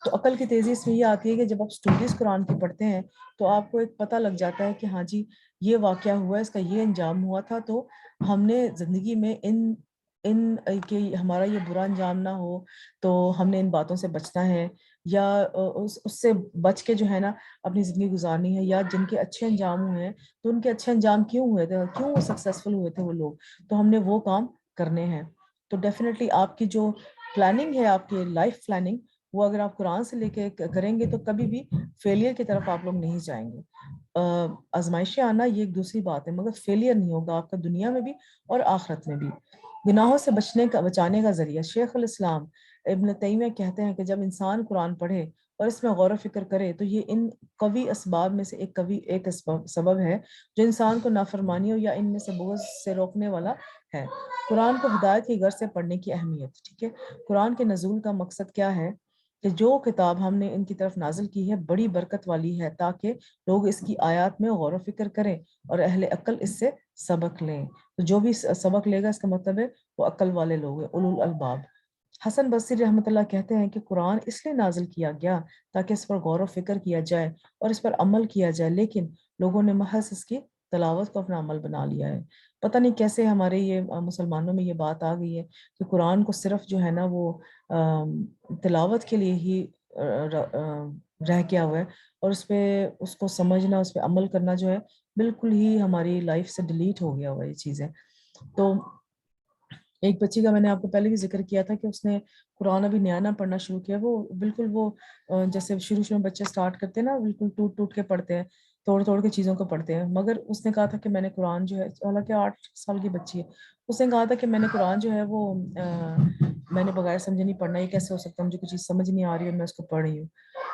تو عقل کی تیزی اس میں یہ آتی ہے کہ جب آپ سٹوریز قرآن کی پڑھتے ہیں تو آپ کو ایک پتہ لگ جاتا ہے کہ ہاں جی یہ واقعہ ہوا ہے، اس کا یہ انجام ہوا تھا، تو ہم نے زندگی میں ان کہ ہمارا یہ برا انجام نہ ہو تو ہم نے ان باتوں سے بچنا ہے، یا اس سے بچ کے جو ہے نا اپنی زندگی گزارنی ہے۔ یا جن کے اچھے انجام ہوئے ہیں تو ان کے اچھے انجام کیوں ہوئے تھے، کیوں وہ سکسیسفل ہوئے تھے وہ لوگ، تو ہم نے وہ کام کرنے ہیں۔ تو ڈیفینیٹلی آپ کی جو پلاننگ ہے، آپ کی لائف پلاننگ، وہ اگر آپ قرآن سے لے کے کریں گے تو کبھی بھی فیلئر کی طرف آپ لوگ نہیں جائیں گے۔ آزمائشیں آنا یہ ایک دوسری بات ہے، مگر فیلئر نہیں ہوگا آپ کا دنیا میں بھی اور آخرت میں بھی۔ گناہوں سے بچانے کا ذریعہ، شیخ الاسلام ابن تیمیہ کہتے ہیں کہ جب انسان قرآن پڑھے اور اس میں غور و فکر کرے تو یہ ان قوی اسباب میں سے ایک سبب ہے جو انسان کو نافرمانیوں یا ان میں سے بغض سے روکنے والا ہے۔ قرآن کو ہدایت کی غرض سے پڑھنے کی اہمیت، ٹھیک ہے؟ قرآن کے نزول کا مقصد کیا ہے کہ جو کتاب ہم نے ان کی طرف نازل کی ہے بڑی برکت والی ہے، تاکہ لوگ اس کی آیات میں غور و فکر کریں اور اہل عقل اس سے سبق لیں۔ تو جو بھی سبق لے گا اس کا مطلب ہے وہ عقل والے لوگ ہیں، اولو الالباب۔ حسن بصری رحمۃ اللہ کہتے ہیں کہ قرآن اس لیے نازل کیا گیا تاکہ اس پر غور و فکر کیا جائے اور اس پر عمل کیا جائے، لیکن لوگوں نے محض اس کی تلاوت کو اپنا عمل بنا لیا ہے۔ پتہ نہیں کیسے ہمارے یہ مسلمانوں میں یہ بات آ گئی ہے کہ قرآن کو صرف جو ہے نا وہ تلاوت کے لیے ہی رہ گیا ہوا ہے، اور اس کو سمجھنا، اس پہ عمل کرنا جو ہے بالکل ہی ہماری لائف سے ڈیلیٹ ہو گیا ہوا ہے یہ چیزیں۔ تو ایک بچی کا میں نے آپ کو پہلے بھی ذکر کیا تھا کہ اس نے قرآن ابھی نیا نیا پڑھنا شروع کیا، وہ بالکل وہ جیسے شروع شروع میں بچے سٹارٹ کرتے ہیں نا، بالکل ٹوٹ ٹوٹ کے پڑھتے ہیں، توڑ توڑ کے چیزوں کو پڑھتے ہیں، مگر اس نے کہا تھا کہ میں نے قرآن جو ہے، حالانکہ 8 سال کی بچی ہے، اس نے کہا تھا کہ میں نے قرآن جو ہے وہ میں نے بغیر سمجھے نہیں پڑھنا، یہ کیسے ہو سکتا ہے، مجھے کچھ چیز سمجھ نہیں آ رہی ہے اور میں اس کو پڑھ رہی ہوں۔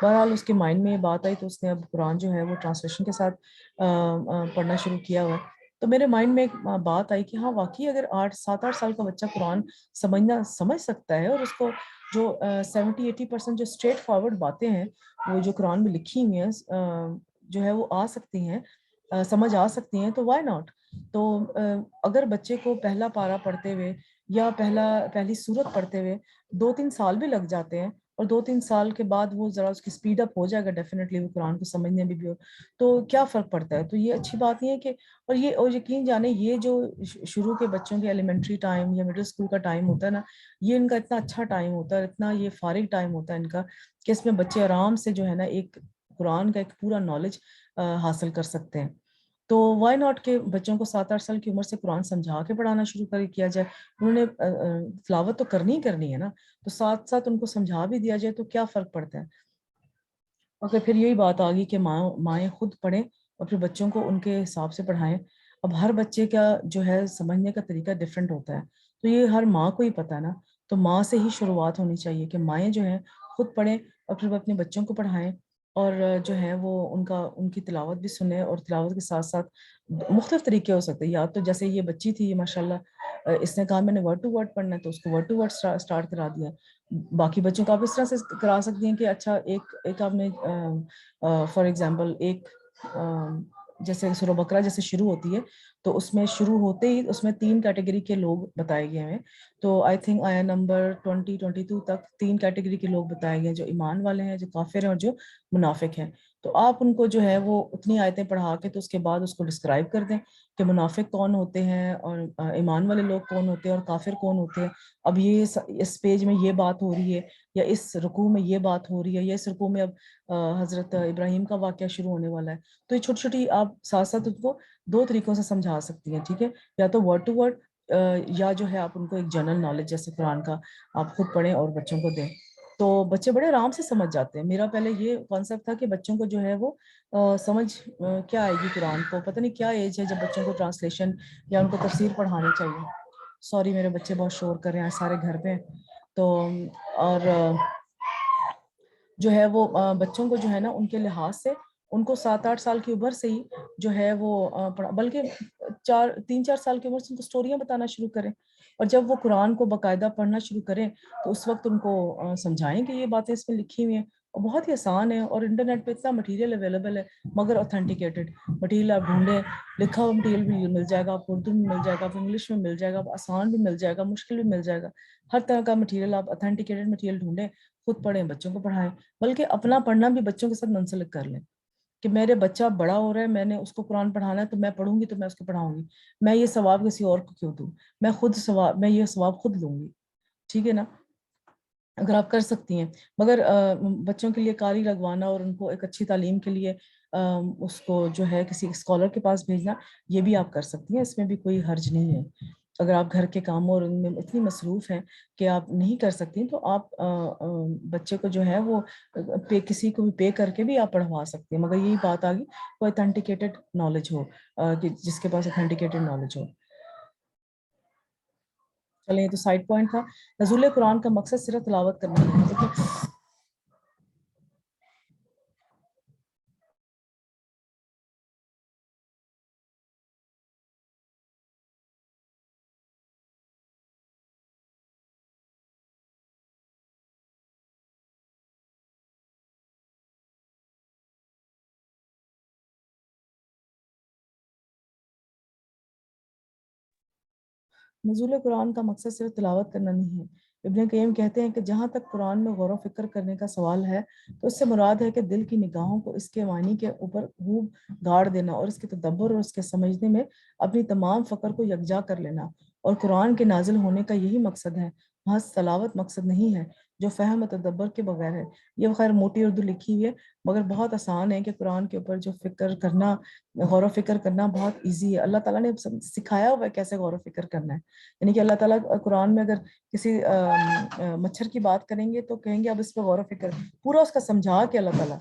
بہرحال اس کے مائنڈ میں یہ بات آئی تو اس نے اب قرآن جو ہے وہ ٹرانسلیشن کے ساتھ پڑھنا شروع کیا ہوا ہے۔ تو میرے مائنڈ میں ایک بات آئی کہ ہاں واقعی اگر 7 8 سال کا بچہ قرآن سمجھ سکتا ہے، اور اس کو جو 70 80% جو اسٹریٹ فارورڈ باتیں ہیں وہ جو قرآن میں لکھی ہوئی ہیں جو ہے وہ آ سکتی ہیں، سمجھ آ سکتی ہیں، تو وائی ناٹ۔ تو اگر بچے کو پہلا پارہ پڑھتے ہوئے یا پہلی سورت پڑھتے ہوئے 2 3 سال بھی لگ جاتے ہیں، اور 2 3 سال کے بعد وہ ذرا اس کی سپیڈ اپ ہو جائے گا ڈیفینیٹلی، وہ قرآن کو سمجھنے میں بھی ہو، تو کیا فرق پڑتا ہے؟ تو یہ اچھی بات نہیں ہے کہ اور یقین جانے یہ جو شروع کے بچوں کے ایلیمنٹری ٹائم یا مڈل اسکول کا ٹائم ہوتا ہے نا، یہ ان کا اتنا اچھا ٹائم ہوتا ہے، اتنا یہ فارغ ٹائم ہوتا ہے ان کا، کہ اس میں بچے آرام سے جو ہے نا ایک قرآن کا ایک پورا نالج حاصل کر سکتے ہیں۔ تو وائی ناٹ کہ بچوں کو 7 8 سال کی عمر سے قرآن سمجھا کے پڑھانا شروع کیا جائے، انہوں نے تلاوت تو کرنی ہی کرنی ہے نا، تو ساتھ ساتھ ان کو سمجھا بھی دیا جائے تو کیا فرق پڑتا ہے؟ اور پھر یہی بات آ گئی کہ مائیں خود پڑھیں اور پھر بچوں کو ان کے حساب سے پڑھائیں۔ اب ہر بچے کا جو ہے سمجھنے کا طریقہ ڈفرینٹ ہوتا ہے، تو یہ ہر ماں کو ہی پتہ ہے نا، تو ماں سے ہی شروعات ہونی چاہیے کہ مائیں جو ہیں خود پڑھیں اور پھر وہ اپنے بچوں کو پڑھائیں، اور جو ہے وہ ان کی تلاوت بھی سنیں، اور تلاوت کے ساتھ ساتھ مختلف طریقے ہو سکتے ہیں، یا تو جیسے یہ بچی تھی یہ ماشاءاللہ اس نے کہا میں نے ورڈ ٹو ورڈ پڑھنا ہے تو اس کو ورڈ ٹو ورڈ اسٹارٹ کرا دیا۔ باقی بچوں کو آپ اس طرح سے کرا سکتی ہیں کہ اچھا ایک آپ نے فار ایگزامپل ایک جیسے سورہ بقرہ جیسے شروع ہوتی ہے تو اس میں شروع ہوتے ہی اس میں 3 کیٹیگری کے لوگ بتائے گئے ہیں، تو آئی تھنک آیا نمبر 20 22 تک 3 کیٹیگری کے لوگ بتائے گئے ہیں، جو ایمان والے ہیں، جو کافر ہیں، اور جو منافق ہیں۔ تو آپ ان کو جو ہے وہ اتنی آیتیں پڑھا کے تو اس کے بعد اس کو ڈسکرائب کر دیں کہ منافق کون ہوتے ہیں اور ایمان والے لوگ کون ہوتے ہیں اور کافر کون ہوتے ہیں۔ اب یہ اس پیج میں یہ بات ہو رہی ہے، یا اس رکوع میں یہ بات ہو رہی ہے، یا اس رکوع میں اب حضرت ابراہیم کا واقعہ شروع ہونے والا ہے، تو یہ چھوٹی چھوٹی آپ ساتھ ساتھ ان کو 2 طریقوں سے سمجھا سکتی ہیں، ٹھیک ہے؟ یا تو ورڈ ٹو ورڈ، یا جو ہے آپ ان کو ایک جنرل نالج جیسے قرآن کا آپ خود پڑھیں اور بچوں کو دیں، تو بچے بڑے آرام سے سمجھ جاتے ہیں۔ میرا پہلے یہ کانسیپٹ تھا کہ بچوں کو جو ہے وہ سمجھ کیا آئے گی قرآن کو، پتہ نہیں کیا ایج ہے جب بچوں کو ٹرانسلیشن یا ان کو تفسیر پڑھانی چاہیے۔ سوری میرے بچے بہت شور کر رہے ہیں، سارے گھر پہ، تو اور جو ہے وہ بچوں کو جو ہے نا ان کے لحاظ سے ان کو 7 8 سال کی عمر سے ہی جو ہے وہ بلکہ 3 4 سال کی عمر سے ان کو سٹوریاں بتانا شروع کریں، اور جب وہ قرآن کو باقاعدہ پڑھنا شروع کریں تو اس وقت ان کو سمجھائیں کہ یہ باتیں اس میں لکھی ہوئی ہیں، اور بہت ہی آسان ہے، اور انٹرنیٹ پہ اتنا مٹیریل اویلیبل ہے، مگر اوتھینٹیکیٹڈ مٹیریل آپ ڈھونڈیں، لکھا ہوا مٹیریل بھی مل جائے گا، آپ کو اردو میں مل جائے گا، آپ انگلش میں مل جائے گا، آپ آسان بھی مل جائے گا، مشکل بھی مل جائے گا، ہر طرح کا مٹیریل آپ اوتھینٹیکیٹڈ مٹیریل ڈھونڈیں، خود پڑھیں، بچوں کو پڑھائیں، بلکہ اپنا پڑھنا بھی بچوں کے ساتھ منسلک کر لیں کہ میرے بچہ بڑا ہو رہا ہے، میں نے اس کو قرآن پڑھانا ہے تو میں پڑھوں گی تو میں اس کو پڑھاؤں گی، میں یہ ثواب کسی اور کو کیوں دوں، میں یہ ثواب خود لوں گی، ٹھیک ہے نا؟ اگر آپ کر سکتی ہیں، مگر بچوں کے لیے قاری لگوانا اور ان کو ایک اچھی تعلیم کے لیے اس کو جو ہے کسی اسکالر کے پاس بھیجنا، یہ بھی آپ کر سکتی ہیں، اس میں بھی کوئی حرج نہیں ہے۔ اگر آپ گھر کے کاموں اور ان میں اتنی مصروف ہیں کہ آپ نہیں کر سکتی تو آپ بچے کو جو ہے وہ کسی کو بھی پے کر کے بھی آپ پڑھوا سکتے ہیں، مگر یہی بات آ گئی وہ اتھینٹیکیٹڈ نالج ہو، کہ جس کے پاس اتھینٹیکیٹڈ نالج ہو۔ چلیں، یہ تو سائڈ پوائنٹ تھا۔ نزول قرآن کا مقصد صرف تلاوت کرنا نہیں ہے، دیکھیں نزول قرآن کا مقصد صرف تلاوت کرنا نہیں ہے، ابن قیم کہتے ہیں کہ جہاں تک قرآن میں غور و فکر کرنے کا سوال ہے تو اس سے مراد ہے کہ دل کی نگاہوں کو اس کے معنی کے اوپر خوب گاڑ دینا اور اس کے تدبر اور اس کے سمجھنے میں اپنی تمام فکر کو یکجا کر لینا، اور قرآن کے نازل ہونے کا یہی مقصد ہے، محض تلاوت مقصد نہیں ہے جو فہم و تدبر کے بغیر ہے۔ یہ خیر موٹی اردو لکھی ہوئی ہے مگر بہت آسان ہے کہ قرآن کے اوپر جو فکر کرنا، غور و فکر کرنا بہت ایزی ہے۔ اللہ تعالیٰ نے سکھایا ہوا ہے کیسے غور و فکر کرنا ہے، یعنی کہ اللہ تعالیٰ قرآن میں اگر کسی مچھر کی بات کریں گے تو کہیں گے اب اس پہ غور و فکر، پورا اس کا سمجھا کے اللہ تعالیٰ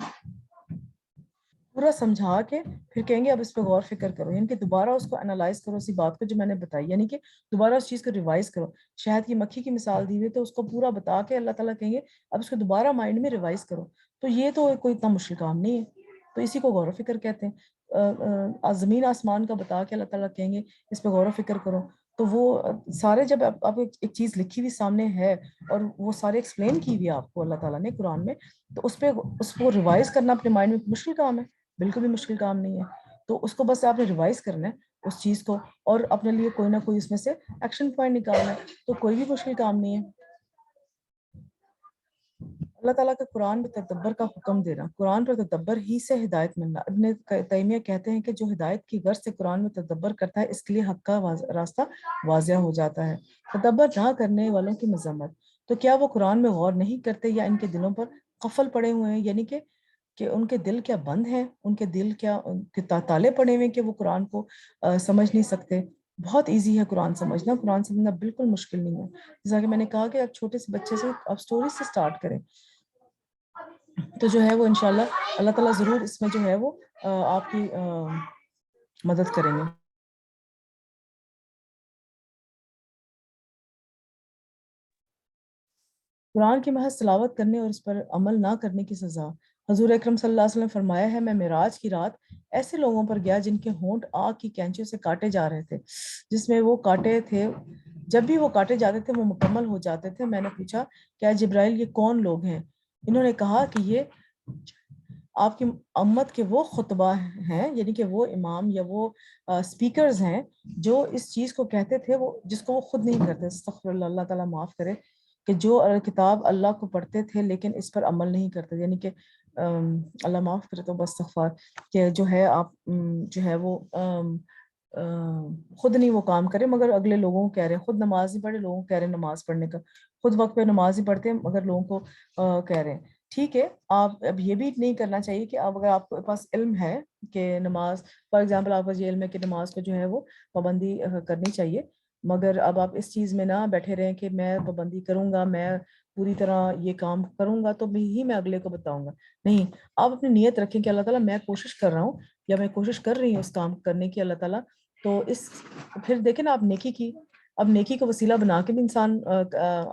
پورا سمجھا کے پھر کہیں گے اب اس پہ غور فکر کرو، یعنی کہ دوبارہ اس کو انالائز کرو، اسی بات کو جو میں نے بتائی، یعنی کہ دوبارہ اس چیز کو ریوائز کرو۔ شہد کی مکھی کی مثال دی ہوئی تو اس کو پورا بتا کے اللہ تعالیٰ کہیں گے اب اس کو دوبارہ مائنڈ میں ریوائز کرو۔ تو یہ تو کوئی اتنا مشکل کام نہیں ہے، تو اسی کو غور و فکر کہتے ہیں۔ زمین آسمان کا بتا کے اللہ تعالیٰ کہیں گے اس پہ غور و فکر کرو، تو وہ سارے جب آپ ایک چیز لکھی ہوئی سامنے ہے اور وہ سارے ایکسپلین کی ہوئی آپ کو اللہ تعالیٰ نے قرآن میں، تو اس کو ریوائز کرنا اپنے مائنڈ میں مشکل کام ہے؟ بالکل بھی مشکل کام نہیں ہے۔ تو اس کو بس آپ نے ریوائز کرنا ہے اس چیز کو، اور اپنے لیے کوئی نہ کوئی اس میں سے ایکشن پوائنٹ نکالنا ہے، تو کوئی بھی مشکل کام نہیں ہے۔ اللہ تعالیٰ کا قرآن پر تدبر کا حکم دینا، قرآن پر تدبر ہی سے ہدایت ملنا۔ ابن تیمیہ کہتے ہیں کہ جو ہدایت کی غرض سے قرآن میں تدبر کرتا ہے اس کے لیے حق کا راستہ واضح ہو جاتا ہے۔ تدبر نہ کرنے والوں کی مذمت، تو کیا وہ قرآن میں غور نہیں کرتے یا ان کے دلوں پر قفل پڑے ہوئے ہیں، یعنی کہ ان کے دل کیا بند ہیں، ان کے دل کیا تالے پڑے ہوئے ہیں کہ وہ قرآن کو سمجھ نہیں سکتے؟ بہت ایزی ہے قرآن سمجھنا، قرآن سمجھنا بالکل مشکل نہیں ہے۔ جیسا کہ میں نے کہا کہ آپ چھوٹے سے بچے سے آپ سٹوری سے سٹارٹ کریں تو جو ہے وہ انشاءاللہ اللہ تعالیٰ ضرور اس میں جو ہے وہ آپ کی مدد کریں گے۔ قرآن کی محض تلاوت کرنے اور اس پر عمل نہ کرنے کی سزا۔ حضور اکرم صلی اللہ علیہ وسلم نے فرمایا ہے، میں معراج کی رات ایسے لوگوں پر گیا جن کے ہونٹ آگ کی کینچیوں سے کاٹے جا رہے تھے، جس میں وہ کاٹے تھے، جب بھی وہ کاٹے جاتے تھے وہ مکمل ہو جاتے تھے۔ میں نے پوچھا کیا جبرائیل یہ کون لوگ ہیں؟ انہوں نے کہا کہ یہ آپ کی امت کے وہ خطبہ ہیں، یعنی کہ وہ امام یا وہ سپیکرز ہیں جو اس چیز کو کہتے تھے وہ جس کو وہ خود نہیں کرتے۔ استغفر اللہ، اللہ تعالیٰ معاف کرے، کہ جو کتاب اللہ کو پڑھتے تھے لیکن اس پر عمل نہیں کرتے، یعنی کہ اللہ معاف کرے تو بس استغفار، کہ جو ہے آپ جو ہے وہ خود نہیں وہ کام کرے مگر اگلے لوگوں کو کہہ رہے ہیں، خود نماز نہیں پڑھے لوگوں کو کہہ رہے ہیں نماز پڑھنے کا، خود وقت پہ نماز ہی پڑھتے ہیں مگر لوگوں کو کہہ رہے ہیں۔ ٹھیک ہے، آپ اب یہ بھی نہیں کرنا چاہیے کہ اگر آپ کے پاس علم ہے کہ نماز، فار ایگزامپل آپ کا یہ علم ہے کہ نماز کو جو ہے وہ پابندی کرنی چاہیے، مگر اب آپ اس چیز میں نہ بیٹھے رہیں کہ میں پابندی کروں گا، میں پوری طرح یہ کام کروں گا تو میں اگلے کو بتاؤں گا۔ نہیں، آپ اپنی نیت رکھیں کہ اللہ تعالیٰ میں کوشش کر رہا ہوں یا میں کوشش کر رہی ہوں اس کام کرنے کی اللہ تعالیٰ، تو اس پھر دیکھیں نا آپ نیکی کی، اب نیکی کو وسیلہ بنا کے بھی انسان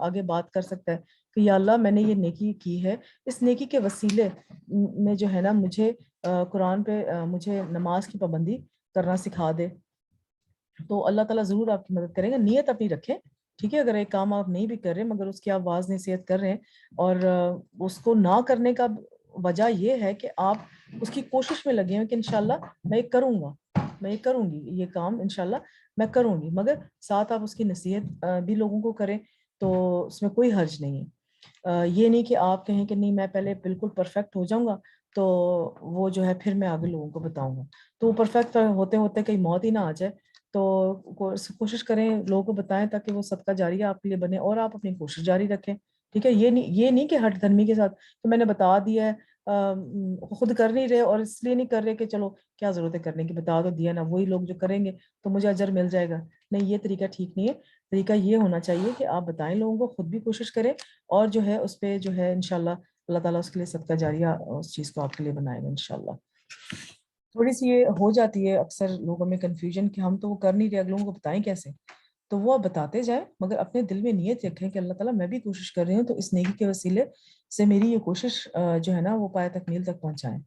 آگے بات کر سکتا ہے کہ یا اللہ میں نے یہ نیکی کی ہے، اس نیکی کے وسیلے میں جو ہے نا مجھے قرآن پہ مجھے نماز کی پابندی کرنا سکھا دے، تو اللہ تعالیٰ ضرور آپ کی مدد کرے گا۔ نیت اپنی رکھیں، ٹھیک ہے، اگر ایک کام آپ نہیں بھی کر رہے مگر اس کی آپ واضح نصیحت کر رہے ہیں اور اس کو نہ کرنے کا وجہ یہ ہے کہ آپ اس کی کوشش میں لگے ہیں کہ انشاءاللہ میں یہ کروں گا، میں یہ کروں گی، یہ کام انشاءاللہ میں کروں گی، مگر ساتھ آپ اس کی نصیحت بھی لوگوں کو کریں تو اس میں کوئی حرج نہیں ہے۔ یہ نہیں کہ آپ کہیں کہ نہیں میں پہلے بالکل پرفیکٹ ہو جاؤں گا تو وہ جو ہے پھر میں آگے لوگوں کو بتاؤں گا، تو وہ پرفیکٹ ہوتے ہوتے کہیں موت ہی نہ آ جائے، تو کوشش کریں لوگوں کو بتائیں تاکہ وہ صدقہ جاریہ آپ کے لیے بنے اور آپ اپنی کوشش جاری رکھیں، ٹھیک ہے۔ یہ نہیں کہ ہٹ دھرمی کے ساتھ کہ میں نے بتا دیا ہے، خود کر نہیں رہے اور اس لیے نہیں کر رہے کہ چلو کیا ضرورت ہے کرنے کی، بتا تو دیا نا، وہی لوگ جو کریں گے تو مجھے اجر مل جائے گا۔ نہیں، یہ طریقہ ٹھیک نہیں ہے، طریقہ یہ ہونا چاہیے کہ آپ بتائیں لوگوں کو، خود بھی کوشش کریں اور جو ہے اس پہ جو ہے انشاءاللہ اللہ تعالیٰ اس کے لیے صدقہ جاریہ اس چیز کو آپ کے لیے بنائے گا انشاءاللہ۔ تھوڑی سی یہ ہو جاتی ہے اکثر لوگوں میں کنفیوژن کہ ہم تو وہ کر نہیں رہے، لوگوں کو بتائیں کیسے، تو وہ آپ بتاتے جائیں مگر اپنے دل میں نیت رکھیں کہ اللہ تعالیٰ میں بھی کوشش کر رہی ہوں تو اس نیکی کے وسیلے سے میری یہ کوشش جو ہے نا وہ پایہ تکمیل تک پہنچائیں۔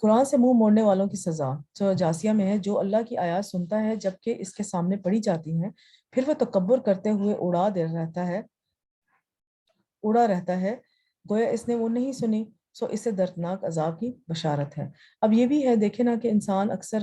قرآن سے منہ موڑنے والوں کی سزا، جو جاسیہ میں ہے، جو اللہ کی آیات سنتا ہے جبکہ اس کے سامنے پڑھی جاتی ہیں پھر وہ تکبر کرتے ہوئے اڑا رہتا ہے گویا اس نے وہ نہیں سنی، سو اسے دردناک عذاب کی بشارت ہے۔ اب یہ بھی ہے، دیکھیں نا کہ انسان اکثر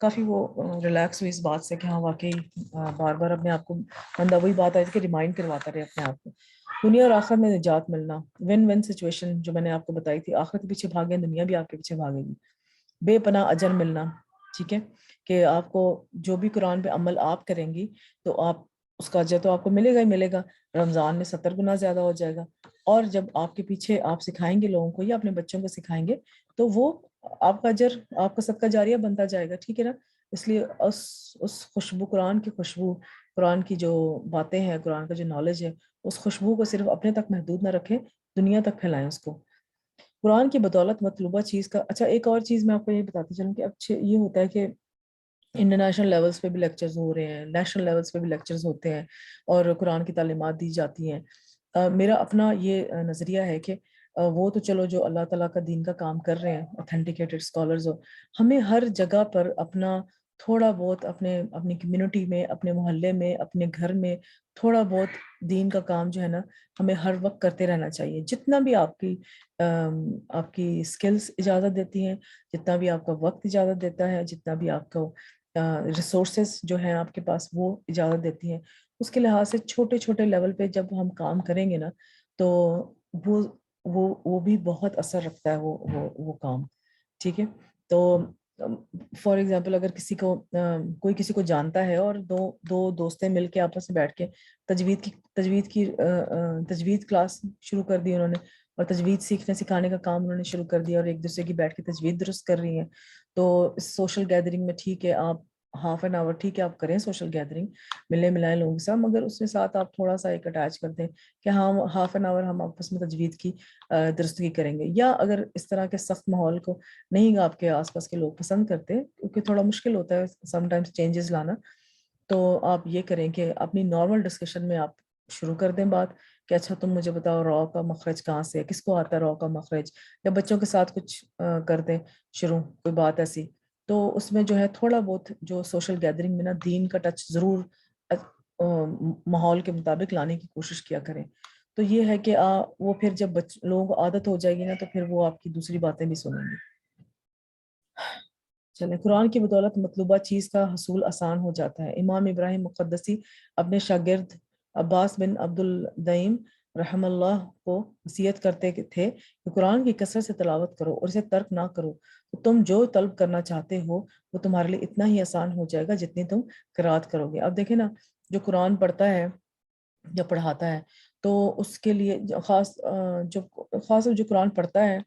کافی وہ ریلیکس ہوئی اس بات سے کہ ہاں واقعی بار بار اپنے آپ کو بندہ وہی بات آئی تھی کہ ریمائنڈ کرواتا رہے اپنے آپ کو. دنیا اور آخرت میں نجات ملنا، ون ون سچویشن جو میں نے آپ کو بتائی تھی، آخرت کے پیچھے بھاگے دنیا بھی آپ کے پیچھے بھاگے گی. بے پناہ اجر ملنا، ٹھیک ہے، کہ آپ کو جو بھی قرآن پہ عمل آپ کریں گی تو آپ اس کا اجر تو آپ کو ملے گا ہی ملے گا، رمضان میں 70 گنا زیادہ ہو جائے گا. اور جب آپ کے پیچھے آپ سکھائیں گے لوگوں کو یا اپنے بچوں کو سکھائیں گے تو وہ آپ کا اجر، آپ کا صدقہ جاریہ بنتا جائے گا، ٹھیک ہے نا. اس لیے اس خوشبو، قرآن کی خوشبو، قرآن کی جو باتیں ہیں، قرآن کا جو نالج ہے، اس خوشبو کو صرف اپنے تک محدود نہ رکھیں، دنیا تک پھیلائیں اس کو. قرآن کی بدولت مطلوبہ چیز کا. اچھا ایک اور چیز میں آپ کو یہ بتاتی چلوں کہ اب یہ ہوتا ہے کہ انٹرنیشنل لیولز پہ بھی لیکچرز ہو رہے ہیں، نیشنل لیولز پہ بھی لیکچرز ہوتے ہیں اور قرآن کی تعلیمات دی جاتی ہیں. میرا اپنا یہ نظریہ ہے کہ وہ تو چلو جو اللہ تعالیٰ کا دین کا کام کر رہے ہیں اتھینٹیکیٹڈ اسکالرز ہو، ہمیں ہر جگہ پر اپنا تھوڑا بہت اپنی کمیونٹی میں، اپنے محلے میں، اپنے گھر میں تھوڑا بہت دین کا کام جو ہے نا ہمیں ہر وقت کرتے رہنا چاہیے، جتنا بھی آپ کی اسکلز اجازت دیتی ہیں، جتنا بھی آپ کا وقت اجازت دیتا ہے، جتنا بھی آپ کو ریسورسز جو ہیں آپ کے پاس وہ اجازت دیتی ہیں، اس کے لحاظ سے چھوٹے چھوٹے لیول پہ جب ہم کام کریں گے نا تو وہ بھی بہت اثر رکھتا ہے وہ کام، ٹھیک ہے. تو فار ایگزامپل اگر کوئی کسی کو جانتا ہے اور دو دوستیں مل کے آپس میں بیٹھ کے تجوید کلاس شروع کر دی انہوں نے، اور تجوید سیکھنے سکھانے کا کام انہوں نے شروع کر دیا اور ایک دوسرے کی بیٹھ کے تجوید درست کر رہی ہیں، تو اس سوشل گیدرنگ میں ٹھیک ہے آپ ہاف این آور ٹھیک ہے آپ کریں سوشل گیدرنگ، ملے ملائے لوگوں کے ساتھ، مگر اس کے ساتھ آپ تھوڑا سا ایک اٹیچ کر دیں کہ ہاں ہاف این آور ہم آپس میں تجوید کی درستگی کریں گے. یا اگر اس طرح کے سخت ماحول کو نہیں آپ کے آس پاس کے لوگ پسند کرتے کیونکہ تھوڑا مشکل ہوتا ہے سم ٹائمز چینجز لانا، تو آپ یہ کریں کہ اپنی نارمل ڈسکشن میں آپ شروع کر دیں بات کہ اچھا تم مجھے بتاؤ رو کا مخرج کہاں سے ہے، کس کو آتا ہے رو کا مخرج، یا بچوں کے ساتھ کچھ کر دیں شروع کوئی بات ایسی. تو اس میں جو ہے تھوڑا بہت جو سوشل گیدرنگ میں نا دین کا ٹچ ضرور ماحول کے مطابق لانے کی کوشش کیا کریں. تو یہ ہے کہ وہ پھر جب لوگوں کو عادت ہو جائے گی نا تو پھر وہ آپ کی دوسری باتیں بھی سنیں گے. چلیں، قرآن کی بدولت مطلوبہ چیز کا حصول آسان ہو جاتا ہے. امام ابراہیم مقدسی اپنے شاگرد عباس بن عبد الدیم رحم اللہ کو وصیت کرتے تھے کہ قرآن کی کثرت سے تلاوت کرو اور اسے ترک نہ کرو، تو تم جو طلب کرنا چاہتے ہو وہ تمہارے لیے اتنا ہی آسان ہو جائے گا جتنی تم قرات کرو گے. اب دیکھیں نا، جو قرآن پڑھتا ہے یا پڑھاتا ہے تو اس کے لیے خاص جو قرآن پڑھتا ہے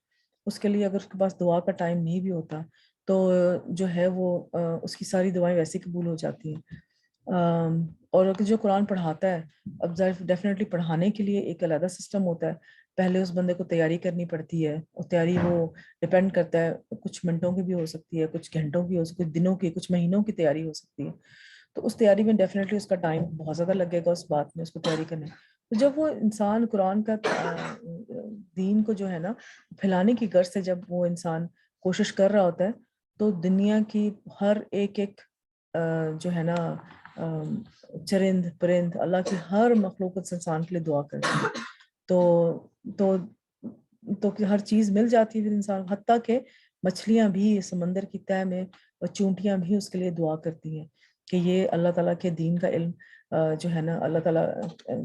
اس کے لیے اگر اس کے پاس دعا کا ٹائم نہیں بھی ہوتا تو جو ہے وہ اس کی ساری دعائیں ویسے قبول ہو جاتی ہیں. اور جو قرآن پڑھاتا ہے، اب ڈیفینیٹلی پڑھانے کے لیے ایک علیحدہ سسٹم ہوتا ہے، پہلے اس بندے کو تیاری کرنی پڑتی ہے، اور تیاری وہ ڈپینڈ کرتا ہے، کچھ منٹوں کی بھی ہو سکتی ہے، کچھ گھنٹوں کی ہو سکتی ہے، کچھ دنوں کی، کچھ مہینوں کی تیاری ہو سکتی ہے. تو اس تیاری میں ڈیفینیٹلی اس کا ٹائم بہت زیادہ لگے گا اس بات میں، اس کو تیاری کرنے. تو جب وہ انسان قرآن کا دین کو جو ہے نا پھیلانے کی غرض سے جب وہ انسان کوشش کر رہا ہوتا ہے تو دنیا کی ہر ایک جو ہے نا چرند پرند، اللہ کی ہر مخلوق اس انسان کے لیے دعا کرتی ہے. تو ہر چیز مل جاتی ہے پھر انسان، حتیٰ کہ مچھلیاں بھی سمندر کی تہہ میں اور چونٹیاں بھی اس کے لیے دعا کرتی ہیں کہ یہ اللہ تعالیٰ کے دین کا علم جو ہے نا اللہ تعالیٰ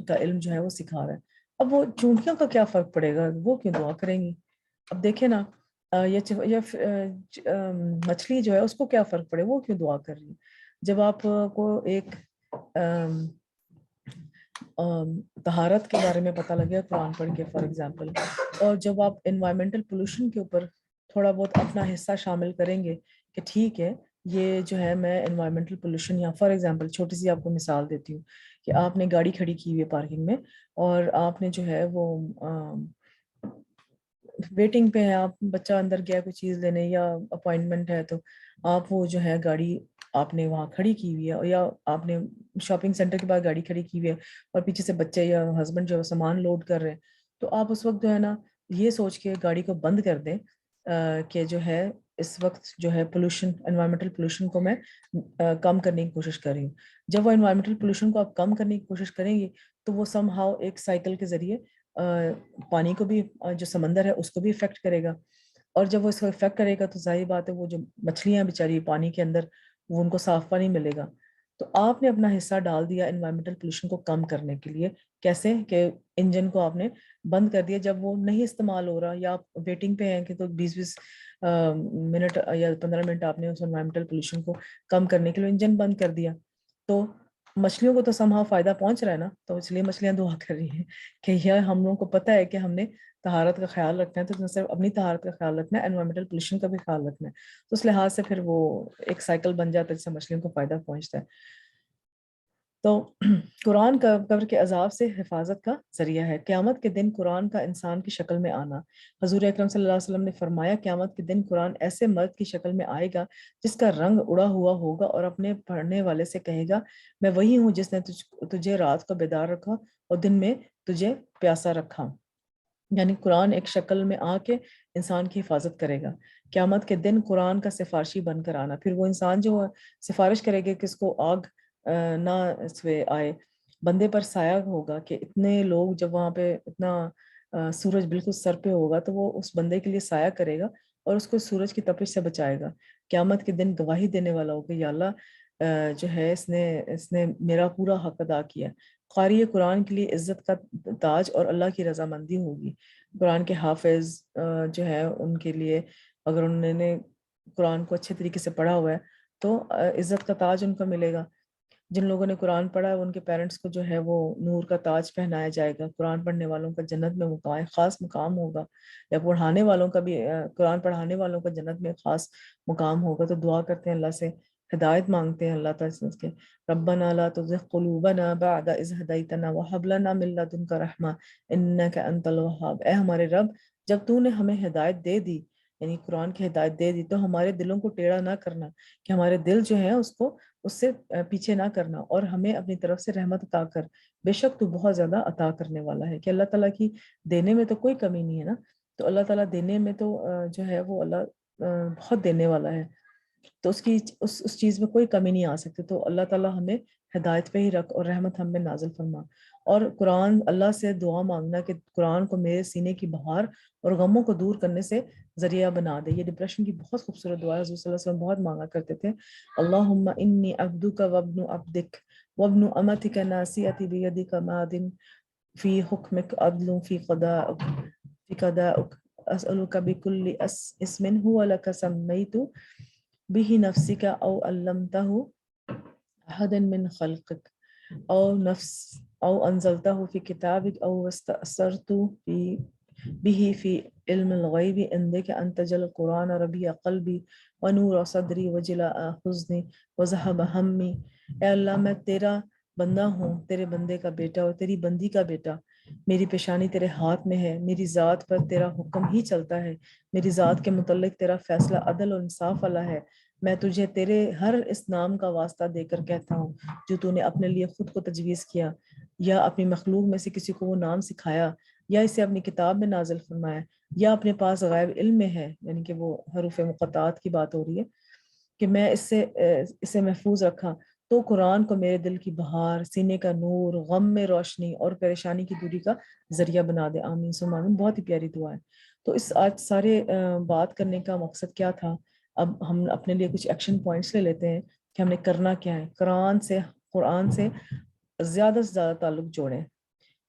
کا علم جو ہے وہ سکھا رہا ہے. اب وہ چونٹیوں کا کیا فرق پڑے گا، وہ کیوں دعا کریں گی؟ اب دیکھیں نا مچھلی جو ہے اس کو کیا فرق پڑے، وہ کیوں دعا کر رہی ہے؟ جب آپ کو ایک طہارت کے بارے میں پتہ لگے قرآن پڑھ کے فار ایگزامپل، اور جب آپ انوائرمنٹل پولوشن کے اوپر تھوڑا بہت اپنا حصہ شامل کریں گے کہ ٹھیک ہے یہ جو ہے میں انوائرمنٹل پولوشن، یا فار ایگزامپل چھوٹی سی آپ کو مثال دیتی ہوں کہ آپ نے گاڑی کھڑی کی ہوئی ہے پارکنگ میں اور آپ نے جو ہے وہ ویٹنگ پہ ہے، آپ بچہ اندر گیا کوئی چیز لینے یا اپوائنٹمنٹ ہے تو آپ وہ جو ہے گاڑی آپ نے وہاں کھڑی کی ہوئی ہے، یا آپ نے شاپنگ سینٹر کے بعد گاڑی کھڑی کی ہوئی ہے اور پیچھے سے بچے یا ہسبینڈ جو سامان لوڈ کر رہے ہیں، تو آپ اس وقت جو ہے نا یہ سوچ کے گاڑی کو بند کر دیں کہ جو ہے اس وقت جو ہے پولوشن، انوائرمنٹل پولوشن کو میں کم کرنے کی کوشش کر رہی ہوں. جب وہ انوائرمنٹل پولوشن کو آپ کم کرنے کی کوشش کریں گے تو وہ سم ہاؤ ایک سائیکل کے ذریعے پانی کو بھی، جو سمندر ہے اس کو بھی افیکٹ کرے گا، اور جب وہ اس کو افیکٹ کرے گا تو ظاہر بات ہے وہ جو مچھلیاں بیچاری پانی کے اندر وہ ان کو صاف پانی ملے گا۔ تو آپ نے اپنا حصہ ڈال دیا انوائرمنٹل پولوشن کو کم کرنے کے لیے۔ کیسے کہ انجن کو آپ نے بند کر دیا جب وہ نہیں استعمال ہو رہا، یا آپ ویٹنگ پہ ہیں کہ تو 20 منٹ یا 15 منٹ آپ نے اس انوائرمنٹل پولوشن کو کم کرنے کے لیے انجن بند کر دیا۔ تو مچھلیوں کو تو سمہا فائدہ پہنچ رہا ہے نا، تو اس لیے مچھلیاں دعا کر رہی ہیں کہ یہ ہم لوگوں کو پتہ ہے کہ ہم نے طہارت کا خیال رکھنا ہے، تو نہ صرف اپنی طہارت کا خیال رکھنا ہے، انوائرمنٹل پولوشن کا بھی خیال رکھنا ہے۔ تو اس لحاظ سے پھر وہ ایک سائیکل بن جاتا ہے جس سے مچھلیوں کو فائدہ پہنچتا ہے۔ تو قرآن کا قبر کے عذاب سے حفاظت کا ذریعہ ہے۔ قیامت کے دن قرآن کا انسان کی شکل میں آنا۔ حضور اکرم صلی اللہ علیہ وسلم نے فرمایا قیامت کے دن قرآن ایسے مرد کی شکل میں آئے گا جس کا رنگ اڑا ہوا ہوگا، اور اپنے پڑھنے والے سے کہے گا میں وہی ہوں جس نے تجھے رات کو بیدار رکھا اور دن میں تجھے پیاسا رکھا۔ یعنی قرآن ایک شکل میں آ کے انسان کی حفاظت کرے گا۔ قیامت کے دن قرآن کا سفارشی بن کر آنا۔ پھر وہ انسان جو سفارش کرے گا کہ اس کو آگ نہ اس پہ آئے، بندے پر سایہ ہوگا کہ اتنے لوگ جب وہاں پہ اتنا سورج بالکل سر پہ ہوگا تو وہ اس بندے کے لیے سایہ کرے گا اور اس کو سورج کی تپش سے بچائے گا۔ قیامت کے دن گواہی دینے والا ہوگا یا اللہ جو ہے اس نے میرا پورا حق ادا کیا۔ قاری قرآن کے لیے عزت کا تاج اور اللہ کی رضامندی ہوگی۔ قرآن کے حافظ جو ہے ان کے لیے اگر انہوں نے قرآن کو اچھے طریقے سے پڑھا ہوا ہے تو عزت کا تاج ان کو ملے گا۔ جن لوگوں نے قرآن پڑھا ہے ان کے پیرنٹس کو جو ہے وہ نور کا تاج پہنایا جائے گا۔ قرآن پڑھنے والوں کا جنت میں مقام خاص مقام ہوگا، یا پڑھانے والوں کا بھی قرآن پڑھانے والوں کا جنت میں خاص مقام ہوگا۔ تو دعا کرتے ہیں اللہ سے، ہدایت مانگتے ہیں اللہ تعالیٰ سے کہ ربنا لا تزغ قلوبنا بعد اذ ہدیتنا وہب لنا من لدنک رحمہ انک انت الوہاب۔ اے ہمارے رب، جب تو نے ہمیں ہدایت دے دی، یعنی قرآن کی ہدایت دے دی، تو ہمارے دلوں کو ٹیڑھا نہ کرنا، کہ ہمارے دل جو ہیں اس سے پیچھے نہ کرنا، اور ہمیں اپنی طرف سے رحمت عطا کر، بے شک تو بہت زیادہ عطا کرنے والا ہے۔ کہ اللہ تعالیٰ کی دینے میں تو کوئی کمی نہیں ہے نا، تو اللہ تعالیٰ دینے میں تو جو ہے وہ اللہ بہت دینے والا ہے، تو اس چیز میں کوئی کمی نہیں آ سکتی۔ تو اللہ تعالیٰ ہمیں ہدایت پہ ہی رکھ اور رحمت ہم میں نازل فرما۔ اور قرآن اللہ سے دعا مانگنا کہ قرآن کو میرے سینے کی بہار اور غموں کو دور کرنے سے ذریعہ بنا دے۔ یہ ڈپریشن کی بہت خوبصورت دعا ہے، حضور صلی اللہ علیہ وسلم بہت مانگا کرتے تھے۔ اللہم انی عبدک وابن عبدک وابن امتک ناصیتی بیدک ماض فی حکمک عدل فی قضائک اسألک بکل اسم هو لک سمیت به نفسک او علمتہ احد من خلقک او انزلتہ فی کتابک او استأثرت به فی علم الغیب عندک ان تجعل القرآن ربیع قلبی ونور صدری وجلاء حزنی وذہب ہمی۔ اے اللہ میں تیرا بندہ ہوں، تیرے بندے کا بیٹا اور تیری بندی کا بیٹا، میری پیشانی تیرے ہاتھ میں ہے، میری ذات پر تیرا حکم ہی چلتا ہے، میری ذات کے متعلق تیرا فیصلہ عدل اور انصاف والا ہے۔ میں تجھے تیرے ہر اس نام کا واسطہ دے کر کہتا ہوں جو تو نے اپنے لیے خود کو تجویز کیا، یا اپنی مخلوق میں سے کسی کو وہ نام سکھایا، یا اسے اپنی کتاب میں نازل فرمایا، یا اپنے پاس غائب علم میں ہے، یعنی کہ وہ حروف مقطعات کی بات ہو رہی ہے، کہ میں اسے محفوظ رکھا۔ تو قرآن کو میرے دل کی بہار، سینے کا نور، غم میں روشنی اور پریشانی کی دوری کا ذریعہ بنا دے۔ آمین ثم آمین۔ بہت ہی پیاری دعا ہے۔ تو اس آج سارے بات کرنے کا مقصد کیا تھا؟ اب ہم اپنے لیے کچھ ایکشن پوائنٹس لے لیتے ہیں کہ ہم نے کرنا کیا ہے۔ قرآن سے زیادہ سے زیادہ تعلق جوڑیں،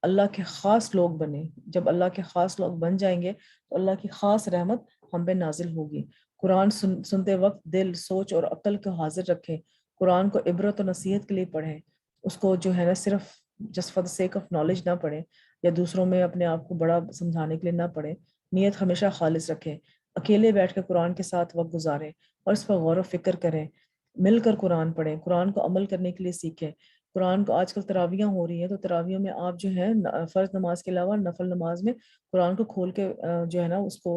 اللہ کے خاص لوگ بنیں۔ جب اللہ کے خاص لوگ بن جائیں گے تو اللہ کی خاص رحمت ہم پہ نازل ہوگی۔ قرآن سنتے وقت دل، سوچ اور عقل کو حاضر رکھیں۔ قرآن کو عبرت و نصیحت کے لیے پڑھیں، اس کو جو ہے نا صرف just for the sake of knowledge نہ پڑھیں، یا دوسروں میں اپنے آپ کو بڑا سمجھانے کے لیے نہ پڑھیں۔ نیت ہمیشہ خالص رکھیں، اکیلے بیٹھ کے قرآن کے ساتھ وقت گزاریں اور اس پر غور و فکر کریں۔ مل کر قرآن پڑھیں، قرآن کو عمل کرنے کے لیے سیکھیں۔ قرآن کو آج کل تراویحیں ہو رہی ہیں، تو تراویحوں میں آپ جو ہے فرض نماز کے علاوہ نفل نماز میں قرآن کو کھول کے جو ہے نا اس کو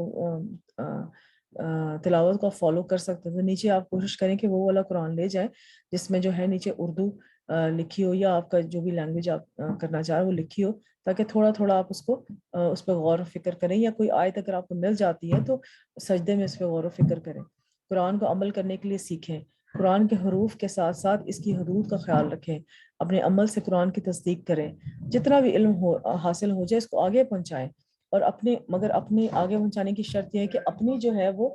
تلاوت کو فالو کر سکتے ہیں۔ تو نیچے آپ کوشش کریں کہ وہ والا قرآن لے جائیں جس میں جو ہے نیچے اردو لکھی ہو، یا آپ کا جو بھی لینگویج آپ کرنا چاہ رہے وہ لکھی ہو، تاکہ تھوڑا تھوڑا آپ اس پہ غور و فکر کریں، یا کوئی آیت اگر آپ کو مل جاتی ہے تو سجدے میں اس پہ غور و فکر کریں۔ قرآن کو عمل کرنے کے لیے سیکھیں، قرآن کے حروف کے ساتھ ساتھ اس کی حدود کا خیال رکھیں، اپنے عمل سے قرآن کی تصدیق کریں، جتنا بھی علم حاصل ہو جائے اس کو آگے پہنچائیں۔ اور اپنے مگر اپنے آگے پہنچانے کی شرط یہ ہے کہ اپنی جو ہے وہ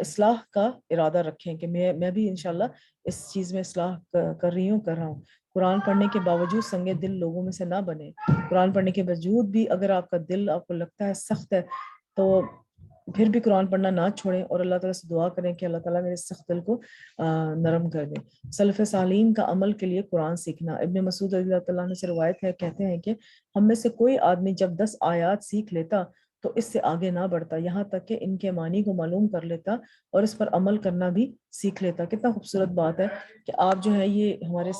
اصلاح کا ارادہ رکھیں کہ میں بھی انشاءاللہ اس چیز میں اصلاح کر رہا ہوں. قرآن پڑھنے کے باوجود سنگ دل لوگوں میں سے نہ بنے. قرآن پڑھنے کے باوجود بھی اگر آپ کا دل آپ کو لگتا ہے سخت ہے تو پھر بھی قرآن پڑھنا نہ چھوڑیں اور اللہ تعالیٰ سے دعا کریں کہ اللہ تعالیٰ میرے سخت دل کو نرم کر دیں. سلف صالحین کا عمل کے لیے قرآن سیکھنا. ابن مسعود رضی اللہ تعالیٰ عنہ سے روایت ہے، کہتے ہیں کہ ہم میں سے کوئی آدمی جب 10 آیات سیکھ لیتا تو اس سے آگے نہ بڑھتا یہاں تک کہ ان کے معنی کو معلوم کر لیتا اور اس پر عمل کرنا بھی سیکھ لیتا. کتنا خوبصورت بات ہے کہ آپ جو ہے یہ ہمارے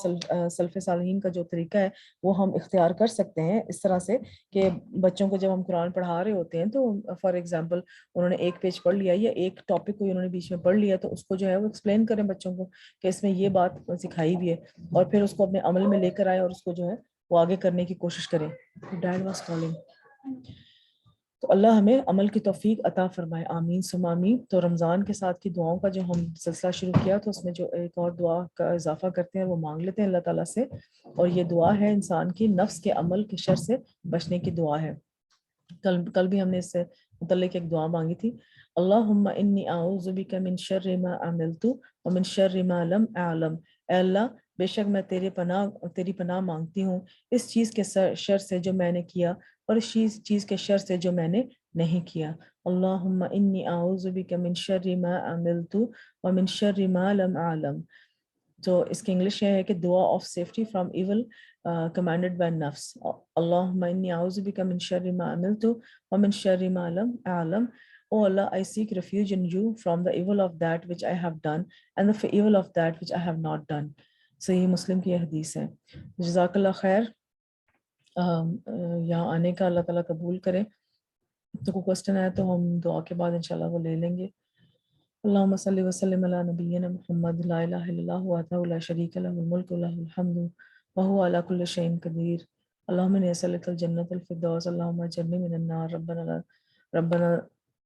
سلف صالحین کا جو طریقہ ہے وہ ہم اختیار کر سکتے ہیں اس طرح سے کہ بچوں کو جب ہم قرآن پڑھا رہے ہوتے ہیں تو فار ایگزامپل انہوں نے ایک پیج پڑھ لیا یا ایک ٹاپک کو انہوں نے بیچ میں پڑھ لیا تو اس کو جو ہے وہ ایکسپلین کریں بچوں کو کہ اس میں یہ بات سکھائی بھی ہے اور پھر اس کو اپنے عمل میں لے کر آئے اور اس کو جو ہے وہ آگے کرنے کی کوشش کریں. Dad was calling. تو اللہ ہمیں عمل کی توفیق عطا فرمائے. آمین ثم آمین. تو رمضان کے ساتھ کی دعاؤں کا جو ہم سلسلہ شروع کیا تو اس میں جو ایک اور دعا کا اضافہ کرتے ہیں وہ مانگ لیتے ہیں اللہ تعالیٰ سے اور یہ دعا ہے انسان کی نفس کے عمل کے شر سے بچنے کی دعا ہے. کل بھی ہم نے اس سے متعلق ایک دعا مانگی تھی. اللہم انی اعوذ بک من شر ما عملت ومن شر ما لم اعلم. اے اللہ بے شک میں تیری پناہ مانگتی ہوں اس چیز کے شر سے جو میں نے کیا اور اس چیز کے شر سے جو میں نے نہیں کیا. اللہم انی اعوذ بک من شر ما عملت ومن شر ما لم اعلم. تو اس کی انگلش یہ ہے کہ دعا of safety from evil commanded by nafs. Allahumma inni a'udhu bika min sharri ma amiltu wa min sharri ma lam a'lam. Oh Allah, I seek refuge in you from the evil of that which I have done and the evil of that which I have not done. صحیح مسلم کی یہ حدیث ہے. جزاک اللہ خیر. یہاں آنے کا اللہ تعالیٰ قبول کرے. تو کوئی کوسچن ہے تو ہم دعا کے بعد انشاءاللہ وہ لے لیں گے. اللہم صلی وسلم علی نبینا محمد لا الہ الا اللہ وحدہ لا شریک له الملک وله الحمد وهو على كل شيء قدیر. اللہم انی اسألک الجنة الفردوس. اللہم اجرنی من النار. ربنا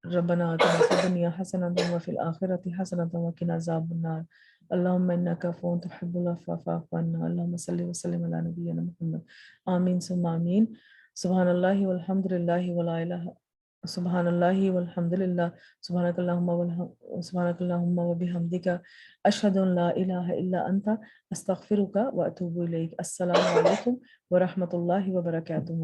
ربنا آتنا فی الدنیا حسنة وفی الآخرة حسنة وقنا عذاب النار. اللہم انک عفو تحب العفو فاعف عنا. اللہم صلی وسلم علی نبینا محمد. آمین ثم آمین. سبحان اللہ والحمد للہ ولا الہ سبحان اللہ والحمد للہ سبحانک اللہم وبحمدک اشہد ان لا الہ الا انت استغفرک واتوب الیک. السلام علیکم ورحمۃ اللہ وبرکاتہ.